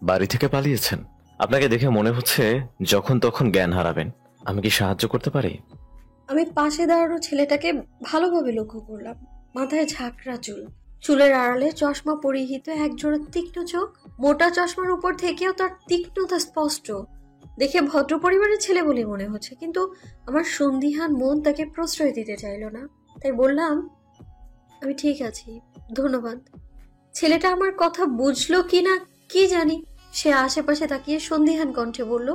বাড়ি থেকে পালিয়েছেন? আপনাকে দেখে মনে হচ্ছে যখন তখন জ্ঞান হারাবেন। আমি কি সাহায্য করতে পারি? আমি পাশে দাঁড়ানো ছেলেটাকে ভালোভাবে লক্ষ্য করলাম। মাথায় ঝাঁকড়া চুল, চুলের আড়ালে চশমা পরিহিত, একজোড়া তীক্ষ্ণ চোখ। মোটা চশমার উপর থেকেও তার তীক্ষ্ণতা স্পষ্ট। দেখে ভদ্র পরিবারের ছেলে বলে মনে হচ্ছে, কিন্তু আমার সন্দিহান মন তাকে প্রশ্রয় দিতে চাইল না। তাই বললাম, আমি ঠিক আছি, ধন্যবাদ। ছেলেটা আমার কথা বুঝলো কিনা কি জানি, সে আশেপাশে তাকিয়ে সন্দিহান কণ্ঠে বলল,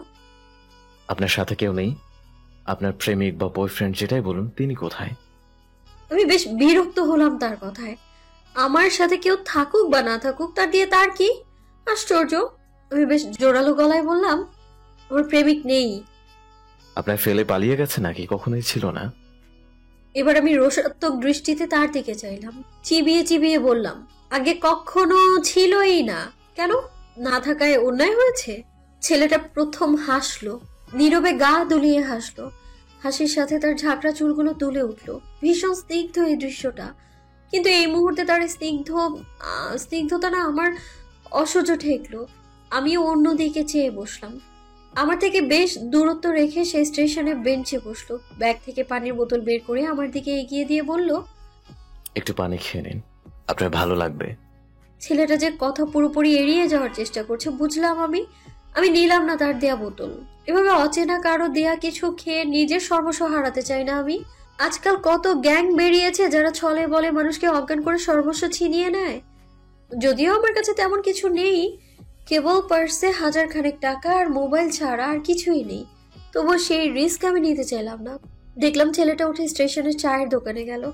আপনার সাথে কেউ নেই? আপনার প্রেমিক বা বয়ফ্রেন্ড যেটাই বলুন, তিনি কোথায়? আমি বেশ বিরক্ত হলাম তার কথায়। আমার সাথে কেউ থাকুক বা না থাকুক, তার দিয়ে তার কি? আশ্চর্য। আমি বেশ জোরালো গলায় বললাম, আমার প্রেমিক নেই। আপনার ফেলে পালিয়ে গেছে নাকি? কখনোই ছিল না। এবার আমি রোষাত্মক দৃষ্টিতে তার দিকে চাইলাম, চিবিয়ে চিবিয়ে বললাম, আগে কখনো ছিলই না। কেন? না থাকায় অন্যায় হয়েছে? ছেলেটা প্রথম হাসলো, নীরবে গা দুলিয়ে হাসলো। হাসির সাথে তার ঝাঁকড়া চুলগুলো তুলে উঠলো। ভীষণ স্নিগ্ধ এই দৃশ্যটা, কিন্তু এই মুহূর্তে তার স্নিগ্ধতা না আমার অসহ্য ঠেকলো। আমিও অন্যদিকে চেয়ে বসলাম। আমার থেকে বেশ দূরত্ব রেখে সে স্টেশনে বেঞ্চে বসলো। ব্যাগ থেকে পানির বোতল বের করে আমার দিকে এগিয়ে দিয়ে বলল, একটু পানি খেয়ে নিন, আপনার ভালো লাগবে। ছেলেটা যে কথা পুরোপুরি এড়িয়ে যাওয়ার চেষ্টা করছে বুঝলাম আমি নিলাম না তার দেয়া বোতল। এভাবে অচেনা কারো দেয়া কিছু খেয়ে নিজের সর্বস্ব হারাতে চাই না আমি। আজকাল কত গ্যাং বেরিয়েছে যারা ছলে বলে মানুষকে অজ্ঞান করে সর্বস্ব ছিনিয়ে নেয়। যদিও আমার কাছে তেমন কিছু নেই, কেবল পার্সে 1000 খানেক টাকা আর মোবাইল ছাড়া আর কিছুই নেই, তবু সেই রিস্ক আমি নিতে চাইলাম না। দেখলাম ছেলেটা উঠে স্টেশনের চায়ের দোকানে গেল,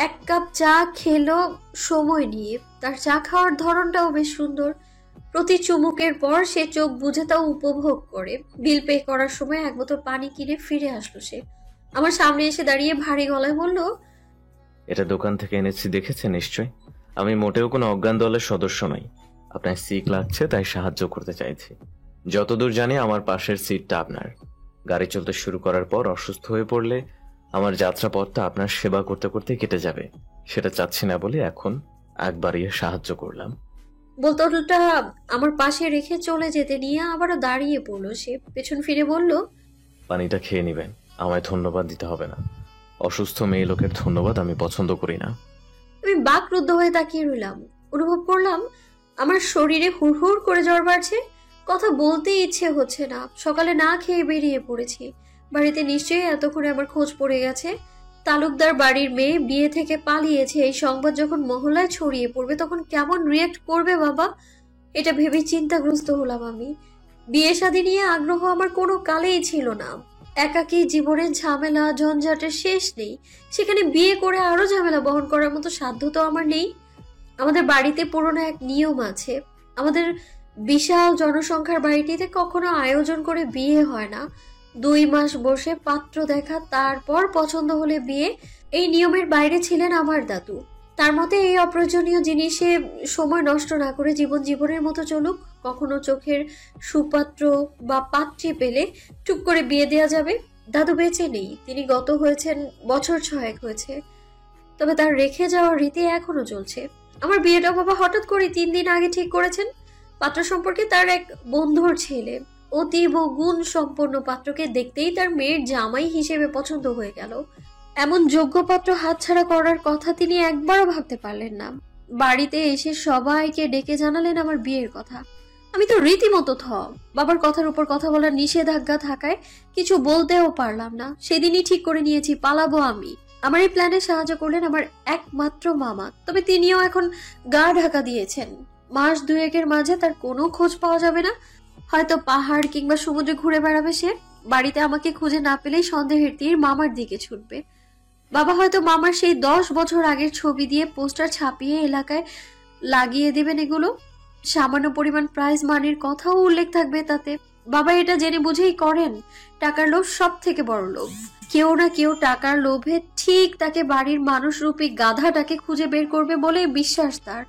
1 কাপ চা খেলো সময় নিয়ে। তার চা খাওয়ার ধরনটাও বেশ সুন্দর। প্রতি চুমুকের পর সে চোখ বুজে তাও উপভোগ করে। বিল পে করার সময় 1 বোতল পানি কিনে ফিরে আসলো সে। আমার সামনে এসে দাঁড়িয়ে ভারী গলায় বলল, এটা দোকান থেকে এনেছি, দেখেছে নিশ্চয়। আমি মোটেও কোনো অজ্ঞান দলের সদস্য নই। আপনার সিক লাগছে তাই সাহায্য করতে চাইছি। যতদূর জানি আমার পাশের সিটটা আপনার। গাড়ি চলতে শুরু করার পর অসুস্থ হয়ে পড়লে আমার যাত্রাপথটা আপনার সেবা করতে করতে কেটে যাবে। সেটা চাচ্ছি না বলে এখন একবারই সাহায্য করলাম। বোতলটা আমার পাশে রেখে চলে যেতে নিয়ে আবারও দাঁড়িয়ে পড়লো সে। পেছন ফিরে বলল, পানিটা খেয়ে নিবেন, আমায় ধন্যবাদ দিতে হবে না। অসুস্থ মেয়ে লোকের ধন্যবাদ আমি পছন্দ করি না। আমি বাকরুদ্ধ হয়ে তাকিয়ে রইলাম। অনুভব করলাম আমার শরীরে হুড়হুড় করে জ্বর বাড়ছে। কথা বলতে ইচ্ছে হচ্ছে না। সকালে না খেয়ে বেরিয়ে পড়েছি। বাড়িতে নিশ্চয়ই এতক্ষণে আমার খোঁজ পড়ে গেছে। তালুকদার বাড়ির মেয়ে বিয়ে থেকে পালিয়েছে, এই সংবাদ যখন মহল্লায় ছড়িয়ে পড়বে তখন কেমন রিয়েক্ট করবে বাবা, এটা ভেবে চিন্তাগ্রস্ত হলাম আমি। বিয়ে শাদী নিয়ে আগ্রহ আমার কোনো কালেই ছিল না। একাকী জীবনের ঝামেলা ঝঞ্ঝাটের শেষ নেই, সেখানে বিয়ে করে আরো ঝামেলা বহন করার মতো সাধ্য তো আমার নেই। আমাদের বাড়িতে পুরনো এক নিয়ম আছে। আমাদের বিশাল জনসংখ্যার বাড়িটিতে কখনো আয়োজন করে বিয়ে হয় না। 2 মাস বসে পাত্র দেখা, তারপর পছন্দ হলে বিয়ে। এই নিয়মের বাইরে ছিলেন আমার দাদু। তার মতে এই অপ্রয়োজনীয় জিনিসে সময় নষ্ট না করে জীবন জীবনের মতো চলুক। কখনো চোখের সুপাত্র বা পাত্রী পেলে টুক করে বিয়ে দেওয়া যাবে। দাদু বেঁচে নেই, তিনি গত হয়েছেন বছর 6 হয়েছে, তবে তার রেখে যাওয়ার রীতি এখনো চলছে। আমার বিয়েটা বাবা হঠাৎ করে 3 দিন আগে ঠিক করেছেন। পাত্র সম্পর্কে তার এক বন্ধুর ছেলে, অতীব গুণ সম্পন্ন। পাত্রকে দেখতেই তার মেয়ের জামাই হিসেবে পছন্দ হয়ে গেল। এমন যোগ্য পাত্র হাতছাড়া করার কথা তিনি একবারও ভাবতে পারলেন না। বাড়িতে এসে সবাইকে ডেকে জানালেন আমার বিয়ের কথা। আমি তো রীতিমতো বাবার কথার উপর কথা বলার নিষেধাজ্ঞা থাকায় কিছু বলতেও পারলাম না। সেদিনই ঠিক করে নিয়েছি পালাবো আমি। আমার এই প্ল্যানে সাহায্য করলেন আমার একমাত্র মামা, তবে তিনিও এখন গা ঢাকা দিয়েছেন। মাস 2-1 মাঝে তার কোনো খোঁজ পাওয়া যাবে না। হয়তো পাহাড় কিংবা সমুদ্রে ঘুরে বেড়াবে সে। বাড়িতে আমাকে খুঁজে না পেলেই সন্দেহের তীর মামার দিকে ছুটবে। বাবা হয়তো মামার সেই 10 বছর আগের ছবি দিয়ে পোস্টার ছাপিয়ে এলাকায় লাগিয়ে দেবেন। এগুলো সামান্য পরিমাণ প্রাইজ মানির কথাও উল্লেখ থাকবে তাতে। বাবা এটা জেনে বুঝেই করেন। টাকার লোভ সব থেকে বড় লোভ। কেউ না কেউ টাকার লোভে ঠিক তাকে বাড়ির মানুষরূপী গাধাটাকে খুঁজে বের করবে বলে বিশ্বাস তার।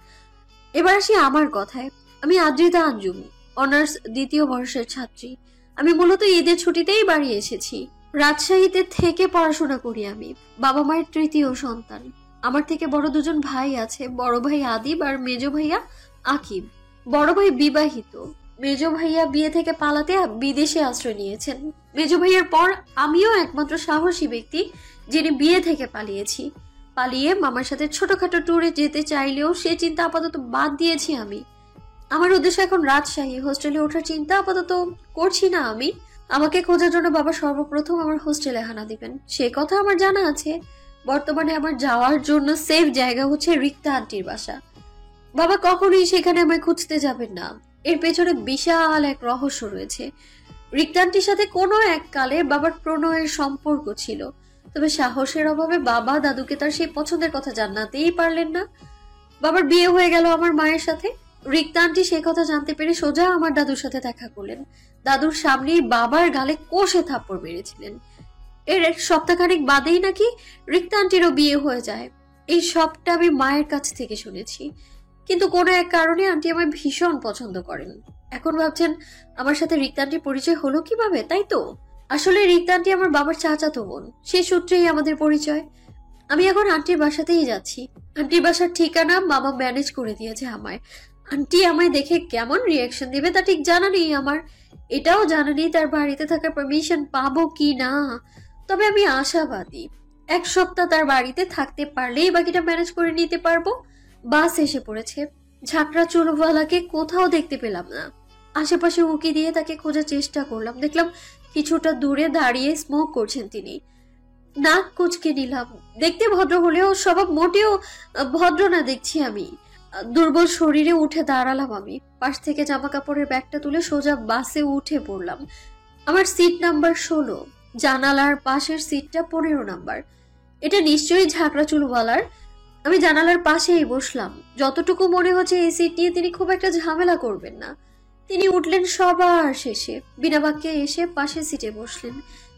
এবার আসি আমার কথায়। আমি আদ্রিতা আঞ্জুম, অনার্স 2য় বর্ষের ছাত্রী। আমি মূলত ঈদের ছুটিতেই বাড়ি এসেছি। রাজশাহীতে থেকে পড়াশোনা করি আমি। বাবা মায়ের 3য় সন্তান। আমার থেকে বড় 2 ভাই আছে, বড় ভাই আদিব আর মেজ ভাইয়া আকিব। বড় ভাই বিবাহিত, মেজো ভাইয়া বিয়ে থেকে পালাতে বিদেশে আশ্রয় নিয়েছেন। মেজো ভাইয়ার পর আমিও একমাত্র সাহসী ব্যক্তি যিনি বিয়ে থেকে পালিয়েছি। পালিয়ে মামার সাথে ছোটখাটো ট্যুরে যেতে চাইলেও সে চিন্তা আপাতত বাদ দিয়েছি আমি। আমার উদ্দেশ্য এখন রাজশাহী, হোস্টেলে ওঠার চিন্তা আপাতত করছি না আমি। আমাকে খোঁজার জন্য বাবা সর্বপ্রথম আমার হোস্টেলে হানা দিবেন, সে কথা আমার জানা আছে। বর্তমানে আমার যাওয়ার জন্য সেফ জায়গা হচ্ছে রিক্তা আন্টির বাসা। বাবা কখনোই সেখানে আমায় খুঁজতে যাবেন না, এর পেছনে বিশাল এক রহস্য রয়েছে। রিক্তা আন্টির সাথে কোনো এক কালে বাবার প্রণয়ের সম্পর্ক ছিল, তবে সাহসের অভাবে বাবা দাদুকে তার সেই পছন্দের কথা জানাতেই পারলেন না। বাবার বিয়ে হয়ে গেল আমার মায়ের সাথে। রিক্তা আন্টি সে কথা জানতে পেরে সোজা আমার দাদুর সাথে দেখা করলেন। দাদুর সামনেই বাবার গালে কষে থাপ্পড় মেরেছিলেন। এর এক সপ্তাহখানেক বাদেই নাকি রিক্তা আন্টিরও বিয়ে হয়ে যায়। এই সবটা আমি মায়ের কাছ থেকে শুনেছি। কিন্তু কোনো এক কারণে আন্টি আমায় ভীষণ পছন্দ করেন। এখন ভাবছেন আমার সাথে রিক্তা আন্টির পরিচয় হলো কিভাবে, তাই তো? আসলে রিক্তা আন্টি আমার বাবার চাচাতো বোন, সেই সূত্রেই আমাদের পরিচয়। আমি এখন আন্টির বাসাতেই যাচ্ছি। আন্টির বাসার ঠিকানা মামা ম্যানেজ করে দিয়েছে আমায়। আন্টি আমায় দেখে কেমন রিয়াকশন দিবে তা ঠিক জানা নেই আমার। এটাও জানা নেই তার বাড়িতে থাকার পারমিশন পাবো কি না। তবে আমি আশাবাদী, এক সপ্তাহ তার বাড়িতে থাকতে পারলেই বাকিটা ম্যানেজ করে নিতে পারবো। বাস এসে পড়েছে। ঝাঁকড়া চুলওয়ালাকে কোথাও দেখতে পেলাম না। আশেপাশে উকি দিয়ে তাকে খোঁজার চেষ্টা করলাম, দেখলাম কিছুটা দূরে দাঁড়িয়ে স্মোক করছেন তিনি। নাক কুচকে নিলাম। দেখতে ভদ্র হলেও স্বভাব মোটেও ভদ্র না দেখছি আমি। দুর্বল শরীরে উঠে দাঁড়ালাম আমি। পাশ থেকে জামা কাপড়ের ব্যাগটা তুলে সোজা বাসে উঠে পড়লাম। আমার সিট নাম্বার 16, জানালার পাশের সিটটা 15 নাম্বার। এটা নিশ্চয়ই ঝাঁকড়া চুলওয়ালার। আমি জানালার পাশেই বসলাম। যতটুকু মনে হচ্ছে এই সিট নিয়ে তিনি খুব একটা ঝামেলা করবেন না। তিনি উঠলেন সবার শেষে, বিনা বাক্যে এসে পাশের সিটে বসলেন।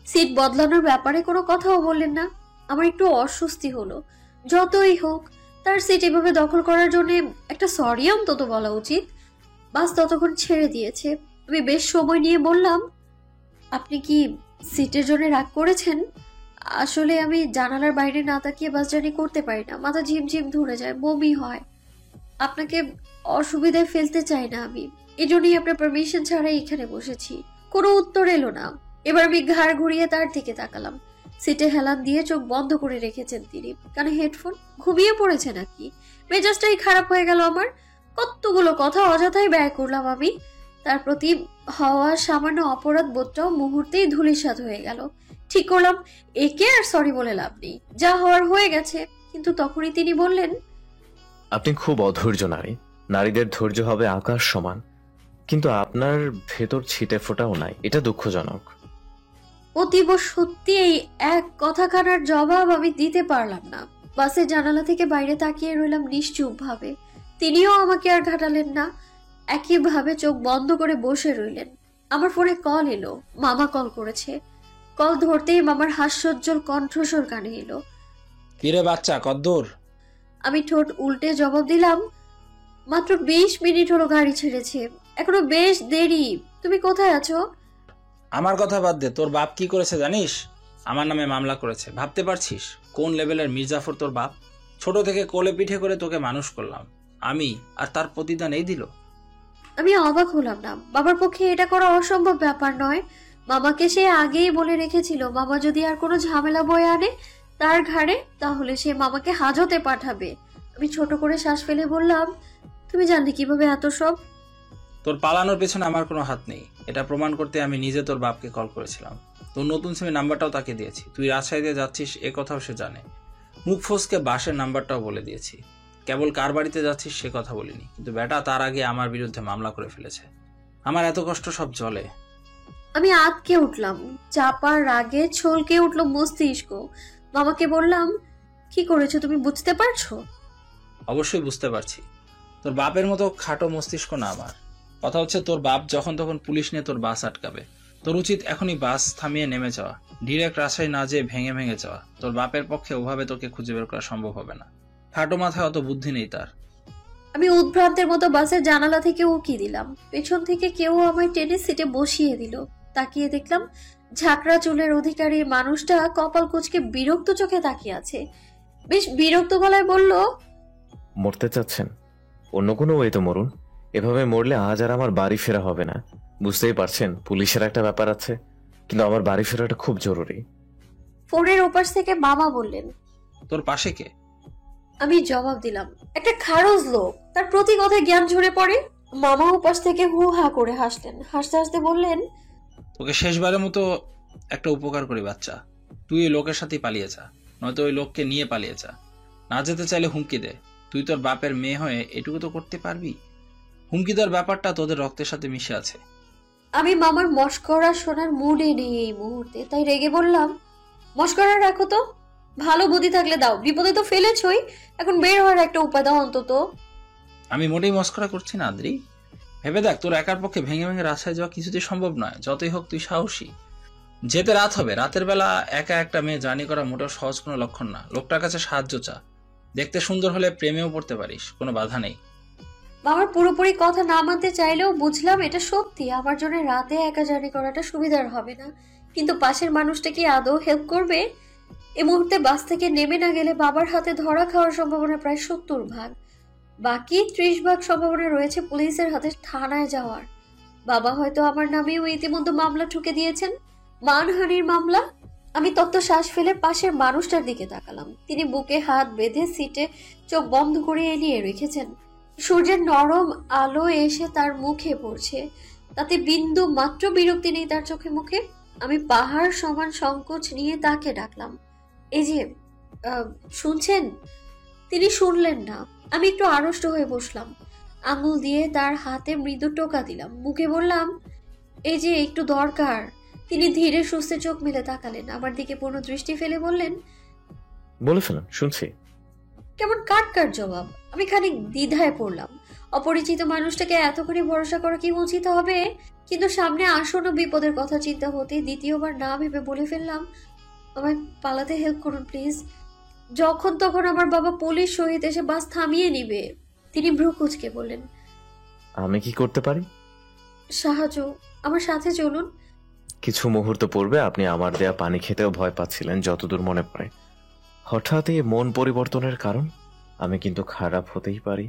সিট বদলানোর ব্যাপারে কোনো কথাও বললেন না। আমার একটু অস্বস্তি হলো। যতই হোক, তার সিট এভাবে দখল করার জন্য একটা সরি অন্তত বলা উচিত। বাস ততক্ষণ ছেড়ে দিয়েছে। আমি বেশ সময় নিয়ে বললাম, আপনি কি সিটের জন্য রাগ করেছেন? আসলে আমি জানালার বাইরে না তাকিয়ে বাস জার্নি করতে পারি না, মাথা ঝিমঝিম ধরে যায়, বমি হয়। আপনাকে অসুবিধায় ফেলতে চাই না আমি, এজন্যই আপনার পারমিশন ছাড়াই এখানে বসেছি। কোনো উত্তর এলো না। এবার আমি ঘাড় ঘুরিয়ে তার দিকে তাকালাম। সিটে হেলান দিয়ে চোখ বন্ধ করে রেখেছেন তিনি। কানে হেডফোন। ঘুমিয়ে পড়েছে নাকি? মেজাজটাই খারাপ হয়ে গেল আমার। কতগুলো কথা অযথাই ব্যয় করলাম আমি। তার প্রতি হওয়া সামান্য অপরাধ বোধটাও মুহূর্তেই ধূলিসাৎ হয়ে গেল। ঠিক করলাম একে আর সরি বলে লাভ নেই, যা হওয়ার হয়ে গেছে। কিন্তু তখনই তিনি বললেন, আপনি খুব অধৈর্য নারী। নারীদের ধৈর্য হবে আকাশ সমান, কিন্তু আপনার ভেতর ছিটে ফোটাও নাই, এটা দুঃখজনক। অতীব সত্যি এই এক কথাখানার জবাব আমি দিতে পারলাম না। বাসের জানালা থেকে বাইরে তাকিয়ে রইলাম নিশ্চুপ ভাবে। তিনিও আমাকে আর ঘাটালেন না, একইভাবে চোখ বন্ধ করে বসে রইলেন। আমার ফোনে কল এলো। মামা কল করেছে। কল ধরতেই মামার হাস্যোজ্জ্বল কণ্ঠস্বর কানে এলো। কিরে বাচ্চা, কদ্দূর? আমি ঠোঁট উল্টে জবাব দিলাম, মাত্র 20 মিনিট হলো গাড়ি ছেড়েছে, এখনো বেশ দেরি। তুমি কোথায় আছো? আমার কথা বাদ দে, তোর বাপ কি করেছে জানিস? আমার নামে মামলা করেছে। ভাবতে পারছিস কোন লেভেলের মির্জাফর তোর বাপ? ছোট থেকে কোলে পিঠে করে তোকে মানুষ করলাম আমি, আর তার প্রতিদান এই দিল। আমি অবাক হলাম না। বাবার পক্ষে এটা করা অসম্ভব ব্যাপার নয়। মামাকে সে আগেই বলে রেখেছিল, মামা যদি আর কোনো ঝামেলা বয়ে আনে তার ঘাড়ে, তাহলে সে মামাকে হাজতে পাঠাবে। আমি ছোট করে শ্বাস ফেলে বললাম, তুমি জানলে কিভাবে এত সব? তোর পালানোর পেছনে আমার কোনো হাত নেই, এটা প্রমাণ করতে আমি নিজে তোর বাপকে কল করেছিলাম। তোর নতুন সিমের নাম্বারটাও তাকে দিয়েছি। তুই রাজশাহীতে যাচ্ছিস এ কথাও সে জানে। মুখ ফসকে বাসের নাম্বারটাও বলে দিয়েছি। কেবল কার বাড়িতে যাচ্ছিস সে কথা বলিনি, কিন্তু বেটা তার আগে আমার বিরুদ্ধে মামলা করে ফেলেছে। আমার এত কষ্ট সব জলে। আমি আতকে উঠলাম। চাপার রাগে ছলকে উঠলো মস্তিষ্ক। মামাকে বললাম, কি করেছো তুমি বুঝতে পারছো? অবশ্যই বুঝতে পারছি। তোর বাপের মতো খাটো মস্তিষ্ক না আমার। কথা হচ্ছে তোর বাপ যখন তখন পুলিশ নিয়ে তোর বাস আটকাবে। তোর উচিত এখনই বাস থামিয়ে নেমে যাওয়া, ডিরেক্ট রাজশাহী না যেয়ে ভেঙে ভেঙে যাওয়া। তোর বাপের পক্ষে ওভাবে তোকে খুঁজে বের করা সম্ভব হবে না। খাটো মাথায় অত বুদ্ধি নেই তার। আমি উদ্ভ্রান্তের মতো বাসের জানালা থেকে উকি দিলাম। পেছন থেকে কেউ আমায় টেনে সিটে বসিয়ে দিল। তাকিয়ে দেখলাম ঝাঁকড়া চুলের অধিকারী মানুষটা কপাল কুঁচকে বিরক্ত চোখে তাকিয়ে আছে। বেশ বিরক্ত গলায় বলল, মরতে চাচ্ছেন? অন্য কোনো ওয়েতে মরুন, এভাবে মরলে আজ আর আমার বাড়ি ফেরা হবে না। বুঝতেই পারছেন, পুলিশের একটা ব্যাপার আছে, কিন্তু আমার বাড়ি ফেরাটা খুব জরুরি। ফোনের ওপাশ থেকে মামা বললেন। তোর পাশে কে? আমি জবাব দিলাম, একটা খারজ লোক, তার প্রতি কথায় জ্ঞান ঝরে পড়ে। মামা ওপাশ থেকে হু হা করে হাসলেন, হাসতে হাসতে বললেন, তোকে শেষবারের মতো একটা উপকার করি বাচ্চা, তুই ওই লোকের সাথেই পালিয়ে যা, নয়তো ওই লোককে নিয়ে পালিয়ে যা। না যেতে চাইলে হুমকি দে। তুই তোর বাপের মেয়ে হয়ে এটুকু তো করতে পারবি। হুমকি দেওয়ার ব্যাপারটা তোদের রক্তের সাথে মিশে আছে। আমি মামার মস্করা শোনার মুডে নেই এই মুহূর্তে, তাই রেগে বললাম, মস্করা রাখো তো, ভালো বুদ্ধি থাকলে দাও, বিপদে তো ফেলেছই, এখন বের হওয়ার একটা উপায় দাও অন্তত। আমি মোটেই মস্করা করছি না আদ্রি। ভেবে দেখ, তোর একার পক্ষে ভেঙে ভেঙে রাস্তায় যাওয়া কিছুতেই সম্ভব নয়। যতই হোক তুই সাহসী। যেতে রাত হবে, রাতের বেলা একা একটা মেয়ে জার্নি করা মোটেও সহজ কোনো লক্ষণ না। লোকটার কাছে সাহায্য চা। দেখতে সুন্দর হলে প্রেমেও পড়তে পারিস, কোনো বাধা নেই। মামার পুরোপুরি কথা না মানতে চাইলেও বুঝলাম এটা সত্যি, আমার জন্য রাতে একা জার্নি করাটা সুবিধার হবে না। কিন্তু পাশের মানুষটা কি আদৌ হেল্প করবে? এই মুহূর্তে বাস থেকে নেমে না গেলে বাবার হাতে ধরা খাওয়ার সম্ভাবনা প্রায় 70 ভাগ, বাকি 30 ভাগ সম্ভাবনা রয়েছে পুলিশের হাতে থানায় যাওয়ার। বাবা হয়তো আমার নামেও ইতিমধ্যে মামলা ঠুকে দিয়েছেন, মানহানির মামলা। আমি তত্ত্ব শ্বাস ফেলে পাশের মানুষটার দিকে তাকালাম। তিনি বুকে হাত বেঁধে সিটে চোখ বন্ধ করে এলিয়ে রেখেছেন। সূর্যের নরম আলো এসে তার মুখে পড়ছে, তাতে বিন্দু মাত্র বিরক্তি নেই তার চোখে মুখে। আমি পাহাড় সমান সংকোচ নিয়ে তাকে ডাকলাম, এই যে শুনছেন? তিনি শুনলেন না। আমি একটু আড়ষ্ট হয়ে বসলাম, আঙুল দিয়ে তার হাতে মৃদু টোকা দিলাম, মুখে বললাম, এই যে একটু দরকার। তিনি ধীরে সুস্থে চোখ মেলে তাকালেন, আমার দিকে পূর্ণ দৃষ্টি ফেলে বললেন, বলে ফেলুন, শুনছি। কেমন কাট জবাব। আমি খানিক দ্বিধায় পড়লাম। অপরিচিত মানুষটাকে এত করে ভরসা করা কি উচিত হবে? কিন্তু সামনে আসন্ন বিপদের কথা চিন্তা হতে দ্বিতীয়বার না ভেবে বলে ফেললাম, আমায় পালাতে হেল্প করুন প্লিজ। যখন তখন আমার বাবা পুলিশ সহিত এসে বাস থামিয়ে নিবে। তিনি ভ্রু কুঁচকে বললেন, আমি কি করতে পারি? সাহায্য, আমার সাথে চলুন। কিছু মুহূর্ত পূর্বে আপনি আমার দেয়া পানি খেতেও ভয় পাচ্ছিলেন, যতদূর মনে পড়ে। হঠাৎ এই মন পরিবর্তনের কারণ? আমি কিন্তু খারাপ হতেই পারি।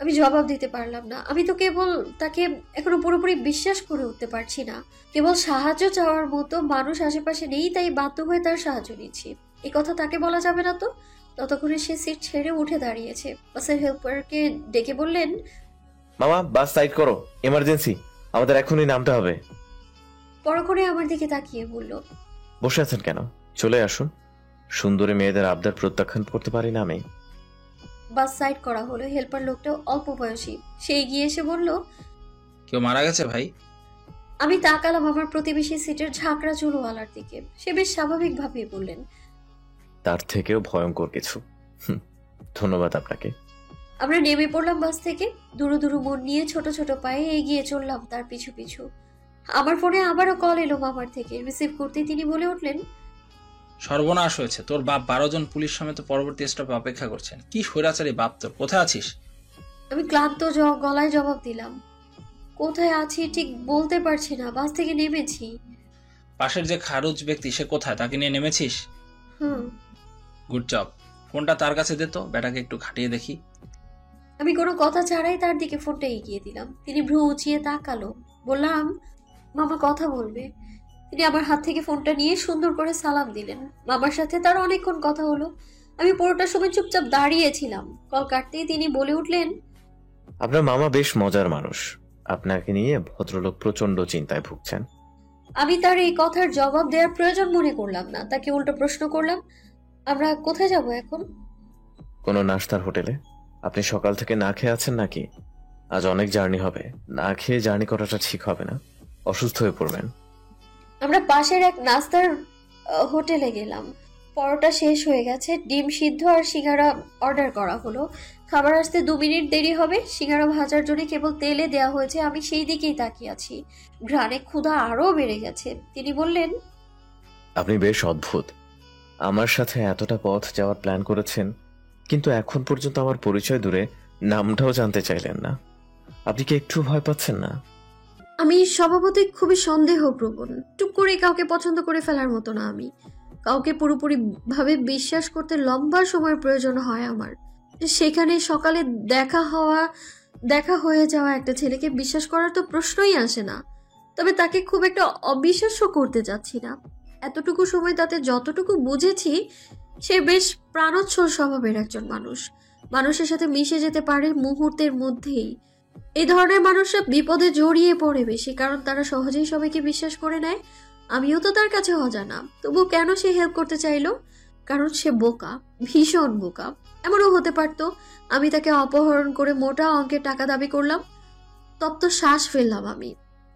আমি জবাব দিতে পারলাম না। আমি তো কেবল তাকে এখনো পুরোপুরি বিশ্বাস করে উঠতে পারছি না। কেবল সাহায্য চাওয়ার মতো মানুষ আশেপাশে নেই, তাই বাধ্য হয়ে তার সাহায্য নিচ্ছি। এই কথা তাকে বলা যাবে না তো। ততক্ষণে সে সিট ছেড়ে উঠে দাঁড়িয়েছে। বাসের হেল্পারকে ডেকে বললেন, মামা, বাস সাইড করো, এমার্জেন্সি, আমাদের এখনই নামতে হবে। পরক্ষণে আমার দিকে তাকিয়ে বলল, বসে আছেন কেন? চলে আসুন। সুন্দরী মেয়েদের আবদার প্রত্যাখ্যান করতে পারি না আমি। বাস সাইড করা হলো। হেল্পার লোকটা অল্প বয়সী, সে এগিয়ে এসে বলল, কেউ মারা গেছে ভাই? আমি তাকালাম আমার প্রতিবেশী সিটের ঝাঁকড়া চুলওয়ালার দিকে। সে বেশ স্বাভাবিকভাবেই বললেন, তার থেকেও ভয়ঙ্কর কিছু। ধন্যবাদ আপনাকে। আমরা নেমে পড়লাম বাস থেকে। দুরু দুরু মন নিয়ে ছোট ছোট পায়ে এগিয়ে চললাম তার পিছু পিছু। আমার ফোনে আবারও কল এলো মামার থেকে। রিসিভ করতেই তিনি বলে উঠলেন, সর্বনাশ হয়েছে, তোর বাপ 12 জন পুলিশ সমেত পরবর্তী স্টপে অপেক্ষা করছেন। কি স্বৈরাচারী বাপ তোর! কোথায় আছিস? আমি ক্লান্ত গলায় জবাব দিলাম, কোথায় আছি ঠিক বলতে পারছি না, বাস থেকে নেমেছি। পাশের যে খারুজ ব্যক্তি, সে কোথায়? তাকে নিয়ে নেমেছিস? হুম। Good job. ফোনটা তার কাছে দে তো, বেটাকে একটু খাটিয়ে দেখি। আমি কোনো কথা ছাড়াই তার দিকে ফোনটা এগিয়ে দিলাম। তিনি ভ্রু উঁচিয়ে তাকালো। বললাম, মামা কথা বলবে। তিনি আমার হাত থেকে ফোনটা নিয়ে সুন্দর করে সালাম দিলেন। মামার সাথে তার অনেকক্ষণ কথা হলো। আমি পুরোটা সময় চুপচাপ দাঁড়িয়েছিলাম। কল কাটতেই তিনি বলে উঠলেন, আপনার মামা বেশ মজার মানুষ। আপনাকে নিয়ে ভদ্রলোক প্রচন্ড চিন্তায় ভুগছেন। আমি তার এই কথার জবাব দেওয়ার প্রয়োজন মনে করলাম না। তাকে উল্টো প্রশ্ন করলাম, আমরা কোথায় যাব এখন? কোনো নাস্তার হোটেলে। আপনি সকাল থেকে না খেয়ে আছেন নাকি? আজ অনেক জার্নি হবে, না খেয়ে জার্নি করাটা ঠিক হবে না, অসুস্থ হয়ে পড়বেন। আমরা পাশের এক নাস্তার হোটেলে গেলাম। পরোটা শেষ হয়ে গেছে, ডিম সিদ্ধ আর সিঙ্গারা অর্ডার করা হলো। খাবার আসতে 2 মিনিট দেরি হবে। সিঙ্গারা ভাজার জন্য কেবল তেলে দেওয়া হয়েছে। আমি সেই দিকেই তাকিয়ে আছি। ঘ্রাণে ক্ষুধা আরো বেড়ে গেছে। তিনি বললেন, আপনি বেশ অদ্ভুত। আমার সাথে এতটা পথ যাওয়ার প্ল্যান করেছেন, কিন্তু এখন পর্যন্ত আমার পরিচয় দূরে নামটাও জানতে চাইলেন না। আপনি কি একটু ভয় পাচ্ছেন না? আমি স্বভাবতই খুবই সন্দেহপ্রবণ। টুক করে কাউকে পছন্দ করে ফেলার মতো না আমি। কাউকে পুরোপুরি ভাবে বিশ্বাস করতে লম্বা সময়ের প্রয়োজন হয় আমার। সেখানে সকালে দেখা হওয়া দেখা হয়ে যাওয়া একটা ছেলেকে বিশ্বাস করার তো প্রশ্নই আসে না। তবে তাকে খুব একটা অবিশ্বাস্য করতে যাচ্ছি না। এতটুকু সময় তাতে যতটুকু বুঝেছি, সে বেশ প্রাণোচ্ছল স্বভাবের একজন মানুষ। মানুষের সাথে মিশে যেতে পারে মুহূর্তের মধ্যেই। এই ধরনের মানুষরা বিপদে জড়িয়ে পড়ে বেশি, কারণ তারা সহজেই সবাইকে বিশ্বাস করে নেয়। আমিও তো তার কাছে অজানা, তবু কেন সে হেল্প করতে চাইলো? কারণ সে বোকা, ভীষণ বোকা। এমনও হতে পারতো আমি তাকে অপহরণ করে মোটা অঙ্কের টাকা দাবি করলাম। তপ্ত শ্বাস ফেললাম আমি।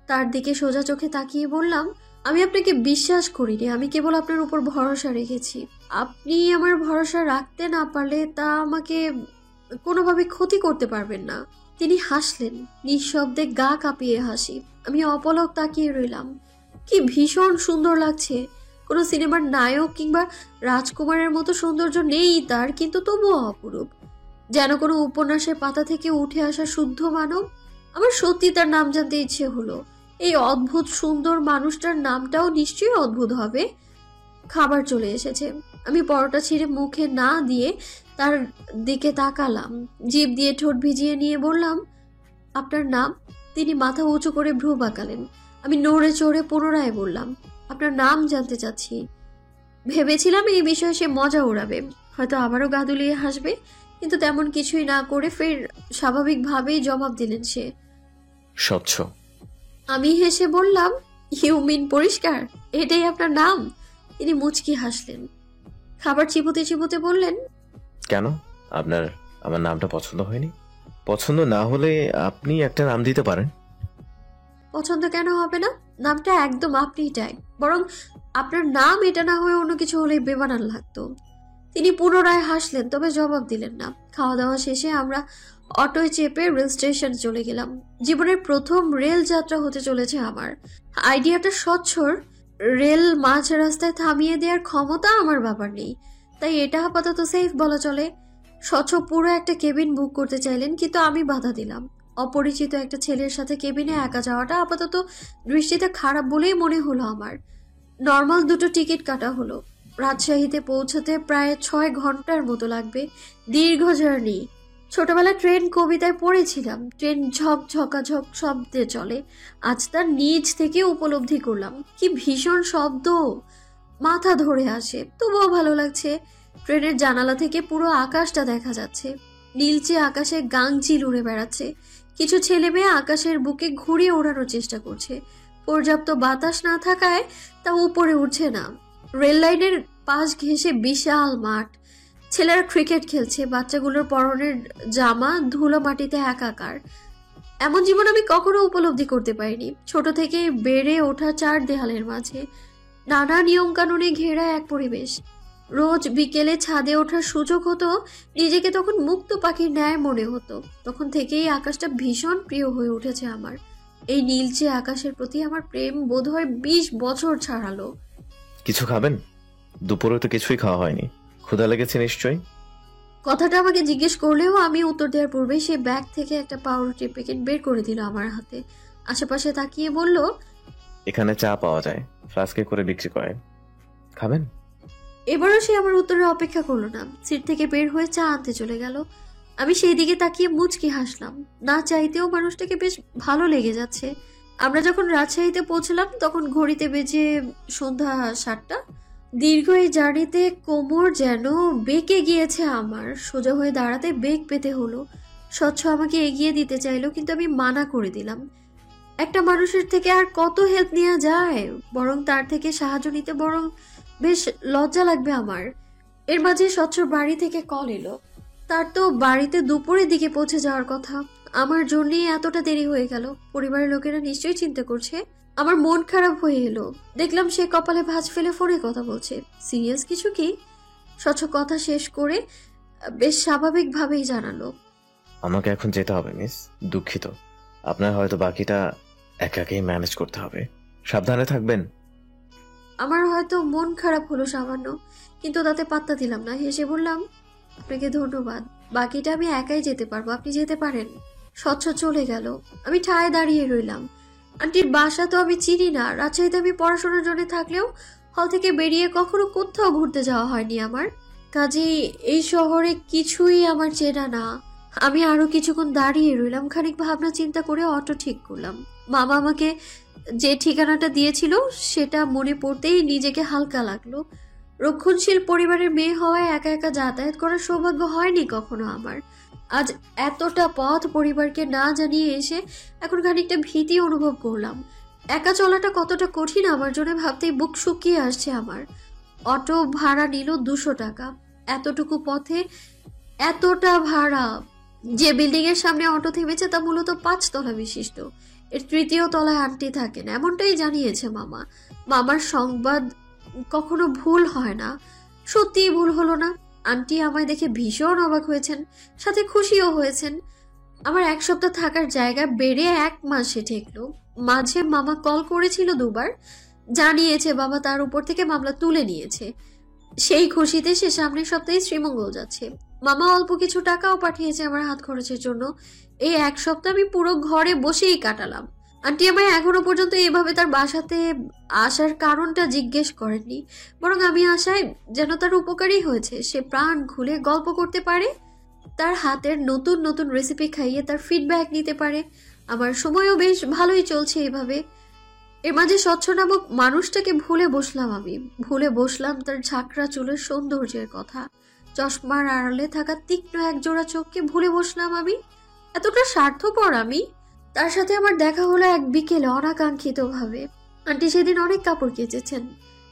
তার দিকে সোজা চোখে তাকিয়ে বললাম, আমি আপনাকে বিশ্বাস করিনি, আমি কেবল আপনার উপর ভরসা রেখেছি। আপনি আমার ভরসা রাখতে না পারলে তা আমাকে কোনোভাবে ক্ষতি করতে পারবেন না। তিনি হাসলেন, নিঃশব্দে গা কাঁপিয়ে হাসি। আমি অপলক তাকিয়ে রইলাম। কি ভীষণ সুন্দর লাগছে। কোনো সিনেমার নায়ক কিংবা রাজকুমারের মতো সৌন্দর্য নেই তার, কিন্তু তবুও অপরূপ, যেন কোনো উপন্যাসের পাতা থেকে উঠে আসা শুদ্ধ মানব। আমার সত্যি তার নাম জানতে ইচ্ছে হলো। এই অদ্ভুত সুন্দর মানুষটার নামটাও নিশ্চয়ই অদ্ভুত হবে। খাবার চলে এসেছে। আমি পরোটা ছিঁড়ে মুখে না দিয়ে তার দিকে তাকালাম, জিভ দিয়ে ঠোঁট ভিজিয়ে নিয়ে বললাম, আপনার নাম? তিনি মাথা উঁচু করে ভ্রু বাঁকালেন। আমি নড়ে চড়ে পুনরায় বললাম, আপনার নাম জানতে চাচ্ছি। ভেবেছিলাম এই বিষয়ে সে মজা উড়াবে, হয়তো আবারও গা দুলিয়ে হাসবে, কিন্তু তেমন কিছুই না করে ফের স্বাভাবিকভাবেই জবাব দিলেন সে, স্বচ্ছ। আমি হেসে বললাম, ইউ মিন পরিষ্কার? এটাই আপনার নাম? তিনি মুচকি হাসলেন। খাবার চিবোতে চিবোতে বললেন, কেন, আপনার আমার নামটা পছন্দ হয়নি? পছন্দ না হলে আপনি একটা নাম দিতে পারেন। পছন্দ কেন হবে না? নামটা একদম আপনিটাই। বরং আপনার নাম এটা না হয়ে অন্য কিছু হলেই বেমানান লাগতো। তিনি পুনরায় হাসলেন, তবে জবাব দিলেন না। খাওয়া দাওয়া শেষে আমরা অটোয় চেপে রেল স্টেশন চলে গেলাম। জীবনের প্রথম রেল যাত্রা হতে চলেছে আমার। আইডিয়াটা স্বচ্ছর। রেল মাঝ রাস্তায় থামিয়ে দেওয়ার ক্ষমতা আমার বাবার নেই, তাই এটা আপাতত সেফ বলা চলে। স্বচ্ছ পুরো একটা কেবিন বুক করতে চাইলেন, কিন্তু আমি বাধা দিলাম। অপরিচিত একটা ছেলের সাথে কেবিনে একা যাওয়াটা আপাতত দৃষ্টিতে খারাপ বলেই মনে হলো আমার। নর্মাল দুটো টিকিট কাটা হলো। রাজশাহীতে পৌঁছতে প্রায় 6 ঘন্টার মতো লাগবে। দীর্ঘ জার্নি। ছোটবেলায় ট্রেন কবিতায় পড়েছিলাম, ট্রেন ঝকঝকাঝক শব্দে চলে। আজ তার নিজ থেকে উপলব্ধি করলাম, কি ভীষণ শব্দ, মাথা ধরে আসে। তবুও ভালো লাগছে। ট্রেনের জানালা থেকে পুরো আকাশটা দেখা যাচ্ছে। নীলচে আকাশে গাংচিল উড়ে বেড়াচ্ছে। কিছু ছেলে মেয়ে আকাশের বুকে ঘুরিয়ে ওড়ানোর চেষ্টা করছে। পর্যাপ্ত বাতাস না থাকায় তা উপরে উঠছে না। রেল লাইনের পাশ ঘেঁষে বিশাল মাঠ। ছেলেরা ক্রিকেট খেলছে, বাচ্চাগুলোর পরনের জামা ধুলো মাটিতে একাকার। এমন জীবন আমি কখনো উপলব্ধি করতে পারিনি। ছোট থেকে বেড়ে ওঠা 4 দেয়ালের মাঝে নানা নিয়ম কানুনে ঘেরা এক পরিবেশ। রোজ বিকেলে ছাদে ওঠার সুযোগ হতো, নিজেকে তখন মুক্ত পাখির ন্যায় মনে হতো। তখন থেকেই আকাশটা ভীষণ প্রিয় হয়ে উঠেছে আমার। এই নীলচে আকাশের প্রতি আমার প্রেম বোধহয় 20 বছর ছাড়ালো। কিছু খাবেন? দুপুরে তো কিছুই খাওয়া হয়নি, ক্ষুধা লেগেছে নিশ্চয়ই। কথাটা আমাকে জিজ্ঞেস করলেও আমি উত্তর দেওয়ার পূর্বে সে ব্যাগ থেকে একটা পাউরুটির প্যাকেট বের করে দিল আমার হাতে। আশেপাশে তাকিয়ে বলল, এখানে চা পাওয়া যায়, ফ্লাস্কে করে বিক্রি করে, খাবেন? এবারও সে আমার উত্তরের অপেক্ষা করলো না, সিট থেকে বের হয়ে চা আনতে চলে গেল। আমি সেই দিকে তাকিয়ে মুচকি হাসলাম। না চাইতেও মানুষটাকে বেশ ভালো লেগে যাচ্ছে। আমরা যখন রাজশাহীতে পৌঁছলাম তখন ঘড়িতে বেজে সন্ধ্যা 7টা। দীর্ঘ এই জার্নিতে কোমর যেন বেঁকে গিয়েছে আমার। সোজা হয়ে দাঁড়াতে বেগ পেতে হলো। স্বচ্ছ আমাকে এগিয়ে দিতে চাইলো, কিন্তু আমি মানা করে দিলাম। একটা মানুষের থেকে আর কত হেল্প নেওয়া যায়? বরং তার থেকে সাহায্য নিতে বরং বেশ লজ্জা লাগবে আমার। এর মাঝে স্বচ্ছর বাড়ি থেকে কল এলো। তার তো বাড়িতে দুপুরের দিকে পৌঁছে যাওয়ার কথা। আমার জন্যই এতটা দেরি হয়ে গেল। পরিবারের লোকেরা নিশ্চয়ই চিন্তা করছে। আমার মন খারাপ হয়ে এলো। দেখলাম সে কপালে ভাঁজ ফেলে ফোনে কথা বলছে। সিরিয়াস কিছু কি? স্বচ্ছ কথা শেষ করে বেশ স্বাভাবিকভাবেই জানালো, আমাকে এখন যেতে হবে মিস, দুঃখিত। আপনার হয়তো বাকিটা একাকেই ম্যানেজ করতে হবে, সাবধানে থাকবেন। আমার হয়তো মন খারাপ হলো সামান্য, কিন্তু তাতে পাত্তা দিলাম না। হেসে বললাম, আপনাকে ধন্যবাদ, বাকিটা আমি একাই যেতে পারবো, আপনি যেতে পারেন। স্বচ্ছ চলে গেল। আমি ঠায় দাঁড়িয়ে রইলাম। আন্টির বাসা তো আমি চিনি না। রাজশাহীতে আমি পড়াশোনার জন্য থাকলেও হল থেকে বেরিয়ে কখনো কোথাও ঘুরতে যাওয়া হয়নি আমার। কাজেই এই শহরে কিছুই আমার চেনা না। আমি আরো কিছুক্ষণ দাঁড়িয়ে রইলাম, খানিক ভাবনা চিন্তা করে অটো ঠিক করলাম। মামা আমাকে যে ঠিকানাটা দিয়েছিল সেটা মনে পড়তেই নিজেকে হালকা লাগলো। রক্ষণশীল পরিবারের মেয়ে হওয়ায় একা একা যাতায়াত করার সৌভাগ্য হয়নি কখনো আমার। আজ এতটা পথ পরিবারকে না জানিয়ে এসে এখন খানিকটা ভীতি অনুভব করলাম। একা চলাটা কতটা কঠিন আমার জন্য ভাবতেই বুক শুকিয়ে আসছে আমার। অটো ভাড়া নিল 200 টাকা। এতটুকু পথে এতটা ভাড়া! যে বিল্ডিং এর সামনে অটো থেমেছে তা মূলত 5 তলা বিশিষ্ট। এর 3য় তলায় আন্টি থাকেন, এমনটাই জানিয়েছে মামা। মামার সংবাদ কখনো ভুল হয় না। সত্যিই ভুল হলো না। আন্টি আমায় দেখে ভীষণ অবাক হয়েছেন, সাথে খুশিও হয়েছেন। আমার 1 সপ্তাহ থাকার জায়গা বেড়ে 1 মাসে ঠেকলো। মাঝে মামা কল করেছিল 2 বার, জানিয়েছে বাবা তার উপর থেকে মামলা তুলে নিয়েছে। সেই খুশিতে সে সামনের সপ্তাহে শ্রীমঙ্গল যাচ্ছে। মামা অল্প কিছু টাকাও পাঠিয়েছে আমার হাত খরচের জন্য। এই 1 সপ্তাহ আমি পুরো ঘরে বসেই কাটালাম। আন্টি আমায় এখনো পর্যন্ত এভাবে তার বাসাতে আসার কারণটা জিজ্ঞেস করেননি, বরং আমি আশায় যেন তার উপকারই হয়েছে, সে প্রাণ খুলে গল্প করতে পারে, তার হাতের নতুন নতুন রেসিপি খাইয়ে তার ফিডব্যাক নিতে পারে। আমার সময়ও বেশ ভালোই চলছে এভাবে। এর মাঝে স্বচ্ছ নামক মানুষটাকে ভুলে বসলাম আমি। ভুলে বসলাম তার ঝাঁকড়া চুলের সৌন্দর্যের কথা। চশমার আড়ালে থাকা তীক্ষ্ণ এক জোড়া চোখকে ভুলে বসলাম আমি। এতটা স্বার্থপর আমি। তার সাথে আমার দেখা হলো এক বিকেলে অনাকাঙ্ক্ষিত ভাবে। আন্টি সেদিন অনেক কাপড় কেচেছেন।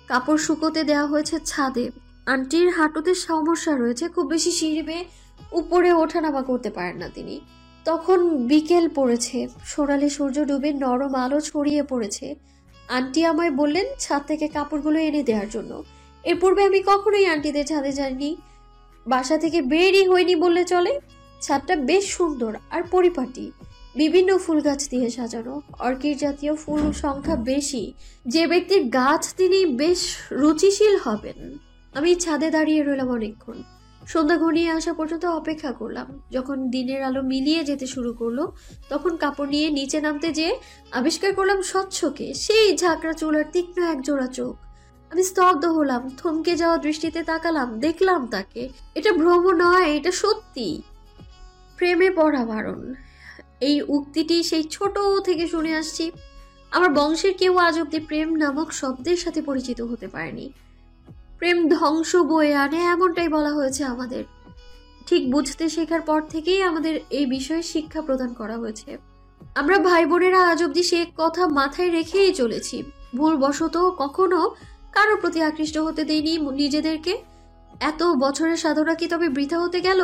কাপড় শুকোতে দেওয়া হয়েছে ছাদে। আন্টির হাঁটুতে সমস্যা রয়েছে, খুব বেশি সিঁড়ি বেয়ে উপরে ওঠানামা করতে পারেন না তিনি। তখন বিকেল পড়েছে, সোনালি সূর্য ডুবে নরম আলো ছড়িয়ে পড়েছে। আন্টি আমায় বললেন ছাদ থেকে কাপড়গুলো এনে দেওয়ার জন্য। এর পূর্বে আমি কখনোই আন্টিদের ছাদে যাইনি, বাসা থেকে বেরই হয়নি বললে চলে। ছাদটা বেশ সুন্দর আর পরিপাটি, বিভিন্ন ফুল গাছ দিয়ে সাজানো। অর্কিড জাতীয় ফুল সংখ্যা বেশি। যে ব্যক্তির গাছ তিনি বেশ রুচিশীল হবেন। আমি ছাদে দাঁড়িয়ে রইলাম অনেকক্ষণ। সন্ধ্যা ঘনিয়ে আসা পর্যন্ত অপেক্ষা করলাম। যখন দিনের আলো মিলিয়ে যেতে শুরু করলো তখন কাপড় নিয়ে নিচে নামতে যেয়ে আবিষ্কার করলাম স্বচ্ছকে, সেই ঝাঁকড়া চুলার তীক্ষ্ণ এক জোড়া চোখ। আমি স্তব্ধ হলাম, থমকে যাওয়া দৃষ্টিতে তাকালাম, দেখলাম তাকে। এটা ভ্রম নয়, এটা সত্যি। প্রেমে পড়া বারণ, এই উক্তিটি সেই ছোট থেকে শুনে আসছি। আমার বংশের কেউ আজ অব্দি প্রেম নামক শব্দের সাথে পরিচিত হতে পারেনি। প্রেম ধ্বংস বয়ে আনে, এমনটাই বলা হয়েছে আমাদের। ঠিক বুঝতে শেখার পর থেকেই আমাদের এই বিষয়ে শিক্ষা প্রদান করা হয়েছে। আমরা ভাই বোনেরা আজ অব্দি সে কথা মাথায় রেখেই চলেছি। ভুলবশত কখনো কারোর প্রতি আকৃষ্ট হতে দেইনি নিজেদেরকে। এত বছরের সাধনা কি তবে বৃথা হতে গেল?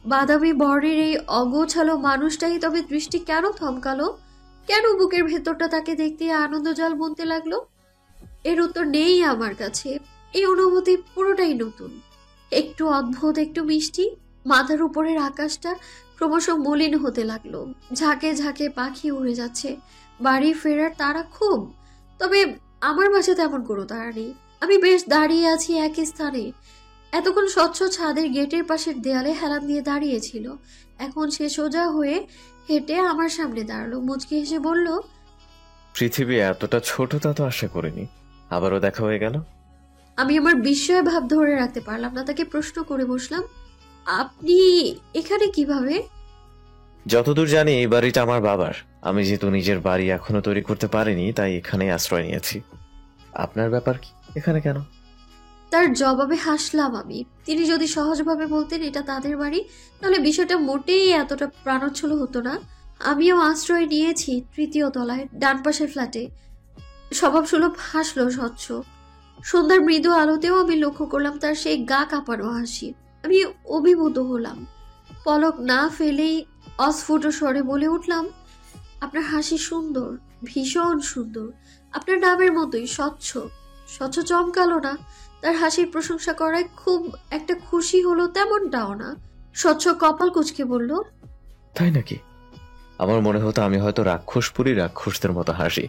বাদামি বর্ণের এই অগোছালো মানুষটাই তবে দৃষ্টি কেন থমকালো? কেন বুকের ভেতরটা তাকে দেখতে আনন্দজাল বুনতে লাগলো? এর উত্তর নেই আমার কাছে। এই অনুভূতি পুরোটাই নতুন, একটু অদ্ভুত, একটু মিষ্টি। মাথার উপরের আকাশটা ক্রমশ মলিন হতে লাগলো। ঝাঁকে ঝাঁকে পাখি উড়ে যাচ্ছে। বাড়ি ফেরার তারা খুব, তবে আমার মাঝে তেমন কোনো তাড়া নেই। আমি বেশ দাঁড়িয়ে আছি একই স্থানে। এতক্ষণ স্বচ্ছ ছাদের গেটের পাশের দেয়ালে হেলান দিয়ে দাঁড়িয়েছিল, এখন সে সোজা হয়ে হেঁটে আমার সামনে দাঁড়ালো। মুচকি হেসে বলল, পৃথিবী এতটা ছোট তা তো আশা করিনি। আবারও দেখা হয়ে গেল। আমি আমার বিস্ময় ভাব ধরে রাখতে পারলাম না, তাকে প্রশ্ন করে বসলাম, আপনি এখানে কিভাবে? যতদূর জানি এই বাড়িটা আমার বাবার। আমি যেহেতু নিজের বাড়ি এখনো তৈরি করতে পারিনি, তাই এখানে আশ্রয় নিয়েছি। আপনার ব্যাপার কি, এখানে কেন? তার জবাবে হাসলাম আমি। তিনি যদি সহজভাবে বলতেন এটা তাদের বাড়ি, তাহলে বিষয়টা মোটেই এতটা প্রাণোচ্ছল হতো না। আমিও আশ্রয় নিয়েছি 3য় তলায়, ডান পাশের ফ্ল্যাটে। স্বভাব সুলভ হাসলো স্বচ্ছ। সন্ধ্যার মৃদু আলোতেও আমি লক্ষ্য করলাম তার সেই গা কাঁপানো হাসি। আমি অভিভূত হলাম। পলক না ফেলেই অস্ফুট স্বরে বলে উঠলাম, আপনার হাসি সুন্দর, ভীষণ সুন্দর। আপনার নামের মতোই স্বচ্ছ। স্বচ্ছ চমকালো না। তার হাসির প্রশংসা করায় খুব একটা খুশি হলো তেমনটাও না। স্বচ্ছ কপাল কুঁচকে বলল, তাই নাকি? আমার মনে হতো আমি হয়তো রাক্ষসপুরী রাক্ষসদের মতো হাসি,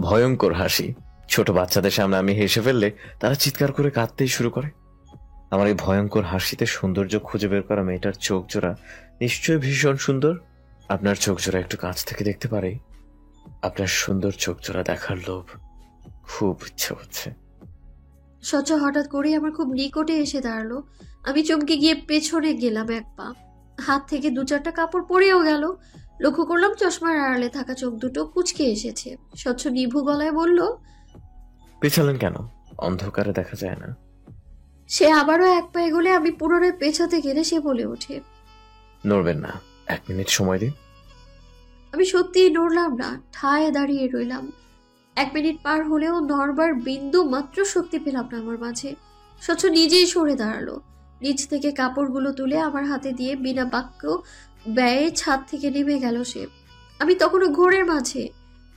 ভয়ঙ্কর হাসি। ছোট বাচ্চাদের সামনে আমি হেসে ফেললে তারা চিৎকার করে কাঁদতেই শুরু করে। আমার এই ভয়ঙ্কর হাসিতে সৌন্দর্য খুঁজে বের করা মেয়েটার চোখ জোড়া নিশ্চয়ই ভীষণ সুন্দর। আপনার চোখ জোড়া একটু কাছ থেকে দেখতে পারে? আপনার সুন্দর চোখ জোড়া দেখার লোভ খুব ইচ্ছে হচ্ছে। স্বচ্ছ হঠাৎ করেই আমার খুব নিকটে এসে দাঁড়ালো। আমি চমকে গিয়ে পেছনে গেলাম 1 পা। হাত থেকে 2-4টা কাপড় পরেও গেল। লক্ষ্য করলাম চশমার আড়ালে থাকা চোখ দুটো কুঁচকে এসেছে। স্বচ্ছ নিভু গলায় বলল, পিছালেন কেন? অন্ধকারে দেখা যায় না। সে আবারও এক পায়ে গলে আমি পুনরায় পেছাতে গেলে সে বলে ওঠে, নড়বেন না, 1 মিনিট সময় দিন। আমি সত্যিই নড়লাম না, ঠায় দাঁড়িয়ে রইলাম। 1 মিনিট পার হলেও নড়বার বিন্দু মাত্র শক্তি পেলাম না আমার মাঝে। স্বচ্ছ নিজেই সরে দাঁড়ালো। নিচ থেকে কাপড়গুলো তুলে আমার হাতে দিয়ে বিনা বাক্য ব্যয়ে ছাদ থেকে নেমে গেল সে। আমি তখনও ঘোরের মাঝে,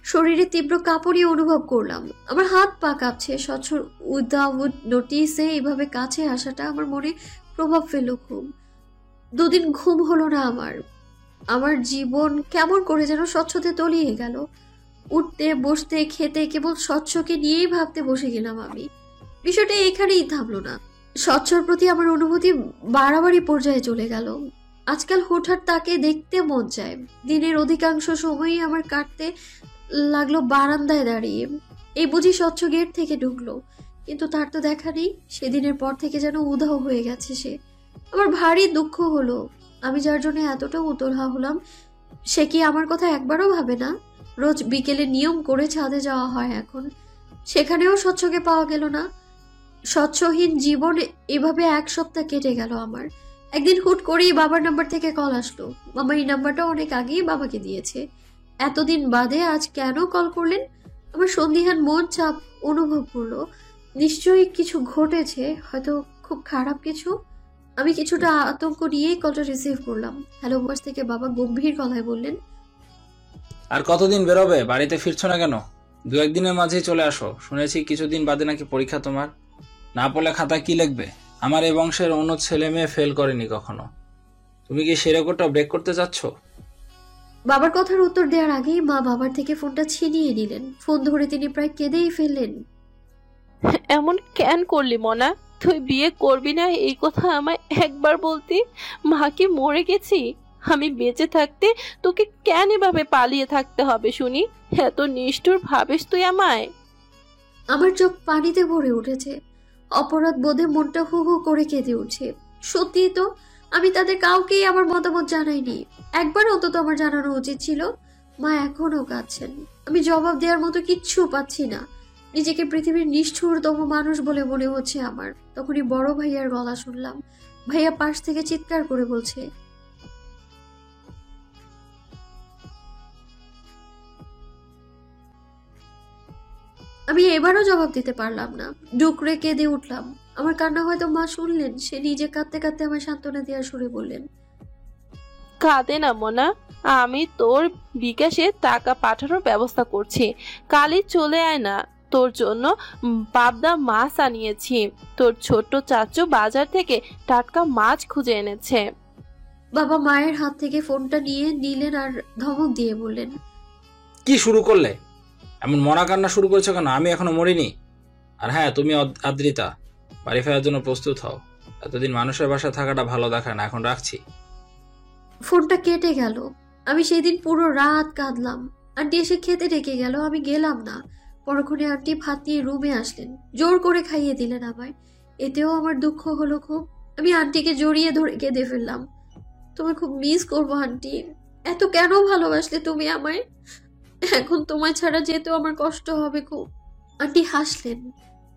শরীরে তীব্র কাঁপুনি অনুভব করলাম। আমার হাত পা কাঁপছে। স্বচ্ছ উইদাউট নোটিসে এভাবে কাছে আসাটা আমার মনে প্রভাব ফেলল খুব। 2 দিন ঘুম হলো না আমার। আমার জীবন কেমন করে যেন স্বচ্ছতে তলিয়ে গেল। উঠতে বসতে খেতে কেবল স্বচ্ছকে নিয়েই ভাবতে বসে গেলাম আমি। বিষয়টা এখানেই থামলো না। স্বচ্ছর প্রতি আমার অনুভূতি বাড়াবাড়ি পর্যায়ে চলে গেল। আজকাল হুটহাট তাকে দেখতে মন চায়। দিনের অধিকাংশ সময়ই আমার কাটতে লাগলো বারান্দায় দাঁড়িয়ে। এই বুঝি স্বচ্ছ গেট থেকে ঢুকলো, কিন্তু তার তো দেখা নেই। সেদিনের পর থেকে যেন উধাও হয়ে গেছে সে। আমার ভারী দুঃখ হলো। আমি যার জন্য এতটা উতলা হলাম, সে কি আমার কথা একবারও ভাবে না? রোজ বিকেলে নিয়ম করে ছাদে যাওয়া হয় এখন, সেখানেও স্বচ্ছকে পাওয়া গেল না। স্বচ্ছহীন জীবন এভাবে 1 সপ্তাহ কেটে গেল আমার। একদিন হুট করেই বাবার নাম্বার থেকে কল আসলো। মামা এই নাম্বারটা অনেক আগেই বাবাকে দিয়েছে। এতদিন বাদে আজ কেন কল করলেন? আমার সন্দিহান মন চাপ অনুভব করলো। নিশ্চয়ই কিছু ঘটেছে, হয়তো খুব খারাপ কিছু। আমি কিছুটা আতঙ্ক নিয়েই কলটা রিসিভ করলাম। হ্যালো বয়স থেকে বাবা গম্ভীর গলায় বললেন, আর কতদিন বেরোবে? বাড়িতে ফিরছো না কেন? 2-1 দিনের মাঝেই চলে আসো। শুনেছি কিছুদিন বাদে নাকি পরীক্ষা তোমার। না পড়লে খাতায় কি লিখবে? আমার এই বংশের অন্য ছেলে মেয়ে ফেল করেনি কখনো। তুমি কি সে রেকর্ডটা ব্রেক করতে চাচ্ছ? বাবার কথার উত্তর দেওয়ার আগেই মা বাবার থেকে ফোনটা ছিনিয়ে নিলেন। ফোন ধরে তিনি প্রায় কেঁদেই ফেললেন। এমন কেন করলি মনা? তুই বিয়ে করবি না এই কথা আমায় একবার বলতি। মা কি মরে গেছি? আমি বেঁচে থাকতে তোকে কেন এভাবে পালিয়ে থাকতে হবে শুনি? এত নিষ্ঠুর ভাবিস তুই আমায়? আমার চোখ পানিতে ভরে উঠেছে। অপরাধ বোধে মনটা হু হু করে কেঁদে উঠছে। সত্যি তো, আমি তাদের কাউকেই আমার মতামত জানাইনি। একবার অন্তত আমার জানানো উচিত ছিল। মা এখনো কাঁদছেন। আমি জবাব দেওয়ার মতো কিচ্ছু পাচ্ছি না। নিজেকে পৃথিবীর নিষ্ঠুরতম মানুষ বলে মনে হচ্ছে আমার। তখনই বড় ভাইয়ার গলা শুনলাম। ভাইয়া পাশ থেকে চিৎকার করে বলছে, আমি এবারও জবাব দিতে পারলাম না। ডুকরে কেঁদে উঠলাম। আমার কান্না হয়তো মা শুনলেন। সে নিজে কাঁদতে কাঁদতে আমার সান্ত্বনা দেওয়ার সুরে বললেন, কাঁদে না মোনা, আমি তোর বিকাশে টাকা পাঠানোর ব্যবস্থা করছি। কালই চলে আয় না। তোর জন্য পাবদা মাছ আনিয়েছি। তোর ছোট্ট চাচু বাজার থেকে টাটকা মাছ খুঁজে এনেছে। বাবা মায়ের হাত থেকে ফোনটা নিয়ে নিলেন আর ধমক দিয়ে বললেন, কি শুরু করলে? এমন মরা কান্না শুরু করেছো কেন? আমি এখনো মরিনি। আর হ্যাঁ, তুমি আদ্রিতা, বাড়ি ফেরার জন্য প্রস্তুত হও। এতদিন মানুষের বাসায় থাকাটা ভালো দেখায় না। এখন রাখছি। ফোনটা কেটে গেল। আমি সেদিন পুরো রাত কাঁদলাম। আন্টি এসে খেতে ডেকে গেল, আমি গেলাম না। পরক্ষণে আন্টি ভাত নিয়ে রুমে আসলেন, জোর করে খাইয়ে দিলেন আমায়। এতেও আমার দুঃখ হলো খুব। আমি আন্টিকে জড়িয়ে ধরে কেঁদে ফেললাম। তোমায় খুব মিস করবো আন্টি। এত কেন ভালোবাসলে তুমি আমায়? এখন তোমায় ছাড়া যেতেও আমার কষ্ট হবে খুব। আন্টি হাসলেন।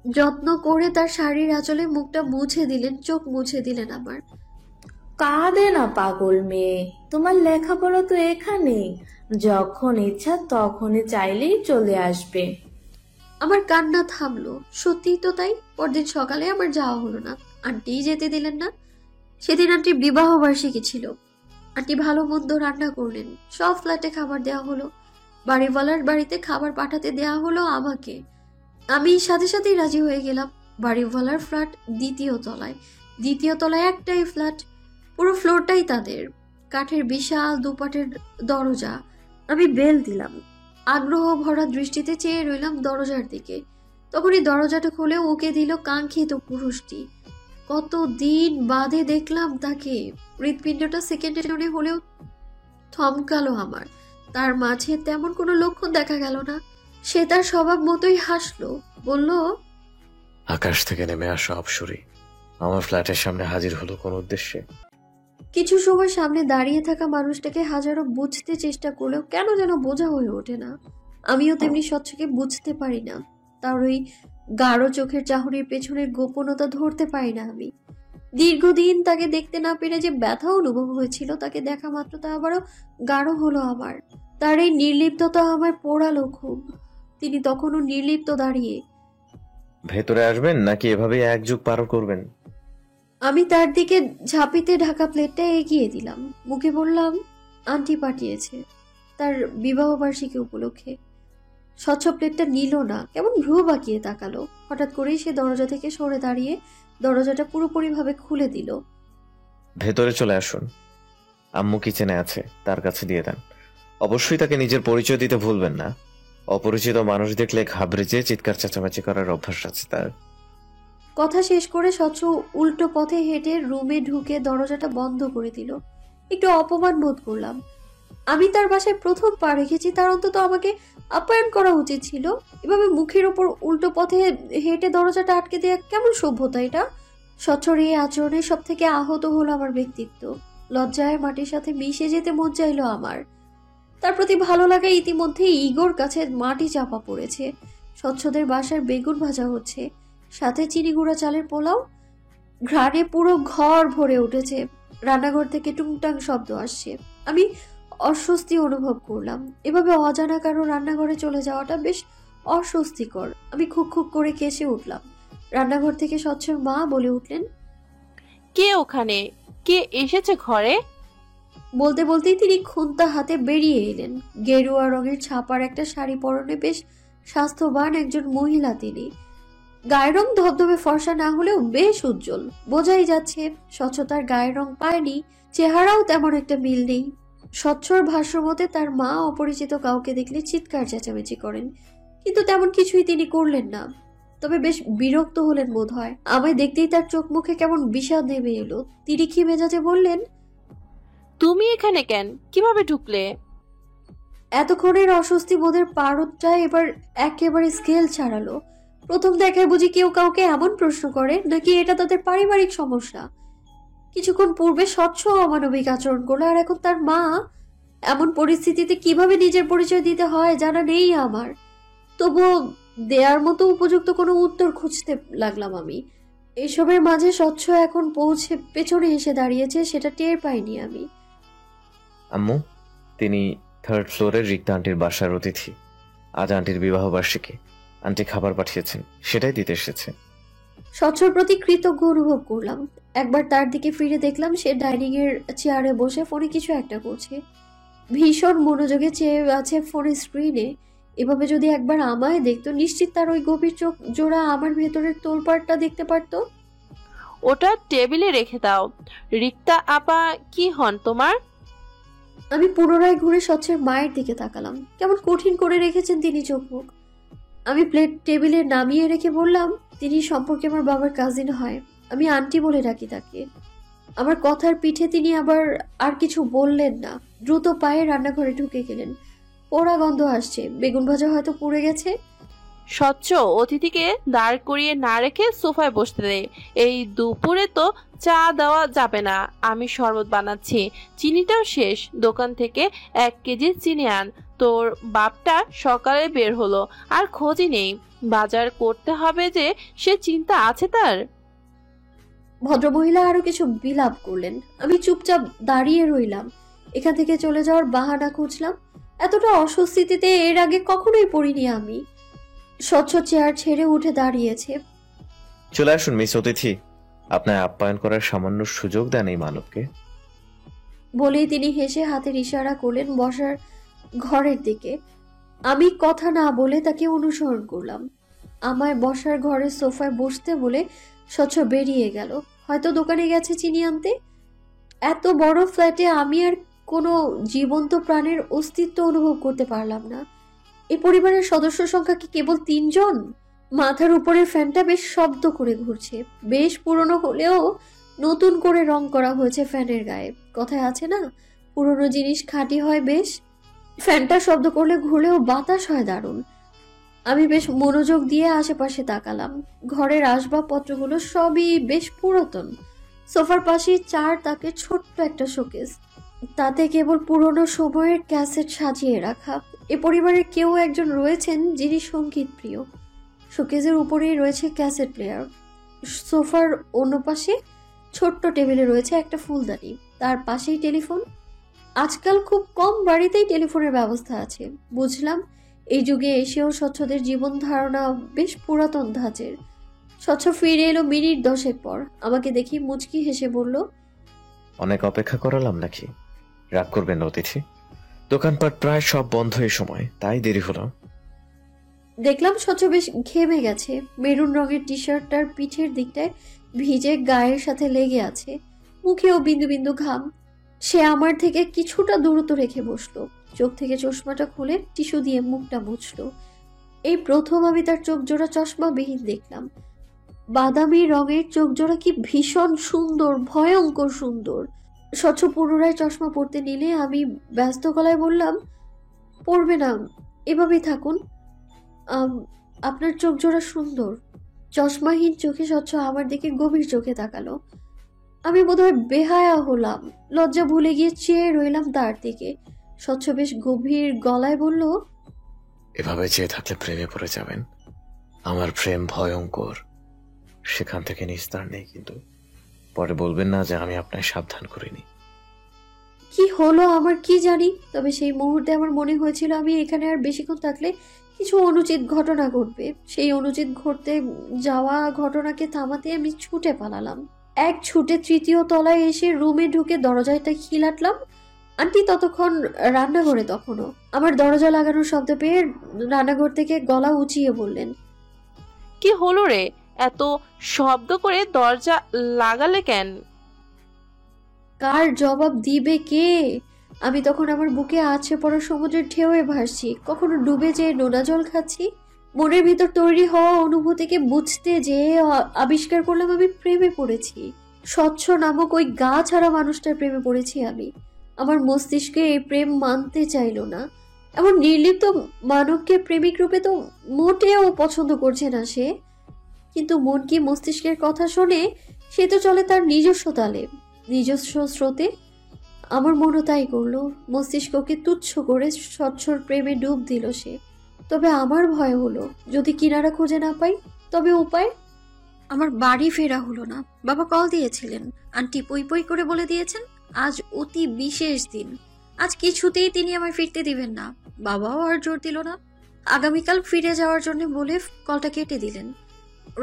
যত্ন করে তার শাড়ির আঁচলে মুখটা মুছে দিলেন, চোখ মুছে দিলেন আমার। কাঁদে না পাগল মেয়ে, তোমার লেখাপড়া তো এখানেই। যখন ইচ্ছা তখনই চাইলেই চলে আসবে। আমার কান্না থামলো। সত্যিই তো তাই। পরদিন সকালে আমার যাওয়া হলো না। আন্টিই যেতে দিলেন না। সেদিন আন্টির বিবাহ বার্ষিকী ছিল। আন্টি ভালো মন্দ রান্না করলেন। সব ফ্ল্যাটে খাবার দেওয়া হলো। বাড়িওয়ালার বাড়িতে খাবার পাঠাতে দেওয়া হলো আমাকে। আমি সাথে সাথেই রাজি হয়ে গেলাম। বাড়িওয়ালার ফ্ল্যাট দ্বিতীয় তলায়। দ্বিতীয় তলায় একটাই ফ্ল্যাট, পুরো ফ্লোরটাই তাদের। কাঠের বিশাল দুপাটের দরজা। আমি বেল দিলাম। আগ্রহ ভরা দৃষ্টিতে চেয়ে রইলাম দরজার দিকে। তখনই দরজাটা খুলে ওকে দিল কাঙ্ক্ষিত পুরুষটি। কতদিন বাদে দেখলাম তাকে। হৃৎপিণ্ডটা সেকেন্ডের জন্য হলেও থমকালো আমার। তার মাঝে তেমন কোনো লক্ষণ দেখা গেল না। সে তার স্বভাব মতোই হাসলো, বলল, আকাশ থেকে নেমে আসা অপসরী আমার ফ্ল্যাটের সামনে হাজির হলো কোন উদ্দেশ্যে? কিছু সময় সামনে দাঁড়িয়ে থাকা মানুষটাকে হাজারো বুঝতে চেষ্টা করলেও কেন যেন বোঝা হয়ে ওঠে না। আমিও তেমনি স্বচ্ছকে বুঝতে পারি না। তার ওই গাঢ় চোখের চাহনির পেছনের গোপনতা ধরতে পারি না আমি। দীর্ঘদিন তাকে দেখতে না পেরে যে ব্যথা অনুভব হয়েছিল, তাকে দেখা মাত্র তা আবারও গাঢ় হলো আমার। তার এই নির্লিপ্ততা আমায় পোড়ালো খুব। তিনি তখনও নির্লিপ্ত দাঁড়িয়ে। ভেতরে আসবেন নাকি এভাবেই এক যুগ পার করবেন? আমি তার দিকে ঝাঁপিতে ঢাকা প্লেটটা এগিয়ে দিলাম। মুখে বললাম, আন্টি পাঠিয়েছে তার বিবাহ বার্ষিকী উপলক্ষে। স্বচ্ছ প্লেটটা নিল না, কেমন ভ্রু বাঁকিয়ে তাকালো। হঠাৎ করেই সে দরজা থেকে সরে দাঁড়িয়ে দরজাটা পুরোপুরিভাবে খুলে দিল। ভেতরে চলে আসুন, আম্মু কিচেনে আছে, তার কাছে দিয়ে দেন। অবশ্যই তাকে নিজের পরিচয় দিতে ভুলবেন না। অপরিচিত মানুষ দেখলে ঘাবড়ে যেয়ে চিৎকার চেঁচামেচি করার অভ্যাস আছে তার। কথা শেষ করে স্বচ্ছ উল্টো পথে হেঁটে রুমে ঢুকে দরজাটা বন্ধ করে দিল। একটু অপমান বোধ করলাম। আমি তার বাসায় প্রথম পা রেখেছি, তার অন্তত আমাকে আপ্যায়ন করা উচিত ছিল। এভাবে মুখের ওপর উল্টো পথে হেঁটে দরজাটা আটকে দেওয়া কেমন সভ্যতা এটা? স্বচ্ছর এই আচরণে সব থেকে আহত হলো আমার ব্যক্তিত্ব। লজ্জায় মাটির সাথে মিশে যেতে মন চাইলো আমার। তার প্রতি ভালো লাগা ইতিমধ্যেই ইগোর কাছে মাটি চাপা পড়েছে। স্বচ্ছদের বাসার বেগুন ভাজা হচ্ছে, সাথে চিনি গুঁড়া চালের পোলাও। ঘ্রাণে পুরো ঘর ভরে উঠেছে। রান্নাঘর থেকে টুংটাং শব্দ আসছে। আমি অস্বস্তি অনুভব করলাম। এভাবে অজানা কারো রান্নাঘরে চলে যাওয়াটা বেশ অস্বস্তিকর। আমি খুব খুব করে কেসে উঠলাম। রান্নাঘর থেকে স্বচ্ছর মা বলে উঠলেন, কে ওখানে? কে এসেছে ঘরে? বলতে বলতেই তিনি খুন্তা হাতে বেরিয়ে এলেন। গেরুয়া রঙের ছাপার একটা শাড়ি পরনে বেশ স্বাস্থ্যবান একজন মহিলা তিনি। গায়ের রং ধবধবে ফর্সা না হলেও বেশ উজ্জ্বল। বোঝাই যাচ্ছে স্বচ্ছতার গায়ের রং পায়নি, চেহারাও তেমন একটা মিল নেই। স্বচ্ছর ভাষ্যমতে তার মা অপরিচিত কাউকে দেখলে চিৎকার চেঁচামেচি করেন, কিন্তু তেমন কিছুই তিনি করলেন না। তবে বেশ বিরক্ত হলেন বোধ হয়। আমায় দেখতেই তার চোখ মুখে কেমন বিষাদ নেমে এলো। তিরিক্ষি মেজাজে বললেন, তুমি এখানে কেন? কিভাবে ঢুকলে? এতক্ষণের অস্বস্তি বোধের পারদটা এবার একেবারে স্কেল ছাড়ালো। প্রথম দেখায় বুঝি কেউ কাউকে এমন প্রশ্ন করে, নাকি এটা তাদের পারিবারিক সমস্যা? কিছুক্ষণ পূর্বে স্বচ্ছ অমানবিক আচরণ করলো, আর এখন তার মা। এমন পরিস্থিতিতে কিভাবে নিজের পরিচয় দিতে হয় জানা নেই আমার। তবুও দেয়ার মতো উপযুক্ত কোনো উত্তর খুঁজতে লাগলাম আমি। এসবের মাঝে স্বচ্ছ এখন পৌঁছে পেছনে এসে দাঁড়িয়েছে, সেটা টের পাইনি আমি। আম্মু, তিনি 3rd ফ্লোরের রিক্তা আন্টির বাসার অতিথি। আজ আন্টির বিবাহ বার্ষিকী। আন্টি খাবার পাঠিয়েছেন, সেটাই দিতে এসেছে। স্বচ্ছর প্রতি কৃতজ্ঞ অনুভব করলাম। একবার তার দিকে ফিরে দেখলাম সে ডাইনিং এর চেয়ারে বসে ফোনে কিছু একটা করছে। ভীষণ মনোযোগে চেয়ে আছে ফোনের স্ক্রিনে। এভাবে যদি একবার আমায় দেখতো, নিশ্চিত তার ওই গভীর চোখ জোড়া আমার ভেতরের তোলপাড়টা দেখতে পারতো। ওটা টেবিলে রেখে দাও। রিক্তা আপা কি হন তোমার? আমি পুনরায় ঘুরে স্বচ্ছের মায়ের দিকে তাকালাম। কেমন কঠিন করে রেখেছেন তিনি চোখ মুখ। আমি প্লেট টেবিলে নামিয়ে রেখে বললাম, তিনি সম্পর্কে আমার বাবার কাজিন হয়। আমি আন্টি বলে ডাকি তাকে। আমার কথার পিঠে তিনি আবার আর কিছু বললেন না। দ্রুত পায়ে রান্নাঘরে ঢুকে গেলেন। পোড়া গন্ধ আসছে, বেগুন ভাজা হয়তো পুড়ে গেছে। স্বচ্ছ, অতিথিকে দাঁড় করিয়ে না রেখে সোফায় বসতে দে। এই দুপুরে তো চা দেওয়া যাবে না। আমি শরবত বানাচ্ছি, চিনিটাও শেষ। দোকান থেকে 1 কেজি চিনি আন। তোর বাপটা সকালে বের হলো, আর খোঁজই নেই। বাজার করতে হবে যে, সে চিন্তা আছে তার। ভদ্রমহিলা আরো কিছু বিলাপ করলেন। আমি চুপচাপ দাঁড়িয়ে রইলাম। এখান থেকে চলে যাওয়ার বাহানা খুঁজলাম। এতটা অস্বস্তিতে এর আগে কখনোই পড়িনি আমি। স্বচ্ছ চেয়ার ছেড়ে উঠে দাঁড়িয়েছে। চলে আসুন মিস অতিথি, আপনার আপ্যায়ন করার সামান্য সুযোগ দেন এই মানবকে। বলেই তিনি হেসে হাতের ইশারা করলেন বসার ঘরের দিকে। আমি কথা না বলে তাকে অনুসরণ করলাম। আমায় বসার ঘরের সোফায় বসতে বলে স্বচ্ছ বেরিয়ে গেল। হয়তো দোকানে গেছে চিনি আনতে। এত বড় ফ্ল্যাটে আমি আর কোনো জীবন্ত প্রাণের অস্তিত্ব অনুভব করতে পারলাম না। এই পরিবারের সদস্য সংখ্যা কি কেবল 3 জন? মাথার উপরের ফ্যানটা বেশ শব্দ করে ঘুরছে। বেশ পুরনো হলেও নতুন করে রং করা হয়েছে ফ্যানের গায়ে। কথায় আছে না, পুরনো জিনিস খাঁটি হয় বেশ। ফ্যানটা শব্দ করলে ঘুরলেও বাতাস হয় দারুণ। আমি বেশ মনোযোগ দিয়ে আশেপাশে তাকালাম। ঘরের আসবাবপত্রগুলো সবই বেশ পুরাতন। সোফার পাশে 4 তাকের ছোট্ট একটা শোকেস, তাতে কেবল পুরনো সময়ের ক্যাসেট সাজিয়ে রাখা। এ পরিবারের কেউ একজন রয়েছেন যিনি সঙ্গীত প্রিয়। শোকেসের উপরেই রয়েছে ক্যাসেট প্লেয়ার। সোফার অন্য পাশে ছোট্ট টেবিলে রয়েছে একটা ফুলদানি, তার পাশেই টেলিফোন। আজকাল খুব কম বাড়িতেই টেলিফোনের ব্যবস্থা আছে। বুঝলাম এই যুগে এসেও স্বচ্ছদের জীবন ধারণা বেশ পুরাতন ধাঁচের। স্বচ্ছ ফিরে এলো মিনিট 10 পর। আমাকে দেখি মুচকি হেসে বলল, অনেক অপেক্ষা করালাম নাকি? রাগ করবেন অতিথি, দোকানপাট প্রায় সব বন্ধ এই সময়, তাই দেরি হলো। দেখলাম স্বচ্ছ বেশ ঘেমে গেছে। মেরুন রঙের টি শার্টটার পিঠের দিকটায় ভিজে গায়ের সাথে লেগে আছে, মুখেও বিন্দু বিন্দু ঘাম। সে আমার থেকে কিছুটা দূরত্ব রেখে বসলো, চোখ থেকে চশমাটা খুলে টিস্যু দিয়ে মুখটা মুছলো। এই প্রথম আমি তার চোখ জোড়া চশমাবিহীন দেখলাম। বাদামি রঙের চোখ জোড়া কি ভীষণ সুন্দর, ভয়ঙ্কর সুন্দর। স্বচ্ছ পুনরায় চশমা পরতে নিলে আমি ব্যস্ত গলায় বললাম, পড়বে না, এভাবেই থাকুন। আপনার চোখ জোড়া সুন্দর। চশমাহীন চোখে স্বচ্ছ আমার দিকে গভীর চোখে তাকালো। আমি বোধহয় বেহায়া হলাম, লজ্জা ভুলে গিয়ে চেয়ে রইলাম তার দিকে। স্বচ্ছ বেশ গভীর গলায় বলল, এভাবে চেয়ে থাকলে প্রেমে পড়ে যাবেন। আমার প্রেম ভয়ঙ্কর, সেখান থেকে নিস্তার নেই, কিন্তু পরে বলবেন না যে আমি আপনায় সাবধান করিনি। কি হলো আমার কি জানি, তবে সেই মুহূর্তে আমার মনে হয়েছিল আমি এখানে আর বেশিক্ষণ থাকলে কিছু অনুচিত ঘটনা ঘটবে। সেই অনুচিত ঘটতে যাওয়া ঘটনাকে থামাতে আমি ছুটে পালালাম। এক ছুটে 3য় তলায় এসে রুমে ঢুকে দরজাটা খিলাটলাম। আন্টি ততক্ষণ রান্নাঘরে, তখনও আমার দরজা লাগানোর শব্দ পেয়ে রান্নাঘর থেকে গলা উঁচিয়ে বললেন, কি হলো রে, এত শব্দ করে দরজা লাগালে কেন? কার জবাব দিবে কে? আমি তখন আমার বুকে আছে পড়া সমুদ্রের ঢেউয়ে ভাসছি, কখনো ডুবে যেয়ে নোনা জল খাচ্ছি। মনের ভিতর তৈরি হওয়া অনুভূতিকে বুঝতে যেয়ে আবিষ্কার করলাম আমি প্রেমে পড়েছি। স্বচ্ছ নামক ওই গা ছাড়া মানুষটার প্রেমে পড়েছি আমি। আমার মস্তিষ্কে এই প্রেম মানতে চাইলো না। এমন নির্লিপ্ত মানবকে প্রেমিক রূপে তো মোটেও পছন্দ করছে না সে। কিন্তু মন কি মস্তিষ্কের কথা শোনে? সে তো চলে তার নিজস্ব তালে, নিজস্ব স্রোতে। আমার মনও তাই করলো, মস্তিষ্ককে তুচ্ছ করে স্বচ্ছর প্রেমে ডুব দিল সে। তবে আমার ভয় হলো, যদি কিনারা খুঁজে না পাই তবে উপায়। আমার বাড়ি ফেরা হলো না। বাবা কল দিয়েছিলেন, আন্টি পই পই করে বলে দিয়েছেন আজ অতি বিশেষ দিন, আজ কিছুতেই তিনি আমায় ফিরতে দিবেন না। বাবাও আর জোর দিল না, আগামীকাল ফিরে যাওয়ার জন্য বলে কলটা কেটে দিলেন।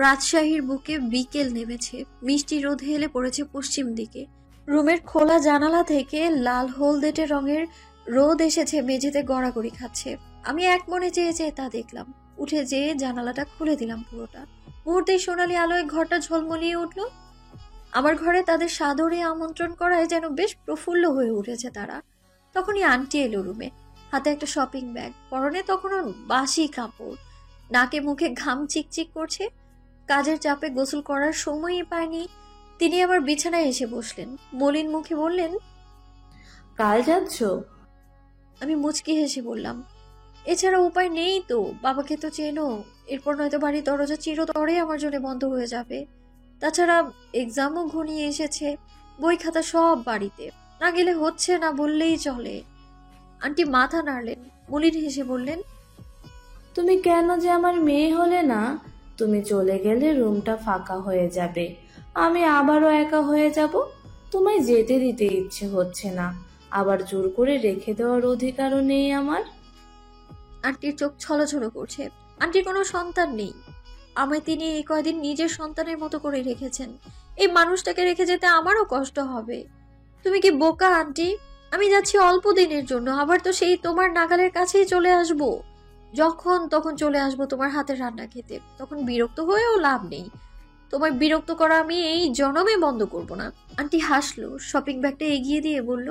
রাজশাহীর বুকে বিকেল নেমেছে, মিষ্টি রোদ হেলে পড়েছে পশ্চিম দিকে। রুমের খোলা জানালা থেকে লাল হলদেটে রঙের রোদ এসেছে মেঝেতে গড়াগড়ি খাচ্ছে। আমি এক মনে চেয়ে চেয়ে তা দেখলাম। উঠে যেয়ে জানালাটা খুলে দিলাম পুরোটা। মুহূর্তেই সোনালি আলোয় ঘরটা ঝলমলিয়ে উঠল। আমার ঘরে তাদের সাদরে আমন্ত্রণ করায় যেন বেশ প্রফুল্ল হয়ে উঠেছে তারা। তখনই আন্টি এলো রুমে, হাতে একটা শপিং ব্যাগ, পরনে তখনও বাসি কাপড়, নাকে মুখে ঘাম চিকচিক করছে। কাজের চাপে গোসল করার সময়ই পায়নি। তিনি আমার বিছানায় এসে বসলেন, মলিন মুখে বললেন, কাল যাচ্ছ? আমি মুচকি হেসে বললাম, এছাড়া উপায় নেই তো, বাবাকে তো চেনো। এরপর নয়তো বাড়ির দরজা চিরতরে আমার জন্য বন্ধ হয়ে যাবে। তাছাড়া এক্সামও ঘনিয়ে এসেছে, বই খাতা সব বাড়িতে, না গেলে হচ্ছে না বললেই চলে। আন্টি মাথা নাড়লেন, মলিন হেসে বললেন, তুমি কেন যে আমার মেয়ে হলে না? তুমি চলে গেলে রুমটা ফাঁকা হয়ে যাবে, আমি আবারও একা হয়ে যাব। তোমায় যেতে দিতে ইচ্ছে হচ্ছে না, আবার জোর করে রেখে দেওয়ার অধিকারও নেই আমার। আন্টির চোখ ছলছল করছে। আন্টির কোনো সন্তান নেই, আমায় তিনি এই কয়দিন নিজের সন্তানের মতো করে রেখেছেন। এই মানুষটাকে রেখে যেতে আমারও কষ্ট হবে। তুমি কি বোকা আন্টি? আমি যাচ্ছি অল্প দিনের জন্য, আবার তো সেই তোমার নাগালের কাছেই চলে আসব। যখন তখন চলে আসবো তোমার হাতের রান্না খেতে, তখন বিরক্ত হয়েও লাভ নেই। তোমায় বিরক্ত করা আমি এই জনমে বন্ধ করব না। আন্টি হাসলো, শপিং ব্যাগটা এগিয়ে দিয়ে বলল,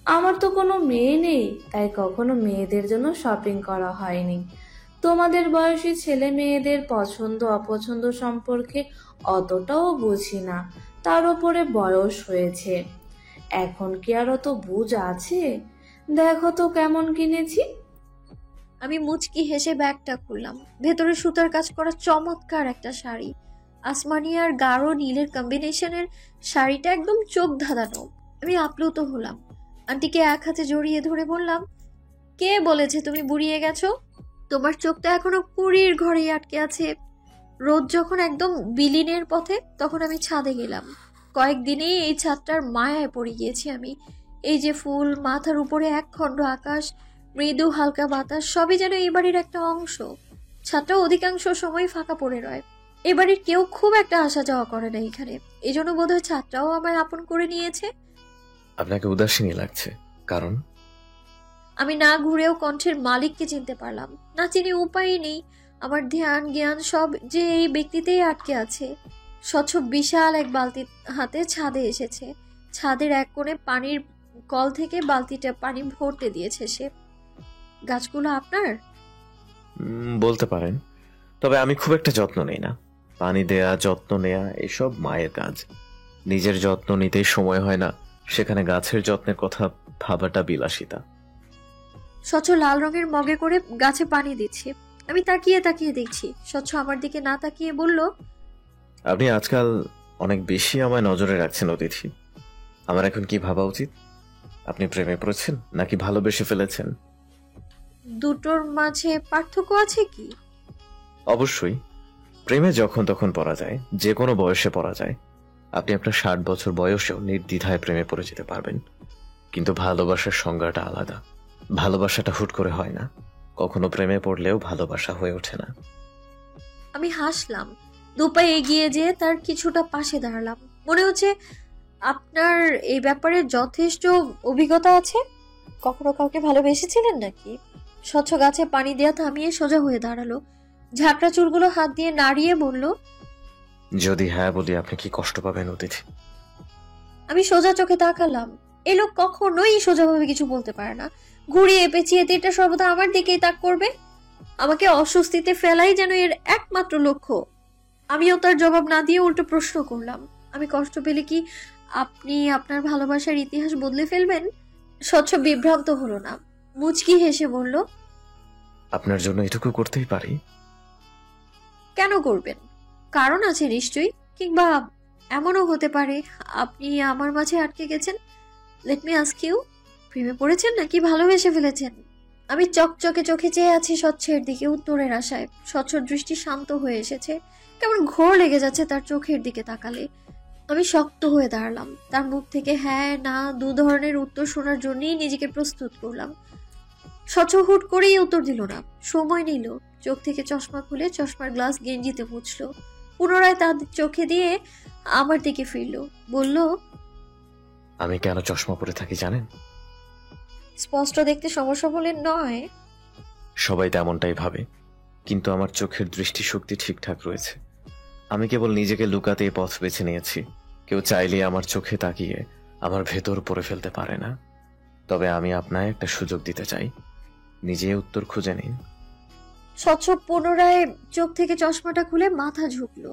আমার তো কোনো মেয়ে নেই, তাই কখনো মেয়েদের জন্য শপিং করা হয়নি। তোমাদের বয়সী ছেলে মেয়েদের পছন্দ অপছন্দ সম্পর্কে অতটাও বুঝি না, তার উপরে বয়স হয়েছে। এখন কি আর অত বুঝ আছে? দেখো তো কেমন কিনেছি। আমি মুচকি হেসে ব্যাগটা খুললাম। ভেতরে সুতার কাজ করা চমৎকার একটা শাড়ি, আসমানি আর গাঢ় নীলের কম্বিনেশনের শাড়িটা একদম চোখ ধাঁধানো। আমি আপ্লুত হলাম। আন্টিকে এক হাতে জড়িয়ে ধরে বললাম, কে বলেছে তুমি বুড়িয়ে গেছো? তোমার চোখটা এখনো পুরীর ঘরেই আটকে আছে। রোদ যখন একদম বিলীনের পথে, তখন আমি ছাদে গেলাম। কয়েকদিনেই এই ছাদটার মায়ায় পড়ে গিয়েছি আমি। এই যে ফুল, মাথার উপরে এক খণ্ড আকাশ, মৃদু হালকা বাতাস, সবই যেন এই বাড়ির একটা অংশ। ছাদটা অধিকাংশ সময় ফাঁকা পড়ে রয়। এ বাড়ির কেউ খুব একটা আসা যাওয়া করে না এখানে। এই জন্য বোধহয় ছাদটাও আমায় আপন করে নিয়েছে। আপনাকে উদাসীনী লাগছে, কারণ? আমি না ঘুরেও কণ্ঠের মালিককে চিনতে পারলাম। না চিনি উপায়ই নেই। আমার ধ্যান জ্ঞান সব যে এই ব্যক্তিতেই আটকে আছে। স্বচ্ছ বিশাল এক বালতি হাতে ছাদে এসেছে। ছাদের এক কোণে পানির কল থেকে বালতিটা পানি ভরতে দিয়েছে সে। গাছগুলো আপনার? বলতে পারেন, তবে আমি খুব একটা যত্ন নেই না। পানি দেয়া, যত্ন নেয়া এসব মায়ের কাজ। নিজের যত্ন নিতেই সময় হয় না, সেখানে গাছের যত্নের কথা ভাবাটা বিলাসিতা। স্বচ্ছ লাল রঙের মগে করে গাছে পানি দিচ্ছি। আমি তাকিয়ে তাকিয়ে দেখছি। স্বচ্ছ আমার দিকে না তাকিয়ে বলল, আপনি আজকাল অনেক বেশি আমায় নজরে রাখছেন অতিথি। আমার এখন কি ভাবা উচিত? আপনি প্রেমে পড়েছেন নাকি ভালোবেসে ফেলেছেন? দুটোর মাঝে পার্থক্য আছে কি? অবশ্যই। প্রেমে যখন তখন পড়া যায়, যে কোনো বয়সে পড়া যায়। আপনি আপনার 60 বছর বয়সেও নির্দ্বিধায় প্রেমে পড়ে যেতে পারবেন। কিন্তু ভালোবাসার সংজ্ঞাটা আলাদা। ভালোবাসাটা হুট করে হয় না। কখনো প্রেমে পড়লেও ভালোবাসা হয়ে ওঠে না। আমি হাসলাম। দুপায়ে এগিয়ে যেয়ে তার কিছুটা পাশে দাঁড়ালাম। মনে হচ্ছে আপনার এই ব্যাপারে যথেষ্ট অভিজ্ঞতা আছে। কখনো কাউকে ভালোবেসেছিলেন নাকি? স্বচ্ছ গাছে পানি দেয়া থামিয়ে সোজা হয়ে দাঁড়ালো। ঝাঁকড়া চুলগুলো হাত দিয়ে নাড়িয়ে বলল, যদি হ্যাঁ বলি আপনি কি কষ্ট পাবেন অতিথি? আমি সোজা চোখে তাকালাম। এ লোক কখনোই সোজাভাবে কিছু বলতে পারে না। ঘুরিয়ে পেঁচিয়ে তীরটা সর্বদা আমার দিকেই তাক করবে। আমাকে অস্বস্তিতে ফেলাই যেন এর একমাত্র লক্ষ্য। আমিও তার জবাব না দিয়ে উল্টো প্রশ্ন করলাম, আমি কষ্ট পেলে কি আপনি আপনার ভালোবাসার ইতিহাস বদলে ফেলবেন? স্বচ্ছ বিভ্রান্ত হলো না, মুচকি হেসে বলল, আপনার জন্য এটুকু করতেই পারি। কেন করবেন? কারণ আছে নিশ্চয়ই। কিংবা এমনও হতে পারে আপনি আমার মাঝে আটকে গেছেন। লেট মি আস্ক ইউ, প্রেমে পড়েছেন নাকি ভালোবেসে ফেলেছেন? আমি চকচকে চোখে চেয়ে আছি স্বচ্ছের দিকে উত্তরের আশায়। স্বচ্ছর দৃষ্টি শান্ত হয়ে এসেছে। কেমন ঘোর লেগে যাচ্ছে তার চোখের দিকে তাকালে। আমি শক্ত হয়ে দাঁড়ালাম। তার মুখ থেকে হ্যাঁ না দু ধরনের উত্তর শোনার জন্যই নিজেকে প্রস্তুত করলাম। স্বচ্ছ হুট করেই উত্তর দিল না, সময় নিল। চোখ থেকে চশমা খুলে চশমার গ্লাস গেঞ্জিতে মুছল। পুনরায় তার চোখে দিয়ে আমার দিকে ফিরল। বলল, আমি কেন চশমা পরে থাকি জানেন? স্পষ্ট দেখতে সমস্যা বলে নয়। সবাই তেমনটাই ভাবে, কিন্তু আমার চোখের দৃষ্টিশক্তি ঠিকঠাক রয়েছে। আমি কেবল নিজেকে লুকাতে এই পথ বেছে নিয়েছি। কেউ চাইলে আমার চোখে তাকিয়ে আমার ভেতর পড়ে ফেলতে পারে না। তবে আমি আপনায় একটা সুযোগ দিতে চাই, নিজে উত্তর খুঁজে নিন। স্বচ্ছ পুনরায় চোখ থেকে চশমাটা খুলে মাথা ঝুঁকলো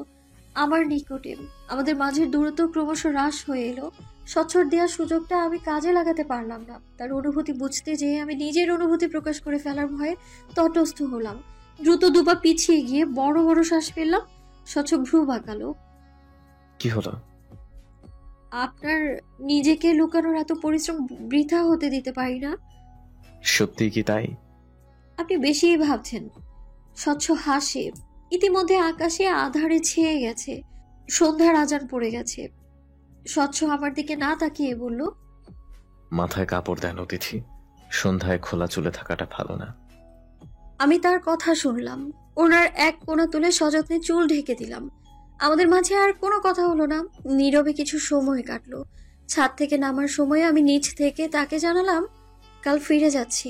আমার নিকটে। আমাদের মাঝের দূরত্ব ক্রমশ হ্রাস হয়ে এলো। স্বচ্ছর দেওয়ার সুযোগটা আমি কাজে লাগাতে পারলাম না। তার অনুভূতি বুঝতে যেয়ে আমি নিজের অনুভূতি প্রকাশ করে ফেলার ভয়ে তটস্থ হলাম। দ্রুত দুপা পিছিয়ে গিয়ে বড় বড় শ্বাস ফেললাম। স্বচ্ছ ভ্রু বাঁকালো। কি হলো? আপনার নিজেকে লুকানোর এত পরিশ্রম বৃথা হতে দিতে পারি না। সত্যি কি তাই? আপনি বেশিই ভাবছেন। স্বচ্ছ হাসে। ইতিমধ্যে আকাশে আধারে ছেয়ে গেছে। সন্ধ্যার আজান পড়ে গেছে। স্বচ্ছ আমার দিকে না তাকিয়ে বলল, মাথায় কাপড় দেন অতিথি, সন্ধ্যায় খোলা চুলে থাকাটা ভালো না। আমি তার কথা শুনলাম। ওনার এক কোণা তুলে সযত্নে চুল ঢেকে দিলাম। আমাদের মাঝে আর কোনো কথা হলো না। নীরবে কিছু সময় কাটলো। ছাদ থেকে নামার সময় আমি নিচ থেকে তাকে জানালাম, কাল ফিরে যাচ্ছি।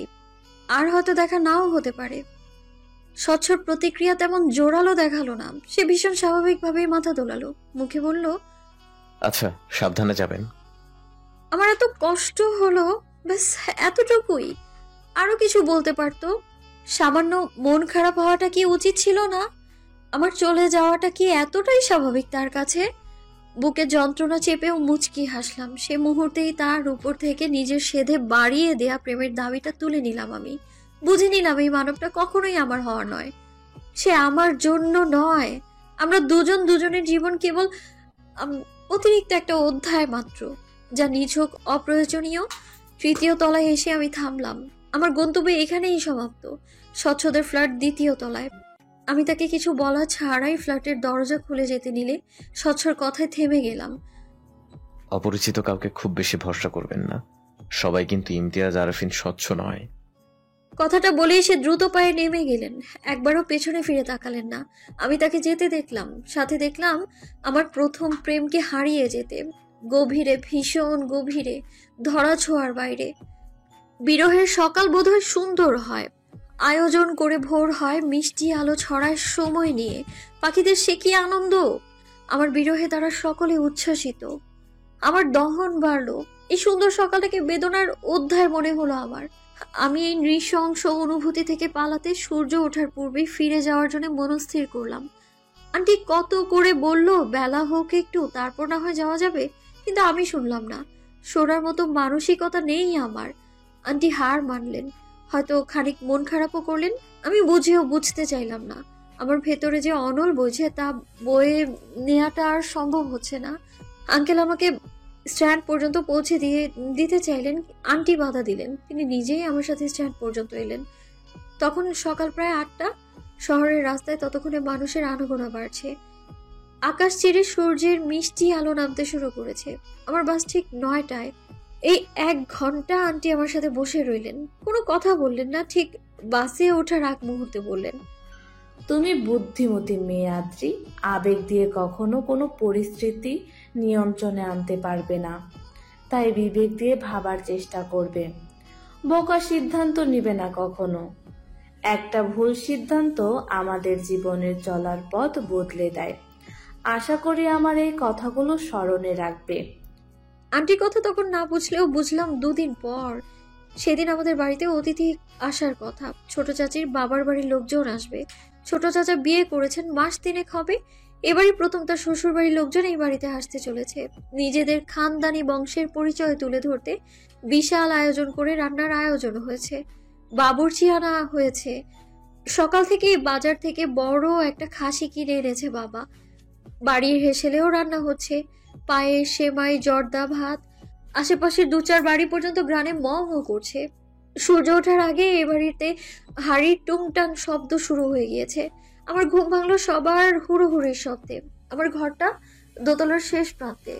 আর হয়তো দেখা নাও হতে পারে। স্বচ্ছর প্রতিক্রিয়া তেমন জোরালো দেখালো না। সে ভীষণ স্বাভাবিকভাবেই মাথা দোলালো। মুখে বলল, আচ্ছা, সাবধানে যাবেন। আমার এত কষ্ট হলো, ব্যাস এতটুকুই। আরো কিছু বলতে পারতো। সামান্য মন খারাপ হওয়াটা কি উচিত ছিল না? আমার চলে যাওয়াটা কি এতটাই স্বাভাবিক তার কাছে? বুকে যন্ত্রণা চেপেও মুচকি হাসলাম। সে মুহূর্তেই তার উপর থেকে নিজের সেধে বাড়িয়ে দেয়া প্রেমের দাবিটা তুলে নিলাম আমি। বুঝে নিলাম এই মানবটা কখনোই আমার হওয়ার নয়। সে আমার জন্য নয়, আমরা দুজন দুজনের জীবন কেবল অতিরিক্ত একটা অধ্যায় মাত্র, যা নিছক অপ্রয়োজনীয়। তৃতীয় তলায় এসে আমি থামলাম। আমার গন্তব্য এখানেই সমাপ্ত। স্বচ্ছদের ফ্ল্যাট দ্বিতীয় তলায়। আমি তাকে কিছু বলা ছাড়াই ফ্ল্যাটের দরজা খুলে যেতে নিলে স্বচ্ছর কথায় থেমে গেলাম। অপরিচিত কাউকে খুব বেশি ভরসা করবেন না, সবাই কিন্তু ইমতিয়াজ আরফিন স্বচ্ছ নয়। কথাটা বলেই সে দ্রুত পায়ে নেমে গেলেন, একবারও পেছনে ফিরে তাকালেন না। আমি তাকে যেতে দেখলাম, সাথে দেখলাম আমার প্রথম প্রেমকে হারিয়ে যেতে, গভীরে, ভীষণ গভীরে, ধরা ছোঁয়ার বাইরে। বিরহের সকাল বোধহয় সুন্দর হয়, আয়োজন করে ভোর হয়, মিষ্টি আলো ছড়ায় সময় নিয়ে। পাখিদের সে কি আনন্দ! আমার বিরহে তারা সকলে উচ্ছ্বাসিত। আমার দহন বাড়লো। এই সুন্দর সকালটাকে বেদনার অধ্যায় মনে হলো আমার। আমি এই নৃশংস অনুভূতি থেকে পালাতে সূর্য ওঠার পূর্বেই ফিরে যাওয়ার জন্য মনস্থির করলাম। আন্টি কত করে বলল বেলা হোক একটু, তারপর না হয় যাওয়া যাবে, কিন্তু আমি শুনলাম না। শোনার মতো মানসিকতা নেই আমার। আন্টি হার মানলেন, হয়তো খানিক মন খারাপও করলেন। আমি বুঝেও বুঝতে চাইলাম না। আমার ভেতরে যে অনল বইছে তা বয়ে নেওয়াটা আর সম্ভব হচ্ছে না। আঙ্কেল আমাকে স্ট্যান্ড পর্যন্ত পৌঁছে দিতে চাইলেন, আন্টি বাধা দিলেন। তিনি নিজেই আমার সাথে স্ট্যান্ড পর্যন্ত এলেন। তখন সকাল প্রায় 8টা। শহরের রাস্তায় ততক্ষণে মানুষের আনাগোনা বাড়ছে। আকাশ চিরে সূর্যের মিষ্টি আলো নামতে শুরু করেছে। আমার বাস ঠিক 9টায়। এই 1 ঘন্টা আন্টি আমার সাথে বসে রইলেন, কোনো কথা বললেন না। ঠিক বাসে ওঠার আগ মুহূর্তে বললেন, তুমি বুদ্ধিমতী মেয়ে আদ্রি, আবেগ দিয়ে কখনো কোনো পরিস্থিতি নিয়ন্ত্রণে আনতে পারবে না, তাই বিবেক দিয়ে ভাবার চেষ্টা করবে। বোকা সিদ্ধান্ত নিবে না কখনো। একটা ভুল সিদ্ধান্ত আমাদের জীবনের চলার পথ বদলে দেয়। আশা করি আমার এই কথাগুলো স্মরণে রাখবে। আন্টির কথা তখন না বুঝলেও বুঝলাম 2 দিন পর। সেদিন আমাদের বাড়িতে অতিথি আসার কথা। ছোট চাচির বাবার বাড়ির লোকজন আসবে। ছোট চাচা বিয়ে করেছেন, মাস 3 হবে। এবারই প্রথম তার শ্বশুর বাড়ির লোকজন এই বাড়িতে আসতে চলেছে। নিজেদের খানদানি বংশের পরিচয় তুলে ধরতে বিশাল আয়োজন করে রান্নার আয়োজন হয়েছে, বাবুর্চি আনা হয়েছে। সকাল থেকেই বাজার থেকে বড় একটা খাসি কিনে এনেছে বাবা। বাড়ির হেসেলেও রান্না হচ্ছে, পায়েস, সেমাই, জর্দা, ভাত। আশেপাশের 2-4 বাড়ি পর্যন্ত গ্রানে ম করছে। সূর্য ওঠার আগে এ বাড়িতে হাড়ির টুংটাং শব্দ শুরু হয়ে গিয়েছে। আমার ঘুম ভাঙলো সবার হুড়োহুড়ির শব্দে। আমার ঘরটা দোতলার শেষ প্রান্তে।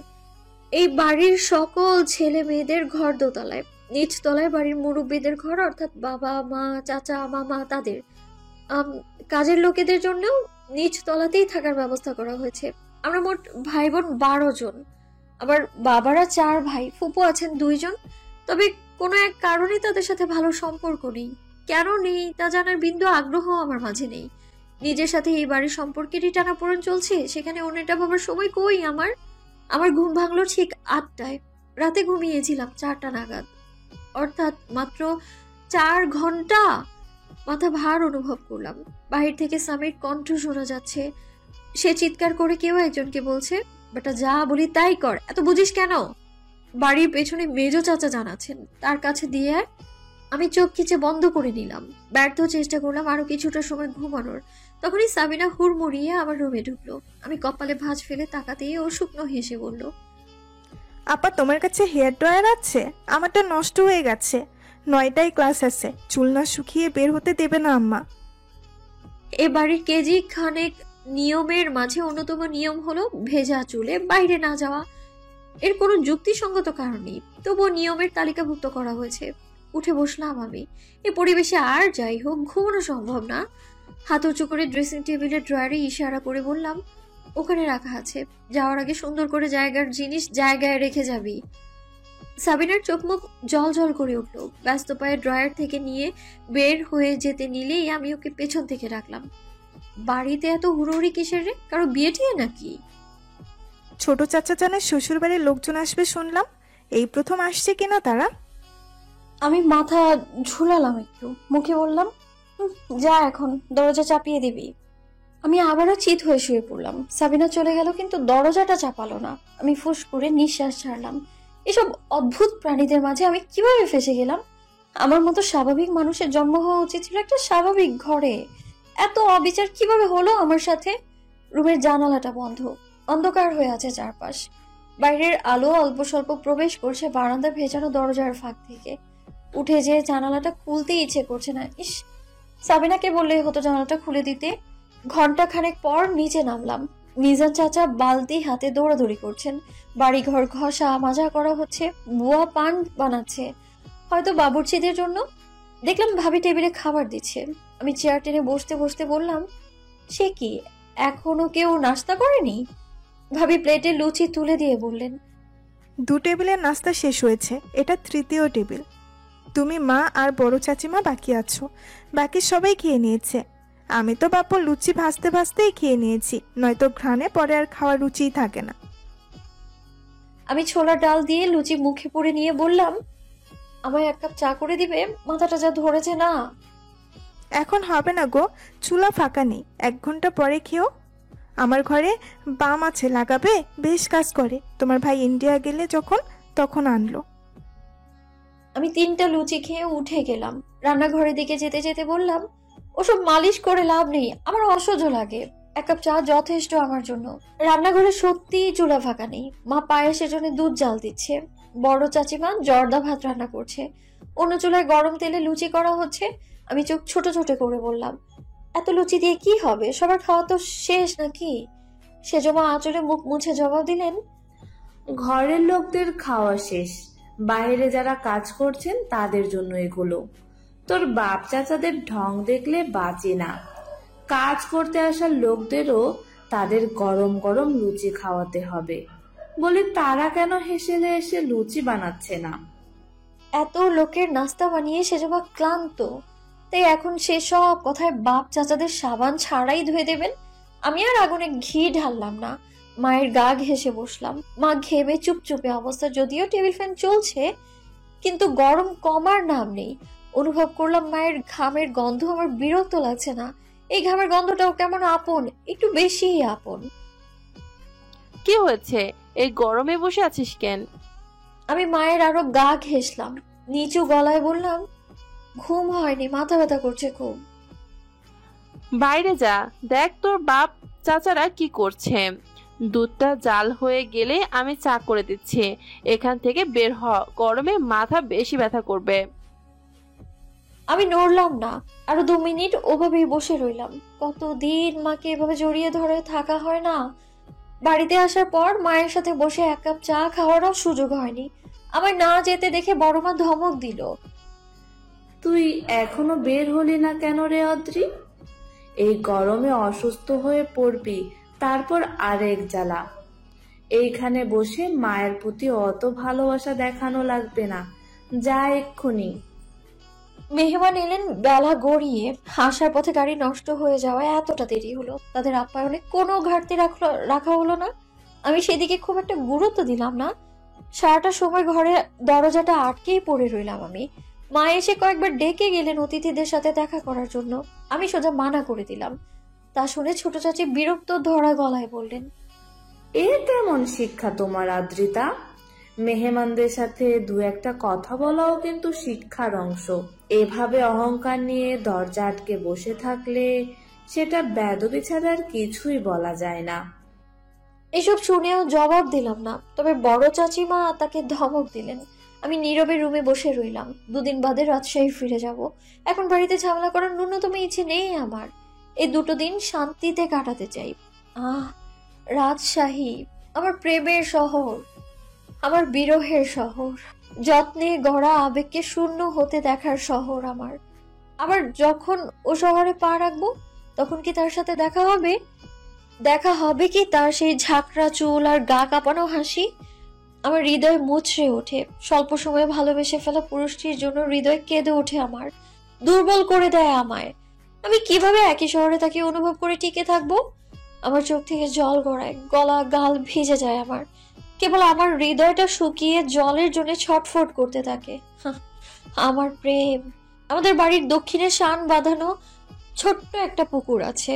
এই বাড়ির সকল ছেলে মেয়েদের ঘর দোতলায়, নিচ তলায় বাড়ির মুরব্বীদের ঘর, অর্থাৎ বাবা, মা, চাচা, মামা, তাদের। কাজের লোকেদের জন্যও নিচ তলাতেই থাকার ব্যবস্থা করা হয়েছে। আমরা মোট ভাই বোন 12 জন। আবার বাবারা 4 ভাই, ফুপু আছেন 2 জন। তবে কোনো এক কারণে তাদের সাথে ভালো সম্পর্ক নেই। কেন নেই তা জানার বিন্দু আগ্রহ আমার মাঝে নেই। নিজের সাথে এই বাড়ির সম্পর্কেরই টানাপোড়েন চলছে, সেখানে অন্যটা ভাবার সময় কই আমার। আমার ঘুম ভাঙলো ঠিক 8টায়। রাতে ঘুমিয়েছিলাম 4টা নাগাদ, অর্থাৎ মাত্র 4 ঘন্টা। মাথা ভার অনুভব করলাম। বাহির থেকে স্বামীর কণ্ঠ শোনা যাচ্ছে। সে চিৎকার করে কেউ একজনকে বলছে, বেটা যা বলি তাই কর, এত বুঝিস কেন? বাড়ির পেছনে মেজো চাচা জানাচ্ছেন, তার কাছে দিয়ে আমি চোখ খিচে বন্ধ করে নিলাম। ব্যর্থ চেষ্টা করলাম আরো কিছুটা সময় ঘুমানোর। তখনই সাবিনা হুড়মুড়িয়ে আমার রুমে ঢুকলো। আমি কপালে ভাঁজ ফেলে তাকাতেই ও শুকনো হেসে বলল, আপা তোমার কাছে হেয়ার ড্রায়ার আছে? আমারটা নষ্ট হয়ে গেছে। 9টায় ক্লাস আছে, চুল না শুকিয়ে বের হতে দেবে না আম্মা। এ বাড়ির কেজি খানেক নিয়মের মাঝে অন্যতম নিয়ম হলো ভেজা চুলে বাইরে না যাওয়া। এর কোনো যুক্তিসঙ্গত কারণ নেই, তবুও নিয়মের তালিকাভুক্ত করা হয়েছে। উঠে বসলাম আমি। এ পরিবেশে আর যাই হোক ঘুমানো সম্ভব না। হাত উঁচু করে ড্রেসিং টেবিলের ড্রয়ারে ইশারা করে বললাম, ওখানে রাখা আছে, যাওয়ার আগে সুন্দর করে জায়গার জিনিস জায়গায় রেখে যাবি। সাবিনার চোখ মুখ জল জল করে উঠল। ব্যস্ত পায়ে ড্রয়ার থেকে নিয়ে বের হয়ে যেতে নিলেই আমি ওকে পেছন থেকে রাখলাম। বাড়িতে এত হুড়োহুড়ি কিসের রে? কারো বিয়ে টিয়ে নাকি? ছোট চাচা জানের শ্বশুর বাড়ির লোকজন আসবে শুনলাম, এই প্রথম আসছে কিনা তারা? আমি মাথা ঝুলালাম একটু, মুখে বললাম, যা এখন দরজা চাপিয়ে দিবি। আমি আবারও চিত হয়ে শুয়ে পড়লাম। সাবিনা চলে গেল, কিন্তু দরজাটা চাপালো না। আমি ফুস করে নিঃশ্বাস ছাড়লাম। এসব অদ্ভুত প্রাণীদের মাঝে আমি কিভাবে ফেসে গেলাম? আমার মতো স্বাভাবিক মানুষের জন্ম হওয়া উচিত ছিল একটা স্বাভাবিক ঘরে। এত অবিচার কিভাবে হলো আমার সাথে? রুমের জানালাটা বন্ধ, অন্ধকার হয়ে আছে চারপাশ। বাইরের আলো অল্প স্বল্প প্রবেশ করছে বারান্দা ভেজানো দরজার ফাঁক থেকে। উঠে যে জানালাটা খুলতে ইচ্ছে করছে না। ইস, সাবিনাকে বললেই হতো জানালাটা খুলে দিতে। ঘন্টা খানেক পর নিচে নামলাম। মিজান চাচা বালতি হাতে দৌড়াদৌড়ি করছেন। বাড়িঘর ঘষা মাজা করা হচ্ছে, বুয়া পান বানাচ্ছে, হয়তো বাবুর্চিদের জন্য। দেখলাম ভাবি টেবিলে খাবার দিচ্ছে। আমি চেয়ার টেনে বসতে বসতে বললাম, সে কি, এখনো কেউ নাস্তা করেনি? ভাবি প্লেটে লুচি তুলে দিয়ে বললেন, 2 টেবিলের নাস্তা শেষ হয়েছে, এটা 3য় টেবিল। তুমি, মা আর বড় চাচিমা বাকি আছো, বাকি সবাই খেয়ে নিয়েছে। আমি তো বাপু লুচি ভাজতে ভাজতেই খেয়ে নিয়েছি, নয়তো ঘ্রাণে পরে আর খাওয়ার রুচিই থাকে না। আমি ছোলা ডাল দিয়ে লুচি মুখে পুরে নিয়ে বললাম, আমায় 1 কাপ চা করে দিবে, মাথাটা যা ধরেছে না। এখন হবে না গো, চুলা ফাঁকা নেই, 1 ঘন্টা পরে খেও। আমার ঘরে বাম আছে, লাগাবে, বেশ কাজ করে। তোমার ভাই ইন্ডিয়া গেলে যখন, তখন আনলো। আমি 3টা লুচি খেয়ে উঠে গেলাম। রান্নাঘরের দিকে যেতে যেতে বললাম, ওসব মালিশ করে লাভ নেই, আমার অসহ্য লাগে, 1 কাপ চা যথেষ্ট আমার জন্য। রান্নাঘরে সত্যিই চুলা ফাঁকা নেই। মা পায়েসের জন্য দুধ জাল দিচ্ছে, বড় চাচিমা জর্দা ভাত রান্না করছে, অন্য চুলায় গরম তেলে লুচি করা হচ্ছে। আমি চোখ ছোট ছোট করে বললাম, এত লুচি দিয়ে কি হবে, সবার খাওয়া তো শেষ নাকি? সেজমা আঁচলে মুখ মুছে জবাব দিলেন, ঘরের লোকদের খাওয়া শেষ, বাইরে যারা কাজ করছেন তাদের জন্য এগুলো। তোর বাপ চাচাদের ঢং দেখলে বাঁচে না। কাজ করতে আসা লোকদেরও তাদের গরম গরম লুচি খাওয়াতে হবে। বলি তারা কেন হেসে হেসে লুচি বানাচ্ছে না? এত লোকের নাস্তা বানিয়ে সেজমা ক্লান্ত, তাই এখন সে সব কথায় বাপ চাচাদের সাবান ছাড়াই ধুয়ে দেবেন। আমি আর আগুনে ঘি ঢাললাম না, মায়ের গা ঘেঁষে বসলাম। মা ঘেমে চুপচুপে অবস্থা, যদিও টেবিল ফ্যান চলছে, কিন্তু গরম কমার নাম নেই। অনুভব করলাম মায়ের ঘামের গন্ধ আমার বিরক্ত লাগছে না, এই ঘামের গন্ধটাও কেমন আপন, একটু বেশিই আপন। কি হয়েছে, এই গরমে বসে আছিস কেন? আমি মায়ের আরো গা ঘেঁষলাম, নিচু গলায় বললাম, ঘুম হয়নি, মাথা ব্যথা করছে খুব। বাইরে যা, দেখ তোর বাপ চাচারা কি করছে। দুধটা জাল হয়ে গেলে আমি চা করে দিচ্ছি। এখান থেকে বের হ, গরমে মাথা বেশি ব্যথা করবে। আমি নড়লাম না, আরো 2 মিনিট ওভাবেই বসে রইলাম। কতদিন মাকে এভাবে জড়িয়ে ধরে থাকা হয় না। বাড়িতে আসার পর মায়ের সাথে বসে 1 কাপ চা খাওয়ারও সুযোগ হয়নি। আমায় না যেতে দেখে বড় মা ধমক দিল, তুই এখনো বের হলি না কেন রে অদ্রি? এই গরমে অসুস্থ হয়ে পড়বি, তারপর আরেক জ্বালা। এইখানে বসে মায়ের প্রতি অত ভালোবাসা দেখানো লাগবে না, যা এক্ষুনি। মেহমান এলেন বেলা গড়িয়ে। আসার পথে গাড়ি নষ্ট হয়ে যাওয়ায় এতটা দেরি হলো। তাদের আপ্যায়নে কোনো ঘাটতি রাখা হলো না। আমি সেদিকে খুব একটা গুরুত্ব দিলাম না। সারাটা সময় ঘরে দরজাটা আটকেই পড়ে রইলাম আমি। মা এসে কয়েকবার ডেকে গেলেন অতিথিদের সাথে দেখা করার জন্য। আমি সোজা মানা করে দিলাম। তা শুনে ছোট চাচি বিরক্ত ধরা গলায় বললেন, এ কেমন শিক্ষা তোমার আদ্রিতা? মেহমানদের সাথে 2-1টা কথা বলাও কিন্তু শিক্ষার অংশ। এভাবে অহংকার নিয়ে দরজা আটকে বসে থাকলে সেটা বেদবি ছাড়া আর কিছুই বলা যায় না। এসব শুনেও জবাব দিলাম না। তবে বড় চাচিমা তাকে ধমক দিলেন। আমি নীরবে রুমে বসে রইলাম। 2 দিন বাদে রাজশাহী ফিরে যাব। এখন বাড়িতে ঝামেলা করার ন্যূনতম ইচ্ছে নেই আমার। এই 2 দিন শান্তিতে কাটাতে চাই। রাজশাহী আমার প্রেমের শহর, আমার বিরহের শহর, যত্নে গড়া আবেগকে শূন্য হতে দেখার শহর আমার। আবার যখন ও শহরে পা রাখবো, তখন কি তার সাথে দেখা হবে? দেখা হবে কি তার সেই ঝাঁকড়া চুল আর গা কাঁপানো হাসি? আমার হৃদয় মুচড়ে ওঠে। স্বল্প সময়ে ভালোবেসে ফেলা পুরুষটির জন্য হৃদয় কেঁদে ওঠে আমার, দুর্বল করে দেয় আমায়। আমি কিভাবে একই শহরে তাকে অনুভব করে টিকে থাকবো? আমার চোখ থেকে জল গড়ায়, গলা গাল ভিজে যায় আমার। কেবল আমার হৃদয়টা শুকিয়ে জলের জন্য ছটফট করতে থাকে। আমার প্রেম। আমাদের বাড়ির দক্ষিণে শান বাঁধানো ছোট্ট একটা পুকুর আছে।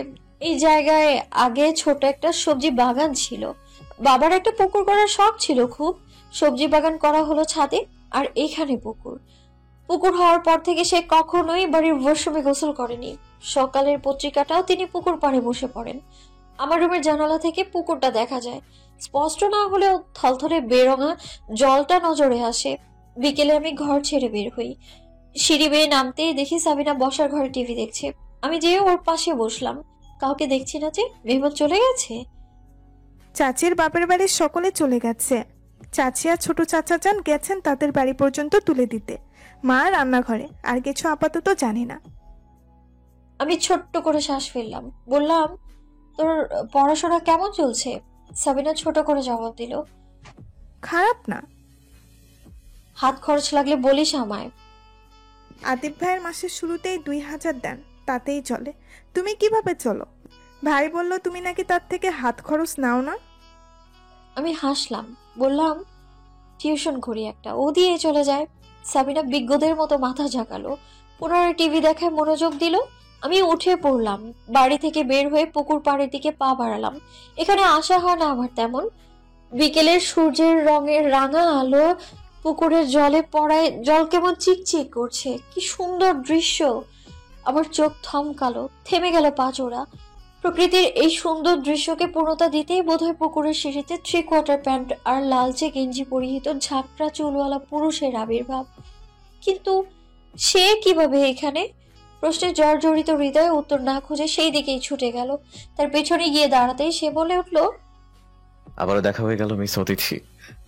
এই জায়গায় আগে ছোট একটা সবজি বাগান ছিল। বাবার একটা পুকুর করার শখ ছিল খুব। সবজি বাগান করা হলো ছাদে, আর এখানে পুকুর হওয়ার পর থেকে সে কখনোই বাড়ির ওয়াশরুমে গোসল করেনি। সকালের পত্রিকাটাও তিনি পুকুর পাড়ে বসে পড়েন। আমার রুমের জানালা থেকে পুকুরটা দেখা যায়, স্পষ্ট না হলেও থলথলে বেরঙা জলটা নজরে আসে। বিকেলে আমি ঘর ছেড়ে বের হই। সিঁড়ি বেয়ে নামতেই দেখি সাবিনা বসার ঘরে টিভি দেখছে। আমি যেয়ে ওর পাশে বসলাম। কাউকে দেখছি না যে, মেহমান চলে গেছে। চাচির বাপের বাড়ির সকলে চলে গেছে। চাচি আর ছোট চাচা যান গেছেন তাদের বাড়ি পর্যন্ত তুলে দিতে। মা রান্নাঘরে, আর কিছু আপাতত জানি না। আমি ছোট্ট করে শ্বাস ফেললাম, বললাম, তোর পড়াশোনা কেমন চলছে? সাবিনা ছোট করে জবাব দিল, খারাপ না। হাত খরচ লাগলে বলিস আমায়। আতিফ ভাইয়ের মাসের শুরুতেই 2000 দেন, তাতেই চলে। তুমি কিভাবে চলো? ভাই বলল তুমি নাকি তার থেকে হাত খরচ নাও না। আমি হাসলাম, বললাম, টিউশন করি একটা, ও দিয়ে চলে যায়। সাবিনা বিজ্ঞদের মতো মাথা ঝাঁকালো, পুনরায় টিভি দেখায় মনোযোগ দিল। আমি উঠে পড়লাম, বাড়ি থেকে বের হয়ে পুকুর পাড়ের দিকে পা বাড়ালাম। এখানে আসা হয় না আমার তেমন। বিকেলের সূর্যের রঙের রাঙা আলো পুকুরের জলে পড়ায় জল কেমন চিকচিক করছে। কি সুন্দর দৃশ্য! আমার চোখ থমকালো, থেমে গেল পা চোরা। প্রকৃতির এই সুন্দর দৃশ্যকে পূর্ণতা দিতেই বোধহয় পুকুরের সিঁড়িতে 3/4 প্যান্ট আর লালচে গেঞ্জি পরিহিত ঝাঁকড়া চুলওয়ালা পুরুষের আবির্ভাব। কিন্তু সে কিভাবে এখানে? প্রশ্নে জর্জরিত হৃদয়ে উত্তর না খুঁজে সেই দিকেই ছুটে গেল। তার পেছনে গিয়ে দাঁড়াতেই সে বলে উঠল, আবারও দেখা হয়ে গেল মিস অতিথি।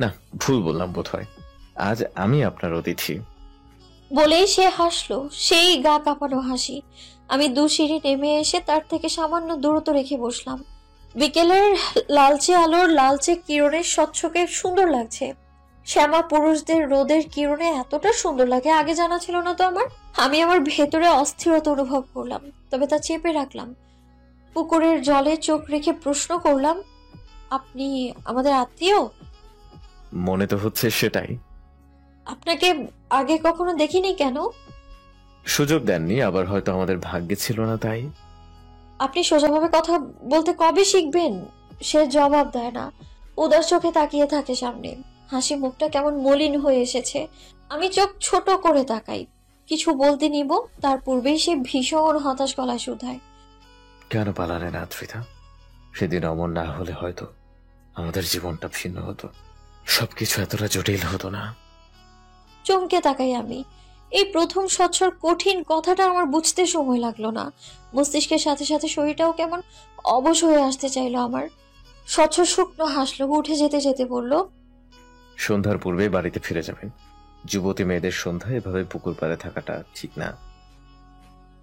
না, ভুল বললাম বোধহয়। আজ আমি আপনার অতিথি। বলেই সে হাসলো, সেই গা কাঁপানো হাসি। আমি 2 সিঁড়ি নেমে এসে তার থেকে সামান্য দূরত্ব রেখে বসলাম। বিকেলের লালচে আলোর লালচে কিরণের স্বচ্ছকে সুন্দর লাগছে। শ্যামা পুরুষদের রোদের কিরণে এতটা সুন্দর লাগে আগে জানা ছিল না তো আমার। আমি আমার ভেতরে অস্থিরতা অনুভব করলাম, তবে তা চেপে রাখলাম। পুকুরের জলে চোখ রেখে প্রশ্ন করলাম, আপনি আমাদের আত্মীয়? মনে তো হচ্ছে সেটাই। আপনাকে আগে কখনো দেখিনি কেন? সুযোগ দেননি, আবার হয়তো আমাদের ভাগ্যে ছিল না তাই। আপনি সোজাভাবে কথা বলতে কবে শিখবেন? সে জবাব দেয় না, উদাস চোখে তাকিয়ে থাকে সামনে। হাসি মুখটা কেমন মলিন হয়ে এসেছে। আমি চোখ ছোট করে তাকাই, কিছু বলতে নিব, তার পূর্বেই সে ভীষণ হতাশ গলায় শুধায়, কেন পালালেন আদ্রিতা? সেদিন অমর না হলে হয়তো আমাদের জীবনটা ভিন্ন হতো, সবকিছু এতটা জটিল হতো না। চমকে তাকাই আমি। এই প্রথম স্বচ্ছর কঠিন কথাটা আমার বুঝতে সময় লাগলো না। মস্তিষ্কের সাথে সাথে শরীরটাও কেমন অবশ হয়ে আসতে চাইলো আমার। স্বচ্ছ শুকনো হাসলো, উঠে যেতে যেতে বলল, সন্ধ্যার পূর্বে বাড়িতে ফিরে যাবেন। যুবতী মেয়েদের সন্ধ্যা এভাবে পুকুর পাড়ে থাকাটা ঠিক না।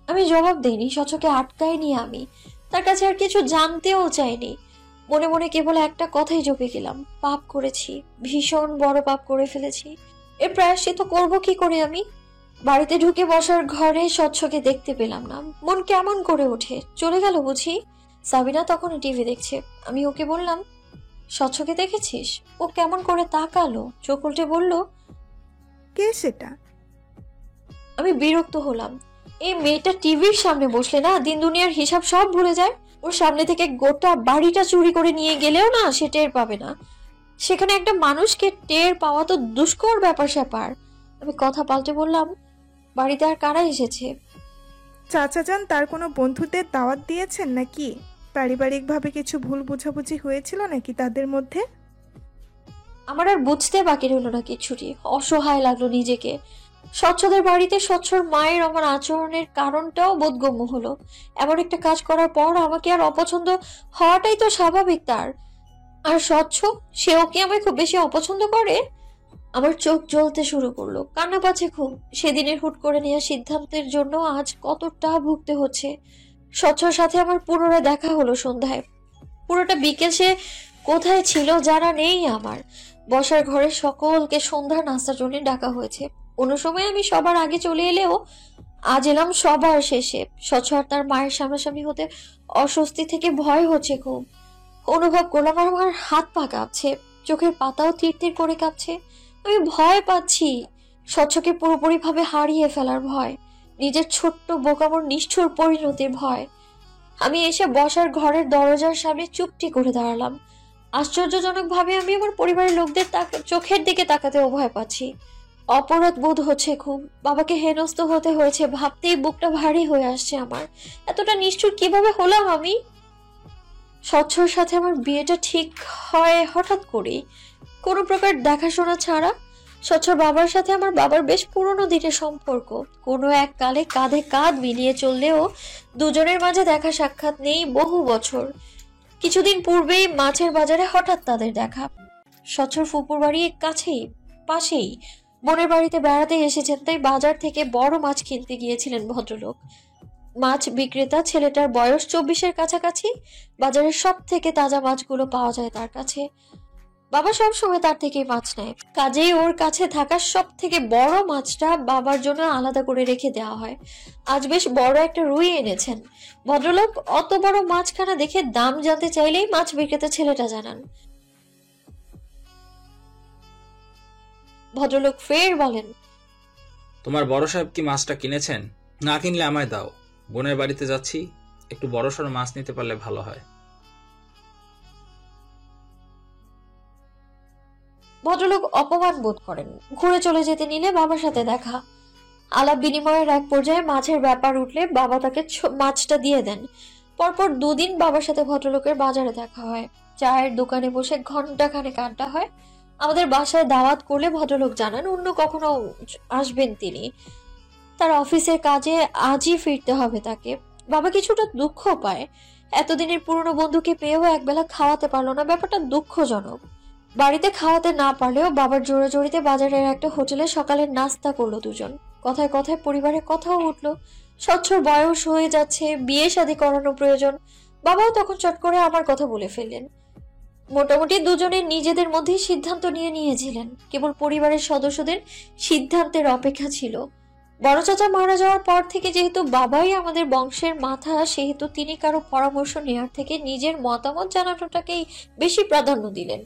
আমি জবাব দেইনি, স্বচ্ছকে আটকাইনি আমি। তার কাছে আর কিছু জানতেও চাইনি। মনে মনে কেবল একটা কথাই জপে গেলাম, পাপ করেছি, ভীষণ বড় পাপ করে ফেলেছি। এর প্রায়শ্চিত্ত করবো কি করে আমি? বাড়িতে ঢুকে বসার ঘরে স্বচ্ছকে দেখতে পেলাম না। মন কেমন করে ওঠে, চলে গেল বুঝি? সাবিনা তখন টিভি দেখছে। আমি ওকে বললাম, স্বচ্ছকে দেখেছিস? ও কেমন করে তাকালো, চোখ উল্টে বলল, কে সেটা? আমি বিরক্ত হলাম। এই মেয়েটা টিভির সামনে বসলে না দিন দুনিয়ার হিসাব সব ভুলে যায়। ওর সামনে থেকে গোটা বাড়িটা চুরি করে নিয়ে গেলেও না সে টের পাবে না। সেখানে একটা মানুষকে টের পাওয়া তো দুষ্কর ব্যাপার স্যাপার। আমি কথা পাল্টে বললাম, বাড়িতে আর কারা এসেছে? চাচা যান তার কোনো বন্ধুদের দাওয়াত দিয়েছেন নাকি? পারিবারিকভাবে কিছু ভুল বোঝাবুঝি হয়েছিল নাকি তাদের মধ্যে? আমার আর বুঝতে বাকি রইল না কিছুটি। অসহায় লাগলো নিজেকে। স্বচ্ছদের বাড়িতে স্বচ্ছর মায়ের আমার আচরণের কারণটাও বোধগম্য হলো। এমন একটা কাজ করার পর আমাকে আর অপছন্দ হওয়াটাই তো স্বাভাবিক তার। আর স্বচ্ছ, সেও কি আমায় খুব বেশি অপছন্দ করে? আমার চোখ জ্বলতে শুরু করলো, কান্না পাচ্ছে খুব। সেদিনের হুট করে নেওয়া সিদ্ধান্তের জন্য আজ কতটা ভুগতে হচ্ছে। স্বচ্ছর সাথে আমার পুনরায় দেখা হলো সন্ধ্যায়। পুরোটা বিকেল সে কোথায় ছিল জানা নেই আমার। বসার ঘরে সকলকে সন্ধ্যার নাস্তার জন্য ডাকা হয়েছে। কোনো সময় আমি সবার আগে চলে এলেও আজ এলাম সবার শেষে। স্বচ্ছ আর তার মায়ের সামনাসামনি হতে অস্বস্তি থেকে ভয় হচ্ছে খুব। অনুভব করলাম আর আমার হাত পা কাঁপছে, চোখের পাতাও তীর করে কাঁপছে। আমি ভয় পাচ্ছি, স্বচ্ছকে পুরোপুরি ভাবে হারিয়ে ফেলার ভয়, নিজের ছোট্ট বোকামোর নিষ্ঠুর পরিণতির ভয়। আমি এসে বসার ঘরের দরজার সামনে চুপটি করে দাঁড়ালাম। আশ্চর্যজনক ভাবে আমি আমার পরিবারের লোকদের চোখের দিকে তাকাতেও ভয় পাচ্ছি। অপরাধ বোধ হচ্ছে খুব। বাবাকে হেনস্থ হতে হয়েছে ভাবতেই বুকটা ভারী হয়ে আসছে আমার। এতটা নিষ্ঠুর কিভাবে হলাম আমি? স্বচ্ছর সাথে আমার বিয়েটা ঠিক হয় হঠাৎ করেই, কোনো প্রকার দেখাশোনা ছাড়া। স্বচ্ছর বাবার সাথে আমার বাবার বেশ পুরনো দিনের সম্পর্ক, কোনো এক কালে কাঁধে কাঁধ মিলিয়ে চললেও দুজনের মাঝে দেখা সাক্ষাৎ নেই বহু বছর। কিছুদিন পূর্বেই মাছের বাজারে হঠাৎ তাদের দেখা। স্বচ্ছর ফুপুর বাড়ি কাছেই, পাশেই। বোনের বাড়িতে বেড়াতে এসেছেন, তাই বাজার থেকে বড় মাছ কিনতে গিয়েছিলেন ভদ্রলোক। মাছ বিক্রেতা ছেলেটার বয়স 24-এর কাছাকাছি। বাজারের সব থেকে তাজা মাছগুলো পাওয়া যায় তার কাছে। বাবা সব সময় তার থেকেই মাছ নেয়, কাজেই ওর কাছে থাকা সব থেকে বড় মাছটা বাবার জন্য আলাদা করে রেখে দেওয়া হয়। আজ বেশ বড় একটা রুই এনেছেন। ভদ্রলোক অত বড় মাছখানা দেখে দাম জানতে চাইলেই মাছ বিক্রেতা ছেলেটা জানান। ভদ্রলোক ফের বলেন, তোমার বড় সাহেব কি মাছটা কিনেছেন? না কিনলে আমায় দাও, বোনের বাড়িতে যাচ্ছি, একটু বড়সড় মাছ নিতে পারলে ভালো হয়। ভদ্রলোক অপমান বোধ করেন। ঘুরে চলে যেতে নিলে বাবার সাথে দেখা। আলাপ বিনিময়ের এক পর্যায়ে মাছের ব্যাপার উঠলে বাবা তাকে মাছটা দিয়ে দেন। পরপর 2 দিন বাবার সাথে ভদ্রলোকের বাজারে দেখা হয়। চায়ের দোকানে বসে ঘন্টাখানেক আড্ডা হয়। আমাদের বাসায় দাওয়াত করলে ভদ্রলোক জানান অন্য কখনো আসবেন তিনি। তার অফিসের কাজে আজই ফিরতে হবে তাকে। বাবা কিছুটা দুঃখ পায়, এতদিনের পুরনো বন্ধুকে পেয়েও একবেলা খাওয়াতে পারলো না, ব্যাপারটা দুঃখজনক। বাড়িতে খাওয়াতে না পারলেও বাবার জোরাজোরিতে বাজারের একটা হোটেলে সকালের নাস্তা করলো দুজন। কথায় কথায় পরিবারের কথাও উঠলো। স্বচ্ছর বয়স হয়ে যাচ্ছে, বিয়ে শাদী করানো প্রয়োজন। বাবাও তখন চট করে আমার কথা বলে ফেললেন। মোটামুটি দুজনে নিজেদের মধ্যেই সিদ্ধান্ত নিয়েছিলেন, কেবল পরিবারের সদস্যদের সিদ্ধান্তের অপেক্ষা ছিল। বড় চাচা মারা যাওয়ার পর থেকে যেহেতু বাবাই আমাদের বংশের মাথা, সেহেতু তিনি কারো পরামর্শ নেওয়ার থেকে নিজের মতামত জানানোটাকেই বেশি প্রাধান্য দিলেন।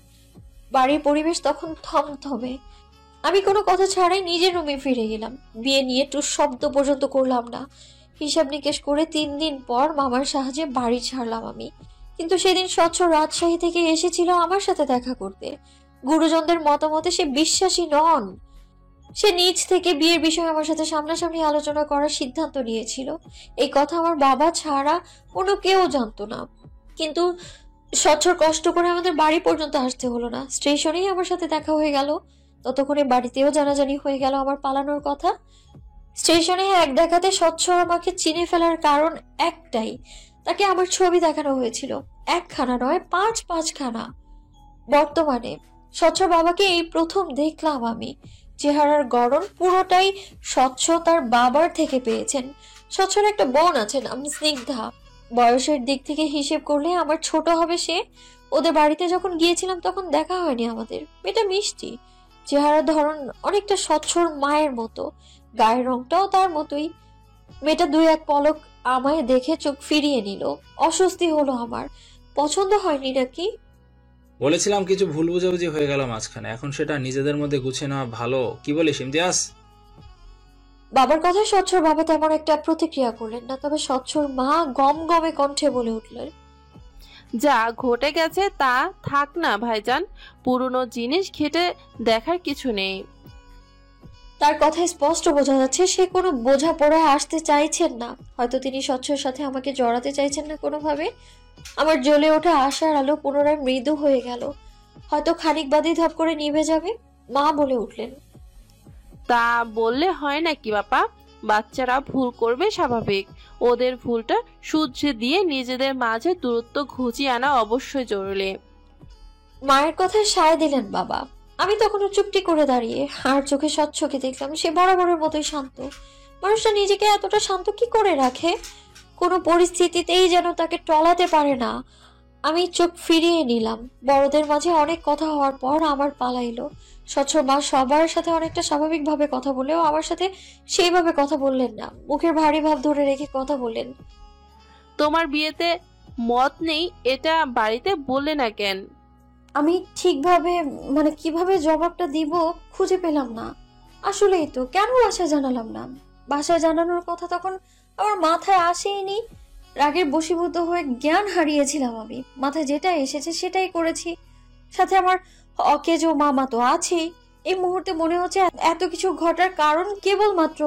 বাড়ির পরিবেশ তখন থমথমে। আমি কোনো কথা ছাড়াই নিজের রুমে ফিরে গেলাম। বিয়ে নিয়ে একটু শব্দ পর্যন্ত করলাম না। হিসাব নিকেশ করে 3 দিন পর মামার সাহায্যে বাড়ি ছাড়লাম আমি। কিন্তু সেদিন স্বচ্ছ রাজশাহী থেকে এসেছিল আমার সাথে দেখা করতে। গুরুজনদের মতামতে সে বিশ্বাসী নন। সে নিজ থেকে বিয়ের বিষয়ে আমার সাথে সামনাসামনি আলোচনা করার সিদ্ধান্ত নিয়েছিল। এই কথা আমার বাবা ছাড়া অন্য কেউ জানতো না। কিন্তু স্বচ্ছর কষ্ট করে আমাদের বাড়ি পর্যন্ত আসতে হলো না, স্টেশনেই আমার সাথে দেখা হয়ে গেল। ততক্ষণে বাড়িতেও জানাজানি হয়ে গেল আমার পালানোর কথা। স্টেশনে এক দেখাতে স্বচ্ছ আমাকে চিনে ফেলার কারণ একটাই, তাকে আমার ছবি দেখানো হয়েছিল, 1খানা নয় 5খানা। বর্তমানে স্বচ্ছ বাবাকে এই প্রথম দেখলাম আমি। চেহারার গড়ন পুরোটাই স্বচ্ছ তার বাবার থেকে পেয়েছেন। স্বচ্ছর একটা বোন আছে, নাম স্নিগ্ধা। বয়সের দিক থেকে হিসেব করলে আমার ছোট হবে সে। ওদের বাড়িতে যখন গিয়েছিলাম তখন দেখা হয়নি আমাদের। মেয়েটা মিষ্টি, চেহারার ধরন অনেকটা স্বচ্ছর মায়ের মতো, গায়ের রংটাও তার মতোই। মেয়েটা 2-1 পলক আমায় দেখে চোখ ফিরিয়ে নিল। অস্বস্তি হলো আমার। পছন্দ হয়নি নাকি? বলেছিলাম কিছু ভুল বুঝাবুঝি হয়ে গেল মাঝখানে, এখন সেটা নিজেদের মধ্যে গুছিয়ে নেওয়া ভালো। কি বলিস ইমতিয়াজ? বাবার কথায় স্বচ্ছর বাবা তেমন একটা প্রতিক্রিয়া করলেন না, তবে স্বচ্ছর মা গমগমে কণ্ঠে বলে উঠলেন, যা ঘটে গেছে তা থাক না ভাইজান, পুরনো জিনিস ঘেটে দেখার কিছু নেই। তার কথায় স্পষ্ট বোঝা যাচ্ছে সে কোনো বোঝাপড়ায় আসতে চাইছেন না। হয়তো তিনি স্বচ্ছর সাথে আমাকে জড়াতে চাইছেন না কোনোভাবে। আমার জ্বলে ওঠা আশার আলো পুনরায় মৃদু হয়ে গেল। হয়তো খানিক বাদে ধপ করে নিভে যাবে। মা বলে উঠলেন, তা বললে হয় নাকি বাপা? বাচ্চারা ভুল করবে, স্বাভাবিক। ওদের ভুলটা শুধরে দিয়ে নিজেদের মাঝে দূরত্ব ঘুচিয়ে আনা অবশ্যই জরুরি। মায়ের কথায় সায় দিলেন বাবা। আমি তখনও চুপটি করে দাঁড়িয়ে আর চোখে স্বচ্ছকে দেখলাম। সে বরাবরের মতোই শান্ত। মানুষটা নিজেকে এতটা শান্ত কি করে রাখে? কোনো পরিস্থিতিতেই যেন তাকে টলাতে পারে না। আমি চোখ ফিরিয়ে নিলাম। বড়দের মাঝে অনেক কথা হওয়ার পর আমার পালা এলো। স্বচ্ছ মা সবার সাথে অনেকটা স্বাভাবিকভাবে কথা বলেও আমার সাথে সেইভাবে কথা বললেন না। মুখের ভারী ভাব ধরে রেখে কথা বললেন, তোমার বিয়েতে মত নেই এটা বাড়িতে বললে না কেন? আমি ঠিকভাবে কিভাবে জবাবটা দিব খুঁজে পেলাম না। আসলেই তো কেন বাসায় জানালাম না? বাসায় জানানোর কথা তখন আমার মাথায় আসেইনি। রাগের বশীভূত হয়ে জ্ঞান হারিয়েছিলাম আমি। মাথায় যেটা এসেছে সেটাই করেছি। সাথে আমার অকেজো মামা তো আছেই। এই মুহূর্তে মনে হচ্ছে এত কিছু ঘটার কারণ কেবলমাত্র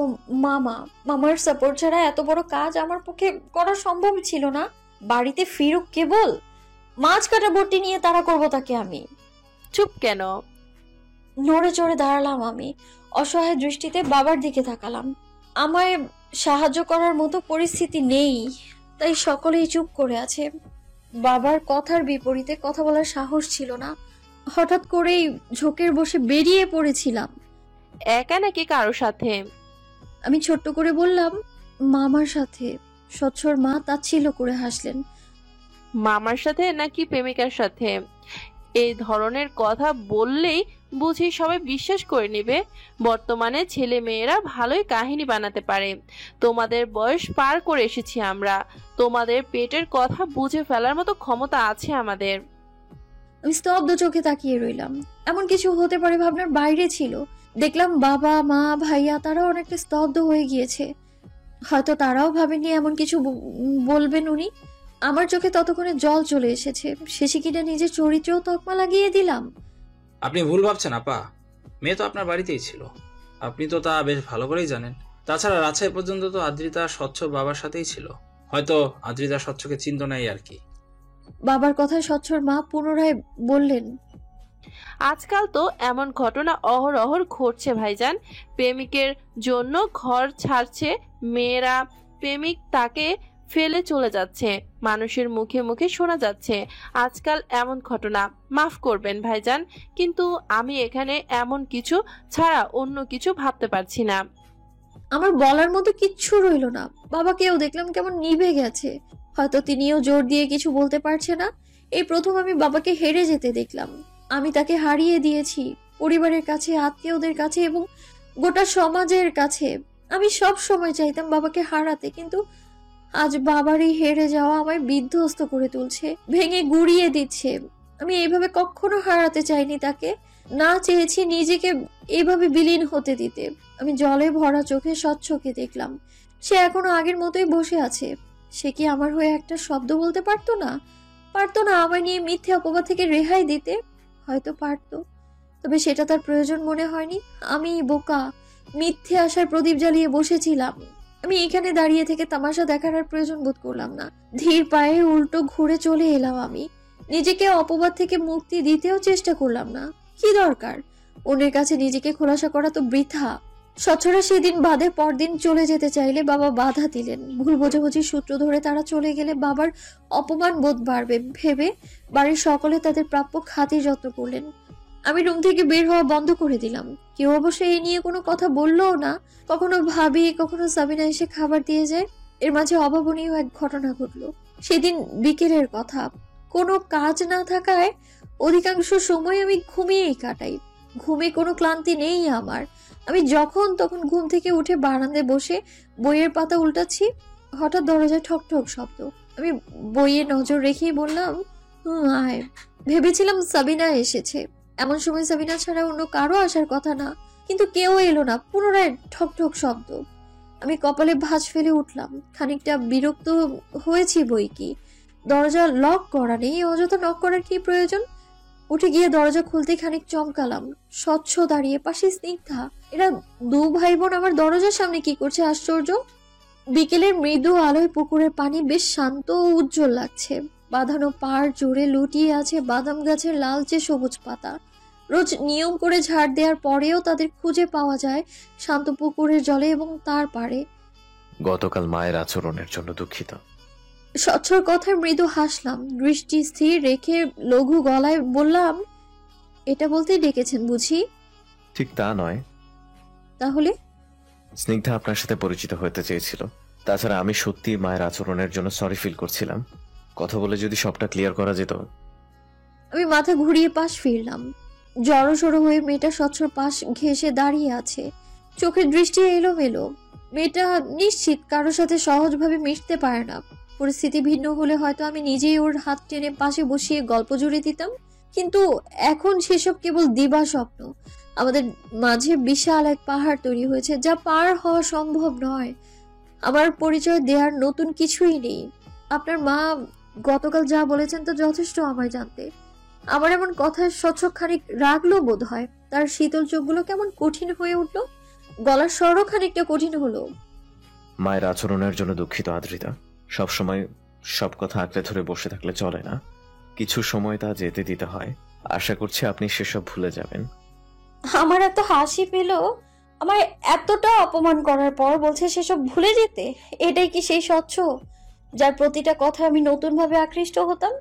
মামার সাপোর্ট ছাড়া এত বড় কাজ আমার পক্ষে করা সম্ভব ছিল না। বাড়িতে ফিরুক কেবল, মাছ কাটা বটি নিয়ে তাড়া করবো তাকে আমি? চুপ কেন? নড়ে চড়ে দাঁড়ালাম আমি, অসহায় দৃষ্টিতে বাবার দিকে তাকালাম। আমায় সাহায্য করার মতো পরিস্থিতি নেই, তাই সকলেই চুপ করে আছে। বাবার কথার বিপরীতে কথা বলার সাহস ছিল না। হঠাৎ করেই ঝোঁকের বসে বেরিয়ে পড়েছিলাম। একা নাকি কারোর সাথে? আমি ছোট্ট করে বললাম, মামার সাথে। স্বচ্ছর মা তাচ্ছিল্য করে হাসলেন। মামার সাথে নাকি প্রেমিকার সাথে? এই ধরনের কথা বললেই বুঝি সবাই বিশ্বাস করে নেবে। বর্তমানে ছেলে মেয়েরা ভালোই কাহিনী বানাতে পারে। তোমাদের বয়স পার করে এসেছি আমরা, তোমাদের পেটের কথা বুঝে ফেলার মতো ক্ষমতা আছে আমাদের। আমি স্তব্ধ চোখে তাকিয়ে রইলাম। এমন কিছু হতে পারে ভাবনার বাইরে ছিল। দেখলাম বাবা, মা, ভাইয়া তারাও অনেকটা স্তব্ধ হয়ে গিয়েছে। হয়তো তারাও ভাবেনি এমন কিছু বলবেন উনি। আমার চোখে ততক্ষণে জল চলে এসেছে। শেষে কিনা নিজের চরিত্রেও তকমা লাগিয়ে দিলাম। আপনি ভুল ভাবছেন আপা, মেয়ে তো আপনার বাড়িতেই ছিল, আপনি তো তা বেশ ভালো করেই জানেন। তাছাড়া রাজশাহী পর্যন্ত তো আদ্রিতা স্বচ্ছ বাবার সাথেই ছিল, হয়তো আদ্রিতা স্বচ্ছকে চিন্ত নাই আর কি। বাবার কথায় স্বচ্ছর মা পুনরায় বললেন, আজকাল তো এমন ঘটনা অহরহ ঘটছে ভাইজান। প্রেমিকের জন্য ঘর ছাড়ছে মেয়েরা, প্রেমিক তাকে ফেলে চলে যাচ্ছে, মানুষের মুখে মুখে শোনা যাচ্ছে আজকাল এমন ঘটনা। মাফ করবেন ভাইজান, কিন্তু আমি এখানে এমন কিছু ছাড়া অন্য কিছু ভাবতে পারছি না। আমার বলার মতো কিচ্ছু রইল না। বাবাকেও দেখলাম কেমন নিভে গেছে। হয়তো তিনিও জোর দিয়ে কিছু বলতে পারছে না। এই প্রথম আমি বাবাকে হেরে যেতে দেখলাম। আমি তাকে হারিয়ে দিয়েছি পরিবারের কাছে, আত্মীয়দের কাছে এবং গোটা সমাজের কাছে। আমি সব সময় চাইতাম বাবাকে হারাতে, কিন্তু আজ বাবার এই হেরে যাওয়া আমায় বিধ্বস্ত করে তুলছে, ভেঙে গুড়িয়ে দিচ্ছে। আমি এইভাবে কখনো হারাতে চাইনি তাকে, না চেয়েছি নিজেকে এইভাবে বিলীন হতে দিতে। আমি জলে ভরা চোখে স্বচ্ছকে দেখলাম। সে এখনো আগের মতোই বসে আছে। সে কি আমার হয়ে একটা শব্দ বলতে পারতো না? পারতো না আমায় নিয়ে মিথ্যে অপবাদ থেকে রেহাই দিতে? হয়তো পারতো, তবে সেটা তার প্রয়োজন মনে হয়নি। আমি বোকা, মিথ্যে আশার প্রদীপ জ্বালিয়ে বসেছিলাম। আমি এখানে দাঁড়িয়ে থেকে তামাশা দেখার আর প্রয়োজন বোধ করলাম না। ধীর পায়ে উল্টো ঘুরে চলে এলাম আমি। নিজেকে অপবাদ থেকে মুক্তি দিতেও চেষ্টা করলাম না। কি দরকার? অন্যের কাছে নিজেকে খোলাসা করা তো বৃথা। স্বচ্ছরা সেদিন বাদে পরদিন চলে যেতে চাইলে বাবা বাধা দিলেন। ভুল বোঝাবুঝির সূত্র ধরে তারা চলে গেলে বাবার অপমান বোধ বাড়বে ভেবে বাড়ির সকলে তাদের প্রাপ্য খাতির যত্ন করলেন। আমি রুম থেকে বের হওয়া বন্ধ করে দিলাম। কেউ অবশ্য এই নিয়ে কোনো কথা বললও না। কখনো ভাবি, কখনো সাবিনা এসে খাবার দিয়ে যায়। এর মাঝে অভাবনীয় এক ঘটনা ঘটলো। সেদিন বিকেলের কথা। কোনো কাজ না থাকায় অধিকাংশ সময় আমি ঘুমিয়েই কাটাই। ঘুমে কোনো ক্লান্তি নেই আমার। আমি যখন তখন ঘুম থেকে উঠে বারান্দায় বসে বইয়ের পাতা উল্টাচ্ছি। হঠাৎ দরজায় ঠক ঠক শব্দ। আমি বইয়ে নজর রেখেই বললাম, আয়। ভেবেছিলাম সাবিনা এসেছে। এমন সময় সাবিনা ছাড়া অন্য কারো আসার কথা না, কিন্তু কেউ এলো না। পুনরায় ঠক ঠক শব্দ। আমি কপালে ভাঁজ ফেলে উঠলাম। খানিকটা বিরক্ত হয়েছি বই কি। দরজা লক করা নেই, অযথা নক করার কি প্রয়োজন? উঠে গিয়ে দরজা খুলতে খানিক চমকালাম। স্বচ্ছ দাঁড়িয়ে, পাশে স্নিগ্ধা। এরা দু ভাই বোন আমার দরজার সামনে কি করছে? আশ্চর্য। বিকেলের মৃদু আলোয় পুকুরের পানি বেশ শান্ত ও উজ্জ্বল লাগছে। বাঁধানো পাড় জুড়ে লুটিয়ে আছে বাদাম গাছের লালচে সবুজ পাতা। রোজ নিয়ম করে ঝাড় দেওয়ার পরেও তাদের খুঁজে পাওয়া যায় শান্ত পুকুরের জলে এবং তার পাড়ে। গতকাল মায়ের আচরণের জন্য দুঃখিত। স্বচ্ছর কথায় মৃদু হাসলাম। দৃষ্টি স্থির রেখে লঘু গলায় বললাম, এটা বলতেই ডেকেছেন বুঝি? ঠিক তা নয়। তাহলে? স্নিগ্ধা আপনার সাথে পরিচিত হতে চেয়েছিল। তাছাড়া আমি সত্যি মায়ের আচরণের জন্য সরি ফিল করছিলাম। কথা বলে যদি সবটা ক্লিয়ার করা যেত। আমি মাথা ঘুরিয়ে পাশ ফিরলাম। জড়সড় হয়ে মেয়েটা স্বচ্ছর পাশ ঘেঁষে দাঁড়িয়ে আছে। চোখের দৃষ্টি এলোমেলো। মেয়েটা নিশ্চিত কারোর সাথে সহজভাবে মিশতে পারে না। পরিস্থিতি ভিন্ন হলে হয়তো আমি নিজেই ওর হাত টেনে পাশে বসিয়ে গল্প জুড়ে দিতাম, কিন্তু এখন সেসব কেবল দিবা স্বপ্ন। আমাদের মাঝে বিশাল এক পাহাড় তৈরি হয়েছে, যা পার হওয়া সম্ভব নয়। আমার পরিচয় দেওয়ার নতুন কিছুই নেই। আপনার মা গতকাল যা বলেছেন তা যথেষ্ট আমায় জানতে। আমার এমন কথায় স্বচ্ছ খানিক রাগলো বোধ হয়। তার শীতল চোখগুলো কেমন কঠিন হয়ে উঠল। গলার স্বরও খানিকটা কঠিন হলো। মায়ের আচরণের জন্য দুঃখিত আদ্রিতা। সবসময় সব কথা আঁকড়ে ধরে বসে থাকলে চলে না। কিছু সময় তা যেতে দিতে হয়। আশা করছি আপনি সেসব ভুলে যাবেন। আমার এত হাসি পেল, আমার এতটা অপমান করার পর বলছে সেসব ভুলে যেতে। এটাই কি সেই স্বচ্ছ যার প্রতিটা কথা আমি নতুন ভাবে আকৃষ্ট হতাম?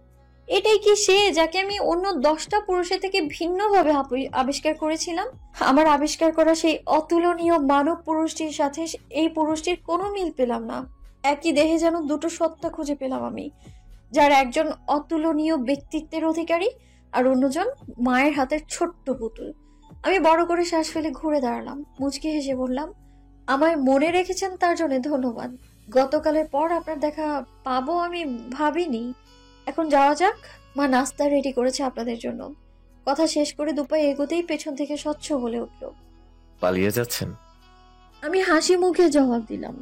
এটাই কি সে যাকে আমি অন্য 10টা পুরুষের থেকে ভিন্নভাবে আবিষ্কার করেছিলাম? আমার আবিষ্কার করা সেই অতুলনীয় মানব পুরুষটির সাথে এই পুরুষটির কোনো মিল পেলাম না। একই দেহে যেন দুটো সত্তা খুঁজে পেলাম আমি, যার একজন অতুলনীয় ব্যক্তিত্বের অধিকারী আর অন্যজন মায়ের হাতের ছোট্ট পুতুল। আমি বড় করে শ্বাস ফেলে ঘুরে দাঁড়ালাম, মুচকি হেসে বললাম, আমায় মনে রেখেছেন তার জন্য ধন্যবাদ। গতকালের পর আপনার দেখা পাবো আমি ভাবিনি। এখন যাওয়া যাক, মা নাস্তা রেডি করেছে আপনাদের জন্য। কথা শেষ করে দুপায়ে এগোতেই পেছন থেকে স্বচ্ছ বলে উঠল, পালিয়ে যাচ্ছেন? আমি হাসি মুখে জবাব দিলাম,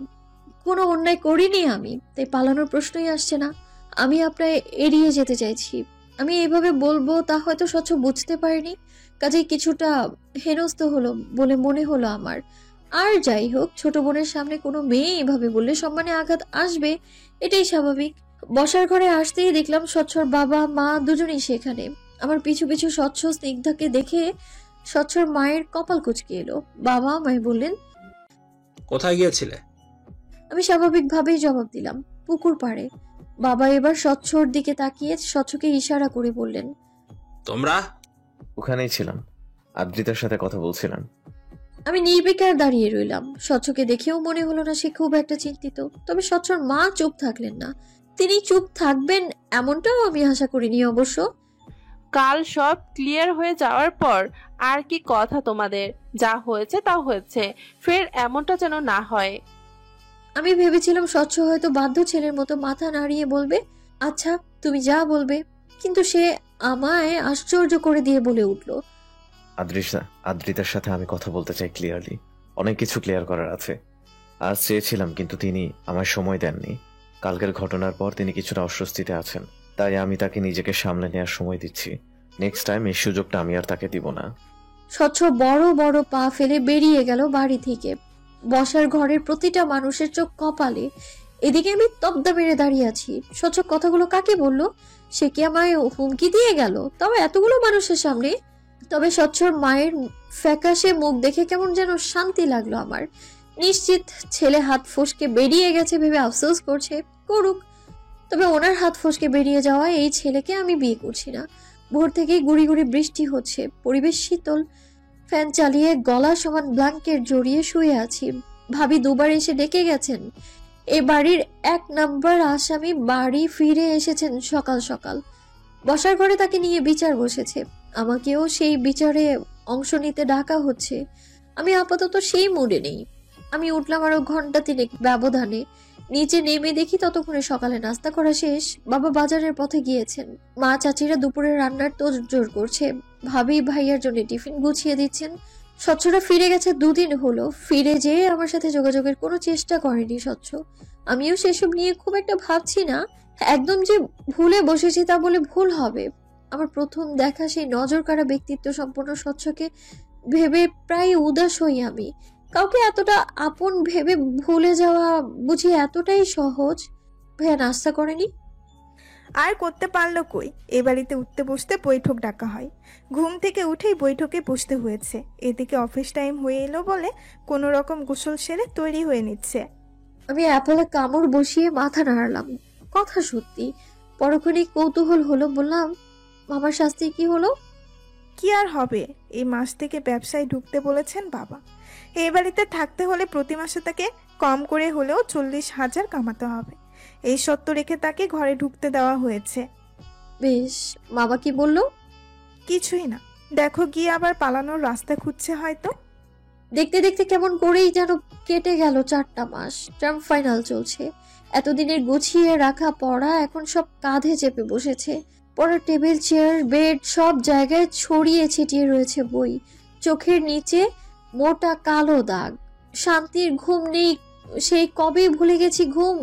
কোনো অন্যায় করিনি আমি, তাই পালানোর প্রশ্নই আসছে না। আমি আপনার এড়িয়ে যেতে চাইছি। আমি এইভাবে বলবো তা হয়তো স্বচ্ছ বুঝতে পারিনি, কাজেই কিছুটা হেনস্থ হলো বলে মনে হলো আমার। আর যাই হোক, ছোট বোনের সামনে কোনো মেয়ে এভাবে বললে সম্মানে আঘাত আসবে, এটাই স্বাভাবিক। বসার ঘরে আসতেই দেখলাম স্বচ্ছর বাবা মা দুজনেই সেখানে। আমার পিছু পিছু স্বচ্ছ স্নিগ্ধাকে দেখে স্বচ্ছর মায়ের কপাল কুঁচকে এলো। বাবা আমায় বললেন, কোথায় গিয়েছিলে? আমি স্বাভাবিকভাবেই জবাব দিলাম, পুকুর পাড়ে। বাবা এবার স্বচ্ছর দিকে তাকিয়ে স্বচ্ছকে ইশারা করে বললেন, তোমরা? ওখানেই ছিলাম, আদ্রিতার সাথে কথা বলছিলাম। আমি নির্বিকার দাঁড়িয়ে রইলাম। স্বচ্ছকে দেখেও মনে হলো না সে খুব একটা চিন্তিত, তবে স্বচ্ছর মা চুপ থাকলেন না। তিনি চুপ থাকবেন এমনটাও আমি আশা করিনি অবশ্য। কাল সব ক্লিয়ার হয়ে যাওয়ার পর আর কি কথা তোমাদের? যা হয়েছে তা হয়েছে, ফের এমনটা যেন না হয়। আমি ভেবেছিলাম স্বচ্ছ হয়তো বাধ্য ছেলের মতো মাথা নাড়িয়ে বলবে, আচ্ছা তুমি যা বলবে, কিন্তু সে আমায় আশ্চর্য করে দিয়ে বলে উঠল, আদ্রিতার সাথে আমি কথা বলতে চাই ক্লিয়ারলি। অনেক কিছু ক্লিয়ার করার আছে। আজ চেয়েছিলাম, কিন্তু তিনি আমায় সময় দেননি। কালকের ঘটনার পর তিনি কিছুটা অস্বস্তিতে আছেন, তাই আমি তাকে নিজেকে সামলে নেওয়ার সময় দিচ্ছি। নেক্সট টাইম এই সুযোগটা আমি আর তাকে দিব না। স্বচ্ছ বড় বড় পা ফেলে বেরিয়ে গেল বাড়ি থেকে। বসার ঘরের প্রতিটা মানুষের চোখ কপালে। এদিকে আমি তবদা মেরে দাঁড়িয়ে আছি। স্বচ্ছ কথাগুলো কাকে বলল? সে কি আমায় হুমকি দিয়ে গেল, তবে এতগুলো মানুষের সামনে? তবে স্বচ্ছর মায়ের ফ্যাকাশে মুখ দেখে কেমন যেন শান্তি লাগলো আমার। নিশ্চিত ছেলে হাত ফসকে বেরিয়ে গেছে ভেবে আফসোস করছে, করুক। তবে ওনার হাত ফসকে বেরিয়ে যাওয়া এই ছেলেকে আমি বিয়ে করছি না। ভোর থেকেই গুড়ি গুড়ি বৃষ্টি হচ্ছে, পরিবেশ শীতল। ফ্যান চালিয়ে গলা সমান ব্ল্যাঙ্কেট জড়িয়ে শুয়ে আছি। ভাবি দুবার এসে ডেকে গেছেন। এ বাড়ির 1 নাম্বার আসামি বাড়ি ফিরে এসেছেন সকাল সকাল। বসার ঘরে তাকে নিয়ে বিচার বসেছে, আমাকেও সেই বিচারে অংশ নিতে ডাকা হচ্ছে। আমি আপাতত সেই মুডে নেই। আমি উঠলাম আরো ঘন্টা 3 ব্যবধানে। নিচে নেমে দেখি ততক্ষণে সকালে নাস্তা করা শেষ। বাবা বাজারের পথে গিয়েছেন, মা চাচিরা দুপুরে রান্নার তোড়জোড় করছে, ভাবি ভাইয়ার জন্য টিফিন গুছিয়ে দিচ্ছেন। স্বচ্ছরা ফিরে গেছে 2 দিন হলো। ফিরে যেয়ে আমার সাথে যোগাযোগের কোনো চেষ্টা করেনি স্বচ্ছ। আমিও সেসব নিয়ে খুব একটা ভাবছি না। একদম যে ভুলে বসেছি তা বলে ভুল হবে। আমার প্রথম দেখা সেই নজর কাড়া ব্যক্তিত্ব সম্পন্ন স্বচ্ছকে ভেবে প্রায় উদাস হই আমি। কাউকে এতটা আপন ভেবে ভুলে যাওয়া বুঝি এতটাই সহজ? ভাইয়া নাস্তা করেনি? আর করতে পারলো কই, এ বাড়িতে উঠতে বসতে বৈঠক ডাকা হয়। ঘুম থেকে উঠেই বৈঠকে বসতে হয়েছে। এদিকে অফিস টাইম হয়ে এলো বলে কোনো রকম গোসল সেরে তৈরি হয়ে নিচ্ছে। আমি অ্যাপলে কামড় বসিয়ে মাথা নাড়ালাম। কথা সত্যি। পরক্ষণেই কৌতূহল হলো, বললাম, মামার শাস্তি কি হলো? কি আর হবে, এই মাস থেকে ব্যবসায় ঢুকতে বলেছেন বাবা। এই বাড়িতে থাকতে হলে প্রতি মাসে তাকে কম করে হলেও 40,000 কামাতে হবে। এই সত্য রেখে তাকে ঘরে ঢুকতে দেওয়া হয়েছে। বেশ, বাবা কি বললো? কিছুই না, দেখো গিয়ে আবার পালানোর রাস্তা খুঁজছে হয়তো। দেখতে দেখতে কেমন করেই যেন কেটে গেল 4টা মাস। টার্ম ফাইনাল চলছে। এতদিনের গুছিয়ে রাখা পড়া এখন সব কাঁধে চেপে বসেছে। পড়ার টেবিল, চেয়ার, বেড সব জায়গায় ছড়িয়ে ছিটিয়ে রয়েছে বই। চোখের নিচে মোটা কালো দাগ। শান্তির ঘুম নেই, সেই কবে ভুলে গেছি ঘুম।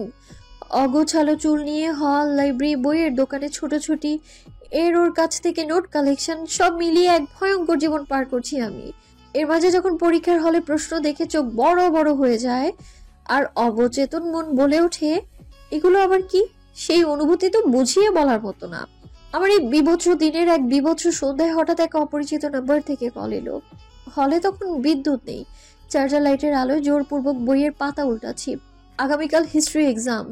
অগোছালো চুল নিয়ে হল, লাইব্রেরি, বইয়ের দোকানে ছোটাছুটি, ওর কাছ থেকে নোট কালেকশন, সব মিলিয়ে এক ভয়ঙ্কর জীবন পার করছি আমি। এর মাঝে যখন পরীক্ষার হলে প্রশ্ন দেখে চোখ বড় বড় হয়ে যায় আর অবচেতন মন বলে ওঠে, এগুলো আবার কি? সেই অনুভূতি তো বুঝিয়ে বলার মতো না। আমার এই বিভৎস দিনের এক বিভৎস সন্ধ্যায় হঠাৎ এক অপরিচিত নাম্বার থেকে কল এলো। হলে তখন বিদ্যুৎ নেই। চার্জার লাইটের আলোয় জোরপূর্বক বইয়ের পাতা উল্টাচ্ছি। আগামীকাল হিস্ট্রি এক্সাম,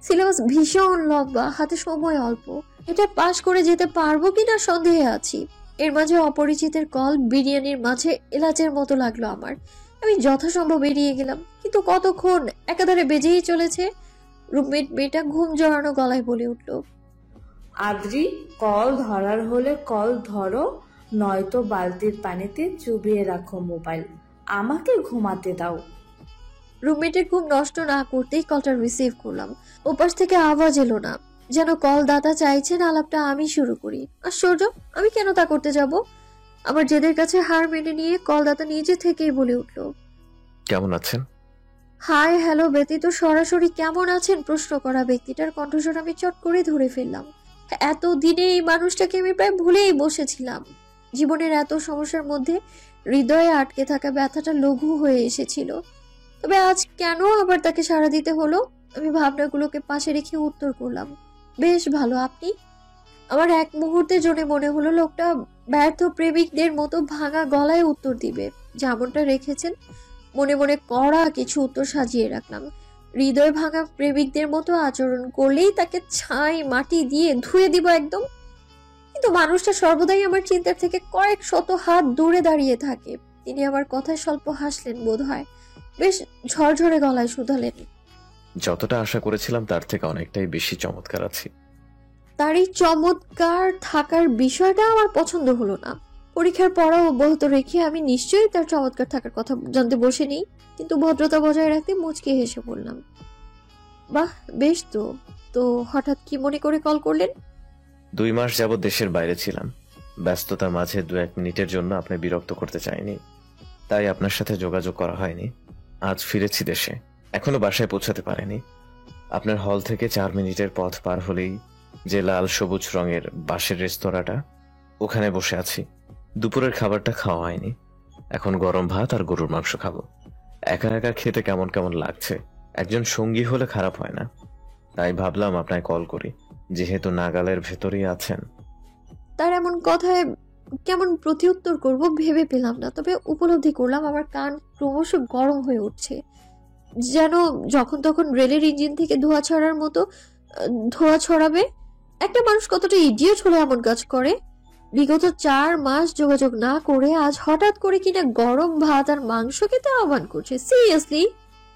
সিলেবাস ভীষণ লম্বা, হাতে সময় অল্প। এটা পাশ করে যেতে পারবো কিনা সন্দেহে আছি। এর মাঝে অপরিচিতের কল বিরিয়ানির মাঝে এলাচের মতো লাগলো আমার। আমি যথাসম্ভব এড়িয়ে গেলাম, কিন্তু কতক্ষণ একাধারে বেজেই চলেছে। রুমমেট মেয়েটা ঘুম জড়ানো গলায় বলে উঠল, আদ্রি, কল ধরার হলে কল ধরো, নয়তো বালতির পানিতে চুবিয়ে রাখো মোবাইল। আমাকে ঘুমাতে দাও। রুমমেটের ঘুম নষ্ট না করতেই কলটা রিসিভ করলাম। ওপাশ থেকে আওয়াজ এলো না, যেন কলদাতা চাইছেন আলাপটা আমি শুরু করি। আশ্চর্য, আমি কেন তা করতে যাব? আমার জেদের কাছে হার মেনে নিয়ে কলদাতা নিজে থেকেই বলে উঠল, কেমন আছেন? হাই হ্যালো ব্যতীত সরাসরি কেমন আছেন প্রশ্ন করা ব্যক্তিটার কণ্ঠস্বর আমি চট করে ধরে ফেললাম। এত দিনে এই মানুষটাকে আমি প্রায় ভুলেই বসেছিলাম। জীবনের এত সমস্যার মধ্যে হৃদয়ে আটকে থাকা ব্যথাটা লঘু হয়ে এসেছিল। তবে আজ কেন আবার তাকে সাড়া দিতে হলো? আমি ভাবনাগুলোকে পাশে রেখে উত্তর করলাম, বেশ ভালো, আপনি? আমার এক মুহূর্তের জন্য মনে হলো লোকটা ব্যর্থ প্রেমিকদের মতো ভাঙা গলায় উত্তর দিবে, যেমনটা রেখেছেন। মনে মনে কড়া কিছু উত্তর সাজিয়ে রাখলাম। হৃদয় ভাঙা প্রেমিকদের মতো আচরণ করলেই তাকে ছাই মাটি দিয়ে ধুয়ে দিব একদম। কিন্তু মানুষটা সর্বদাই আমার চিন্তার থেকে কয়েক শত হাত দূরে দাঁড়িয়ে থাকে। তিনি আমার কথায় স্বল্প হাসলেন বোধ হয়, বেশ ঝরঝরে গলায় শুধালেন, যতটা আশা করেছিলাম তার থেকে অনেকটাই বেশি চমৎকার আছি। তার এই চমৎকার থাকার বিষয়টা আমার পছন্দ হলো না। পরীক্ষার পড়া অব্যাহত রেখে আমি নিশ্চয়ই তার চমৎকার থাকার কথা জানতে বসে নেই, কিন্তু ভদ্রতা বজায় রাখতে মুচকি হেসে বললাম, বাহ বেশ। তো তো হঠাৎ কি মনে করে কল করলেন? 2 মাস যাবৎ দেশের বাইরে ছিলাম। ব্যস্ততার মাঝে 2-1 মিনিটের জন্য আপনি বিরক্ত করতে চাইনি, তাই আপনার সাথে যোগাযোগ করা হয়নি। আজ ফিরেছি দেশে, এখনো বাসায় পৌঁছাতে পারেনি। আপনার হল থেকে 4 মিনিটের পথ পার হলেই যে লাল সবুজ রঙের বাঁশের রেস্তোরাঁটা, ওখানে বসে আছি। দুপুরের খাবারটা খাওয়া হয়নি, এখন গরম ভাত আর গরুর মাংস খাবো। একা একা খেতে কেমন কেমন লাগছে, একজন সঙ্গী হলে খারাপ হয় না। তাই ভাবলাম আপনায় কল করি, যেহেতু নাগালের ভেতরেই আছেন। তার এমন কথায় কেমন প্রতিউত্তর করব ভেবে পেলাম না। তবে উপলব্ধি করলাম আমার কান ক্রমশ গরম হয়ে উঠছে, যেন যখন তখন রেলের ইঞ্জিন থেকে ধোঁয়া ছড়ার মতো ধোঁয়া ছড়াবে। একটা মানুষ কতটা ইডিয়েট হলে এমন কাজ করে? বিগত 4 মাস যোগাযোগ না করে আজ হঠাৎ করে কিনা গরম ভাত আর মাংস খেতে আহ্বান করছে। সিরিয়াসলি?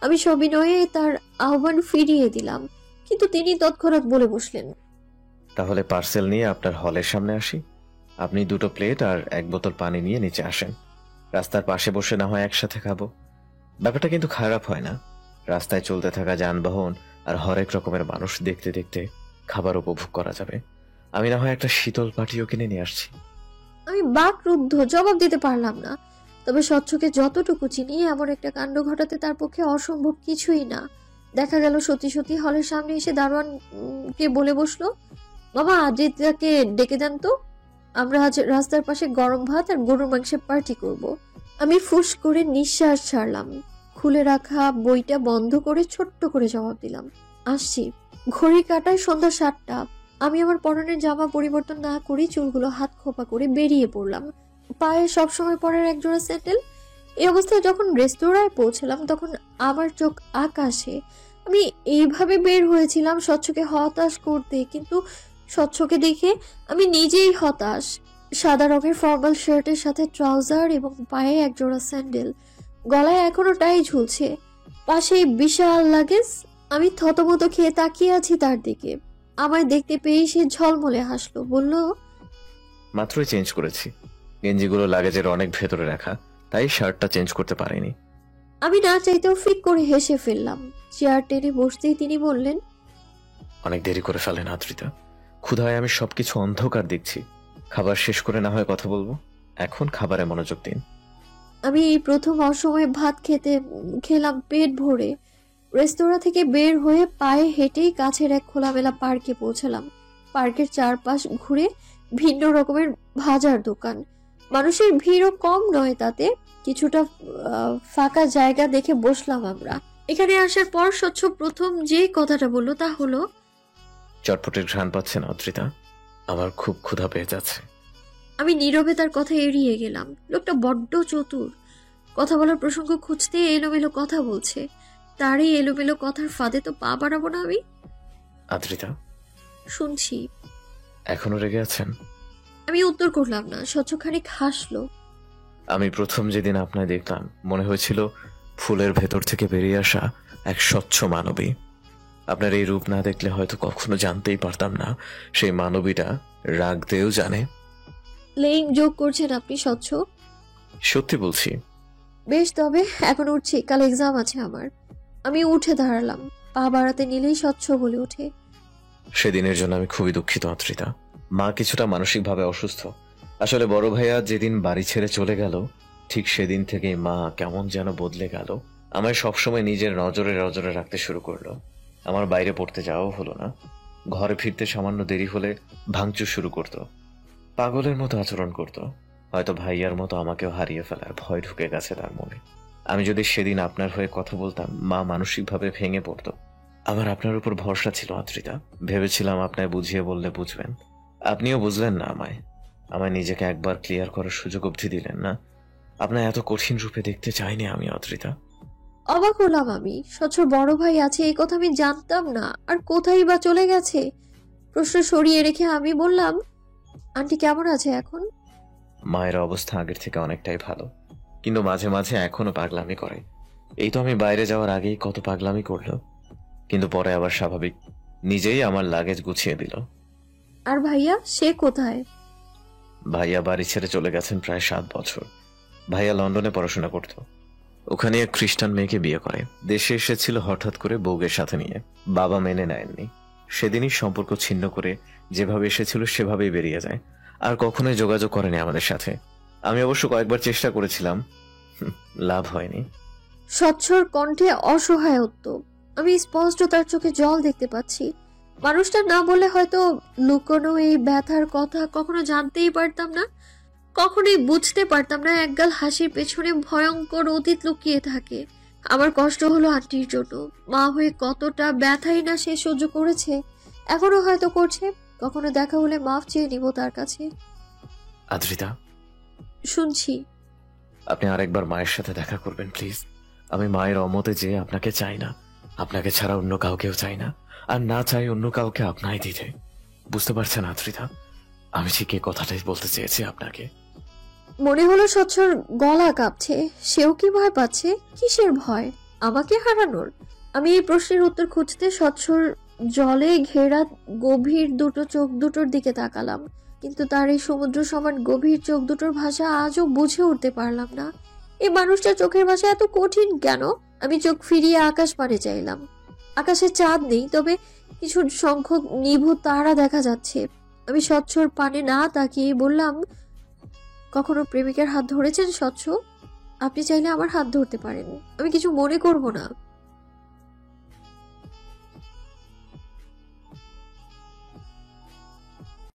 আমি সবিনয়ে তার আহ্বান ফিরিয়ে দিলাম, কিন্তু তিনি তৎক্ষণাৎ বলে বসলেন, তাহলে পার্সেল নিয়ে আপনার হলের সামনে আসি। আপনি 2টো প্লেট আর 1 বোতল পানি নিয়ে নিচে আসেন। রাস্তার পাশে বসে না হয় একসাথে খাবো। ব্যাপারটা কিন্তু খারাপ হয় না। রাস্তায় চলতে থাকা যানবাহন আর হরেক রকমের মানুষ দেখতে দেখতে খাবার উপভোগ করা যাবে। আমি না হয় একটা শীতল পাটিও কিনে নিয়ে আসছি। আমি বাকরুদ্ধ, জবাব দিতে পারলাম না। তবে স্বচ্ছকে যতটুকু চিনি, এমন একটা কাণ্ড ঘটাতে তার পক্ষে অসম্ভব কিছুই না। দেখা গেল সত্যি সত্যি হলের সামনে এসে দারোয়ানকে বলে বসলো, বাবা আদিত্যকে ডেকে দেন তো, আমরা আজ রাস্তার পাশে গরম ভাত আর গরুর মাংসের পার্টি করব। আমি ফুস করে নিঃশ্বাস ছাড়লাম, খুলে রাখা বইটা বন্ধ করে ছোট্ট করে জবাব দিলাম, আসছি। ঘড়ি কাটায় সন্ধ্যা 7টা। আমি আমার পরনের জামা পরিবর্তন না করে চুলগুলো হাত খোপা করে বেরিয়ে পড়লাম। পায়ে সবসময় পরার একজোড়া স্যান্ডেল। এই অবস্থায় যখন রেস্তোরাঁয় পৌঁছলাম তখন আমার চোখ আকাশে। আমি এইভাবে বের হয়েছিলাম স্বচ্ছকে হতাশ করতে, কিন্তু স্বচ্ছকে দেখে আমি নিজেই হতাশ। সাদা রঙের ফর্মাল শার্টের সাথে ট্রাউজার এবং পায়ে একজোড়া স্যান্ডেল, গলায় এখনো টাই ঝুলছে, পাশেই বিশাল লাগেজ। আমি থতমত খেয়ে তাকিয়ে আছি তার দিকে। আমায় দেখতে পেয়ে সে ঝলমলে হাসলো, বলল, মাত্রই চেঞ্জ করেছি। গেঞ্জিগুলো লাগেজের অনেক ভেতরে রাখা, তাই শার্টটা চেঞ্জ করতে পারিনি। আমি না চাইতেও ফিক করে হেসে ফেললাম। চেয়ার টেনে বসতেই তিনি বললেন, অনেক দেরি করে ফেলেন আদ্রিতা, ক্ষুধায় আমি সবকিছু অন্ধকার দেখছি। খাবার শেষ করে না হয় কথা বলবো, এখন খাবারে মনোযোগ দিন। আমি এই প্রথম অসময়ে ভাত খেলাম পেট ভরে। রেস্তোরাঁ থেকে বের হয়ে পায়ে হেঁটেই কাছের এক খোলামেলা পার্কে পৌঁছালাম। পার্কের চারপাশ ঘুরে ভিন্ন রকমের ভাজার দোকান, মানুষের ভিড়ও কম নয়, তাতে কিছুটা ফাঁকা জায়গা দেখে বসলাম আমরা। এখানে আসার পর স্বচ্ছ প্রথম যে কথাটা বললো তা হলো, চটপটের ঘ্রাণ পাচ্ছেন আদ্রিতা? আমার খুব ক্ষুধা পেয়ে যাচ্ছে। আমি নীরবে তার কথা এড়িয়ে গেলাম। লোকটা বড্ড চতুর, কথা বলার প্রসঙ্গ খুঁজতে এলোমেলো কথা বলছে। তার এই এলোমেলো কথার ফাঁদে তো পা বাড়াবো না আমি। আদ্রিতা, শুনছি। এখনো রেগে আছেন? আমি উত্তর করলাম না। স্বচ্ছখানিক হাসলো। আমি প্রথম যেদিন আপনায় দেখলাম মনে হয়েছিল ফুলের ভেতর থেকে বেরিয়ে আসা এক স্বচ্ছ মানবী। আপনার এই রূপ না দেখলে হয়তো কখনো জানতেই পারতাম না সেই মানবীটা রাগতেও জানে। লেইং যোগ করছেন আপনি স্বচ্ছ? সত্যি বলছি। বেশ, তবে এখন উঠছি, কাল এক্সাম আছে আমার। আমি উঠে দাঁড়ালাম। পা বাড়াতে নিলেই স্বচ্ছ বলে ওঠে, সেদিনের জন্য আমি খুবই দুঃখিত আদ্রিতা। মা কিছুটা মানসিকভাবে অসুস্থ। আসলে বড় ভাইয়া যেদিন বাড়ি ছেড়ে চলে গেল ঠিক সেদিন থেকেই মা কেমন যেন বদলে গেল। আমায় সবসময় নিজের নজরে নজরে রাখতে শুরু করলো। আমার বাইরে পড়তে যাওয়াও হলো না। ঘরে ফিরতে সামান্য দেরি হলে ভাঙচুর শুরু করত। পাগলের মতো আচরণ করত। হয়তো ভাইয়ার মতো আমাকেও হারিয়ে ফেলার ভয় ঢুকে গেছে তার মনে। আমি যদি সেদিন আপনার হয়ে কথা বলতাম মা মানসিকভাবে ভেঙে পড়তো। আমার আপনার উপর ভরসা ছিল আদ্রিতা। ভেবেছিলাম আপনায় বুঝিয়ে বললে বুঝবেন। আপনিও বুঝলেন না আমায়। আমায় নিজেকে একবার ক্লিয়ার করার সুযোগ অবধি দিলেন না। আপনার এত কঠিন রূপে দেখতে চাইনি আমি আদ্রিতা। অবাক হলাম আমি। স্বচ্ছর বড় ভাই আছে এই কথা আমি জানতাম না। আর কোথায় বা চলে গেছে? প্রশ্ন সরিয়ে রেখে আমি বললাম, আন্টি কেমন আছে এখন? মায়ের অবস্থা আগের থেকে অনেকটাই ভালো, কিন্তু মাঝে মাঝে এখনো পাগলামি করে। এই তো আমি বাইরে যাওয়ার আগেই কত পাগলামি করলো, কিন্তু পরে আবার স্বাভাবিক। নিজেই আমার লাগেজ গুছিয়ে দিল। আর ভাইয়া, সে কোথায়? ভাইয়া বাড়ি ছেড়ে চলে গেছেন প্রায় 7 বছর। ভাইয়া লন্ডনে পড়াশোনা করত। ওখানে এক খ্রিস্টান মেয়েকে বিয়ে করে। দেশে এসেছিল হঠাৎ করে বউয়ের সাথে নিয়ে। বাবা মেনে নেননি। সেদিনই সম্পর্ক ছিন্ন করে যেভাবে এসেছিল সেভাবেই বেরিয়ে যায়। আর কখনোই যোগাযোগ করেনি আমাদের সাথে। আমি অবশ্য কয়েকবার চেষ্টা করেছিলাম, লাভ হয়নি। স্বচ্ছর কণ্ঠে অসহায়ত্ব। আমি স্পষ্ট তার চোখে জল দেখতে পাচ্ছি। মানুষটা না বলে হয়তো লুকোনো এই ব্যথার কথা কখনো জানতেই পারতাম না, কখনোই বুঝতে পারতাম না একগাল হাসির পেছনে ভয়ঙ্কর অতীত লুকিয়ে থাকে। আমার কষ্ট হলো আন্টির জন্য। মা হয়ে কতটা ব্যথাই না সে সহ্য করেছে, এখনো হয়তো করছে। কখনো দেখা হলে মাফ চেয়ে নিব তার কাছে। আদ্রিতা, শুনছি। আপনি আরেকবার মায়ের সাথে দেখা করবেন প্লিজ। আমি মায়ের অমতে যে আপনাকে চাই না, আপনাকে ছাড়া অন্য কাউকেও চাই না, আর না চাই অন্য কাউকে আপনাই দিতে। বুঝতে পারছেন আদ্রিতা, আমি ঠিক এই কথাটাই বলতে চেয়েছি আপনাকে। মনে হলো স্বচ্ছর গলা কাঁপছে। সেও কি ভয় পাচ্ছে? কিসের ভয়? আমাকে হারানোর? আমি এই প্রশ্নের উত্তর খুঁজতে স্বচ্ছর জলে ঘেরা গভীর দুটো চোখ দুটোর দিকে তাকালাম, কিন্তু তার এই সমুদ্র সমান গভীর চোখ দুটোর ভাষা আজও বুঝে উঠতে পারলাম না। এই মানুষটার চোখের ভাষা এত কঠিন কেন? আমি চোখ ফিরিয়ে আকাশ পানে চাইলাম। আকাশে চাঁদ নেই, তবে কিছু সংখ্যক নিভু তারা দেখা যাচ্ছে। আমি স্বচ্ছর পানে না তাকিয়ে বললাম, কখনো প্রেমিকের হাত ধরেছেন স্বচ্ছ? আপনি চাইলে আমার হাত ধরতে পারেন, আমি কিছু মনে করব না।